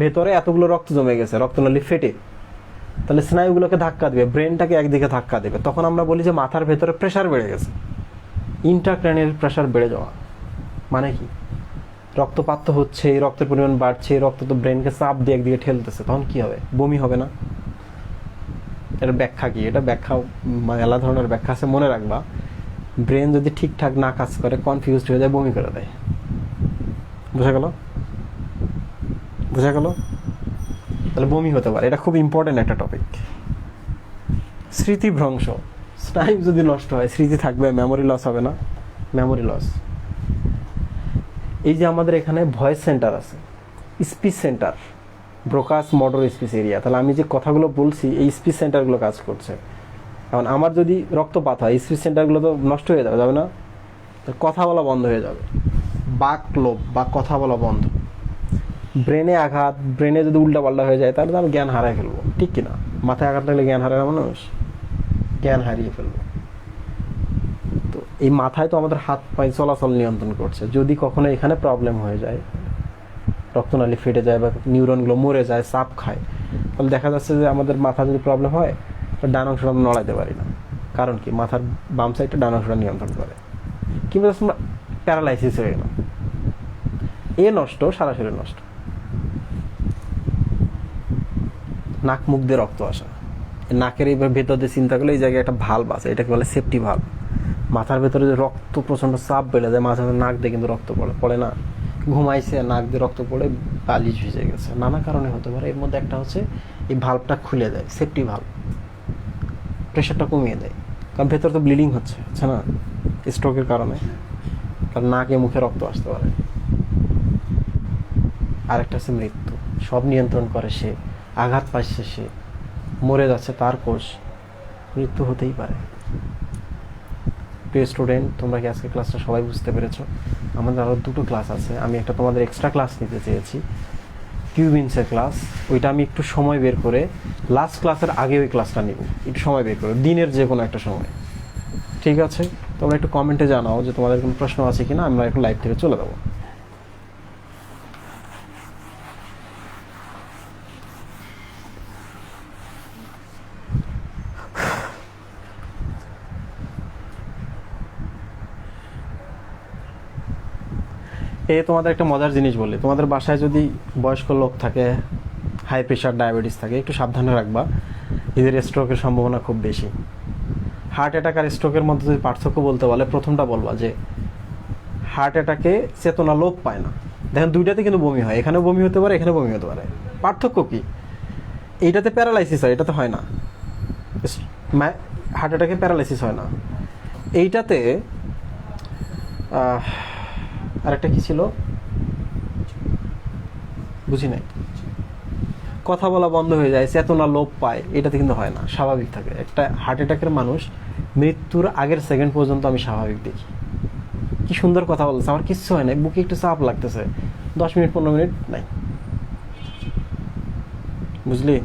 ভেতরে এতগুলো রক্ত জমে গেছে, রক্তনালী ফেটে, তাহলে স্নায়ুগুলোকে ধাক্কা দিবে, ব্রেনটাকে একদিকে ধাক্কা দেবে। তখন আমরা বলি যে মাথার ভেতরে প্রেশার বেড়ে গেছে, ইন্ট্রাক্র্যানিয়াল প্রেশার বেড়ে যাওয়া। মানে কি? রক্তপাত তো হচ্ছে, রক্তের পরিমাণ বাড়ছে, রক্ত তো ব্রেনকে চাপ দিয়ে একদিকে ঠেলতেছে, তখন কি হবে? বমি হবে না? এর ব্যাখ্যা কি? এটা ব্যাখ্যা মেলা ধরনের ব্যাখ্যা আছে, মনে রাখবা। ব্রেন যদি ঠিকঠাক না কাজ করে, কনফিউজড হয়ে যায়, বমি করে দেয়। বোঝা গেল? বোঝা গেল? তাহলে বমি হতে পারে, এটা খুব ইম্পর্টেন্ট একটা টপিক। স্মৃতিভ্রংশ, স্নায়ু যদি নষ্ট হয় স্মৃতি থাকবে, মেমোরি লস হবে না? Memory loss. এই যে আমাদের এখানে ভয়েস সেন্টার আছে, speech centre, Broca's motor speech area, তাহলে আমি যে কথাগুলো বলছি এই স্পিচ সেন্টারগুলো কাজ করছে। এখন আমার যদি রক্তপাত হয়, স্পিচ সেন্টারগুলো তো নষ্ট হয়ে যাবে না? কথা বলা বন্ধ হয়ে যাবে, বাক লোভ বা কথা বলা বন্ধ। ব্রেনে আঘাত, ব্রেনে যদি উল্টাপাল্টা হয়ে যায় তাহলে তো আমি জ্ঞান হারাই ফেলবো, ঠিক কিনা? মাথায় আঘাত লাগলে জ্ঞান হারায় মানুষ, জ্ঞান হারিয়ে ফেলবো। তো এই মাথায় তো আমাদের হাত পায়ে চলাচল নিয়ন্ত্রণ করছে, যদি কখনো এখানে প্রবলেম হয়ে যায়, রক্তনালী ফেটে যায় বা নিউরনগুলো মরে যায়, চাপ খায়, তাহলে দেখা যাচ্ছে যে আমাদের মাথা যদি প্রবলেম হয়, ডান অংশটা আমরা নড়াইতে পারি না। কারণ কি? মাথার বাম সাইডটা ডান অংশটা নিয়ন্ত্রণ করে। কিংবা আমরা প্যারালাইসিস হয়ে গেলাম, এ নষ্ট, সারা শরীর নষ্ট। নাক মুখ দিয়ে রক্ত আসা, নাকের এইবার ভেতর দিয়ে চিন্তা করলে এই জায়গায় একটা ভাল্ব আছে, এটাকে বলে সেফটি ভাল্ব। মাথার ভেতরে যে রক্ত প্রচণ্ড চাপ বেড়ে যায়, মাথার নাক দিয়ে কিন্তু রক্ত পড়ে না? ঘুমাইছে, নাক দিয়ে রক্ত পড়ে বালিশ ভিজে গেছে, নানা কারণে হতে পারে। এর মধ্যে একটা হচ্ছে এই ভাল্বটা খুলে দেয়, সেফটি ভাল্ব, প্রেশারটা কমিয়ে দেয়। কারণ ভেতরে তো ব্লিডিং হচ্ছে না স্ট্রোকের কারণে, কারণ নাকে মুখে রক্ত আসতে পারে। আরেকটা হচ্ছে মৃত্যু, সব নিয়ন্ত্রণ করে সে, আঘাত পাচ্ছে সে, মরে যাচ্ছে তার কোষ, মৃত্যু হতেই পারে। প্রিয় স্টুডেন্ট, তোমরা কি আজকে ক্লাসটা সবাই বুঝতে পেরেছো? আমাদের আরও দুটো ক্লাস আছে, আমি একটা তোমাদের এক্সট্রা ক্লাস নিতে চেয়েছি, কিউবিন্সের ক্লাস। ওইটা আমি একটু সময় বের করে লাস্ট ক্লাসের আগে ওই ক্লাসটা নিব, একটু সময় বের করে, দিনের যে কোনো একটা সময়, ঠিক আছে? তোমরা একটু কমেন্টে জানাও যে তোমাদের কোনো প্রশ্ন আছে কিনা, আমরা এখন লাইভ থেকে চলে যাবো। তোমাদের একটা মজার জিনিস বলি, তোমাদের বাসায় যদি বয়স্ক লোক থাকে, হাই প্রেশার, ডায়াবেটিস থাকে, একটু সাবধানে রাখবা। এদের স্ট্রোকের সম্ভাবনা খুব বেশি। হার্ট অ্যাটাক আর স্ট্রোকের মধ্যে যদি পার্থক্য বলতে বলে, প্রথমটা বলবা যে হার্ট অ্যাটাকে চেতনা লোপ পায় না। দেখেন দুইটাতে কিন্তু বমি হয়, এখানে বমি হতে পারে, এখানে বমি হতে পারে। পার্থক্য কি? এইটাতে প্যারালাইসিস হয়, এটাতে হয় না। হার্ট অ্যাটাকে প্যারালাইসিস হয় না। এইটাতে আরেকটা কি ছিল বুঝি নাই, কথা বলা বন্ধ হয়ে যায়, চেতনা লোপ পায়, এটাতে কিন্তু হয় না, স্বাভাবিক থাকে। একটা হার্ট অ্যাটাকের মানুষ মৃত্যুর আগের সেকেন্ড পর্যন্ত আমি স্বাভাবিক দেখি। কি সুন্দর কথা বলছে, আমার কিচ্ছু হয় না, বুকে একটু চাপ লাগতেছে, 10 মিনিট 15 মিনিট নাই, বুঝলি?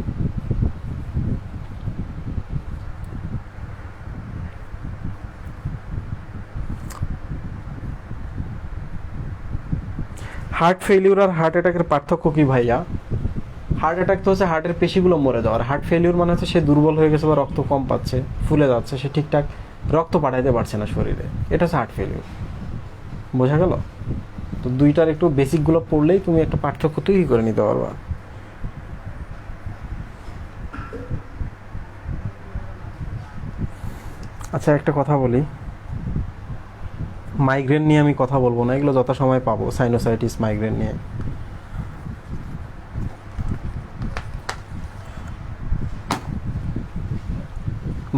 হার্ট ফেলিউর আর হার্ট অ্যাটাকের পার্থক্য কি ভাইয়া? হার্ট অ্যাটাক তো হচ্ছে হার্টের পেশিগুলো মরে যাওয়ার, হার্ট ফেলিউর মানে হচ্ছে সে দুর্বল হয়ে গেছে বা রক্ত কম পাচ্ছে, ফুলে যাচ্ছে, সে ঠিকঠাক রক্ত পাঠাইতে পারছে না শরীরে, এটা হচ্ছে হার্ট ফেলিউর। বোঝা গেল? তো দুইটার একটু বেসিকগুলো পড়লেই তুমি একটা পার্থক্য তৈরি করে নিতে পারবা। আচ্ছা একটা কথা বলি, মাইগ্রেন নিয়ে আমি কথা বলবো না, এগুলো যত সময় পাবো, সাইনোসাইটিস, মাইগ্রেন নিয়ে।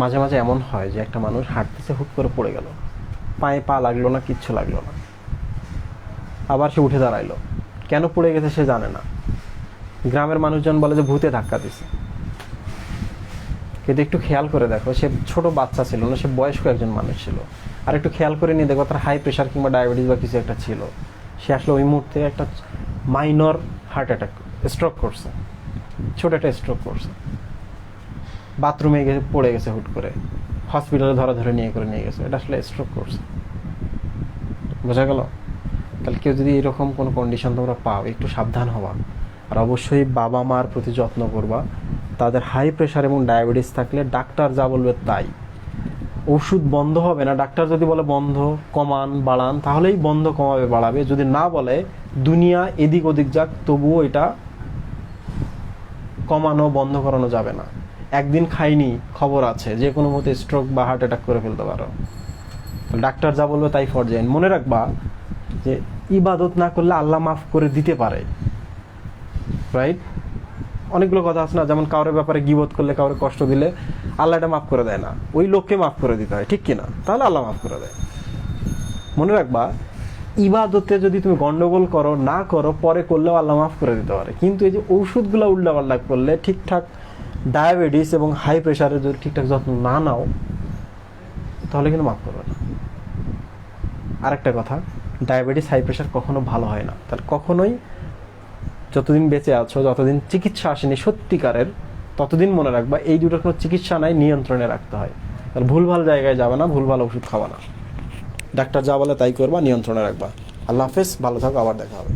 মাঝে মাঝে এমন হয় যে একটা মানুষ হাঁটতেছে, হুট করে পড়ে গেল, পায়ে পা লাগলো না, কিচ্ছু লাগলো না, আবার সে উঠে দাঁড়াইলো, কেন পড়ে গেছে সে জানে না। গ্রামের মানুষজন বলে যে ভূতে ধাক্কা দিছে, কিন্তু একটু খেয়াল করে দেখো, সে ছোট বাচ্চা ছিল না, সে বয়স্ক একজন মানুষ ছিল। আর একটু খেয়াল করে নিয়ে দেখো তার হাই প্রেশার কিংবা ডায়াবেটিস বা কিছু একটা ছিল, সে আসলে ওই মুহূর্তে একটা মাইনর হার্ট অ্যাটাক, স্ট্রোক করছে, ছোট একটা স্ট্রোক করছে, বাথরুমে গিয়ে পড়ে গেছে, হুট করে হসপিটালে ধরে নিয়ে গেছে, এটা আসলে স্ট্রোক করছে। বোঝা গেল? তাহলে কেউ যদি এরকম কোনো কন্ডিশন তোমরা পাও, একটু সাবধান হওয়া। আর অবশ্যই বাবা মার প্রতি যত্ন করবা। তাদের হাই প্রেশার এবং ডায়াবেটিস থাকলে ডাক্তার যা বলবে তাই, ওষুধ বন্ধ হবে না। ডাক্তার যদি বলে বন্ধ, কমান, বাড়ান, তাহলেই বন্ধ, কমাবে, বাড়াবে। যদি না বলে দুনিয়া এদিক ওদিক যাক, তবুও এটা কমানো, বন্ধ করানো যাবে না। একদিন খাইনি, খবর আছে যে কোনো মতে স্ট্রোক বা হার্ট অ্যাটাক করে ফেলতে পারো। ডাক্তার যা বলবে তাই ফরজাইন। মনে রাখবা যে ইবাদত না করলে আল্লাহ মাফ করে দিতে পারে, রাইট? অনেকগুলো কথা আছে না, যেমন কারোর ব্যাপারে গীবত করলে, কাউরে কষ্ট দিলে আল্লাহ এটা মাফ করে দেয় না, ওই লোককে মাফ করে দিতে হয়, ঠিক কিনা? তাহলে আল্লাহ মাফ করে দেয়। মনে রাখবা, ইবাদতে যদি তুমি গন্ডগোল করো, না করো, পরে করলেও আল্লাহ মাফ করে দিতে পারে। কিন্তু এই যে ঔষধগুলো উল্টাপাল্টা করলে, ঠিকঠাক ডায়াবেটিস এবং হাই প্রেশারের যদি ঠিকঠাক যত্ন না নাও, তাহলে কিন্তু মাফ করবে না। আরেকটা কথা, ডায়াবেটিস, হাই প্রেশার কখনো ভালো হয় না। তাহলে কখনোই যতদিন বেঁচে আছো, যতদিন চিকিৎসা আসেনি সত্যিকারের, ততদিন মনে রাখবা এই দুটোর কোনো চিকিৎসা নাই, নিয়ন্ত্রণে রাখতে হয়। তাহলে ভুলভাল জায়গায় যাবে না, ভুলভাল ওষুধ খাওয়া না, ডাক্তার যা বলে তাই করবা, নিয়ন্ত্রণে রাখবা। আল্লাহ হাফেজ, ভালো থাকো, আবার দেখা হবে।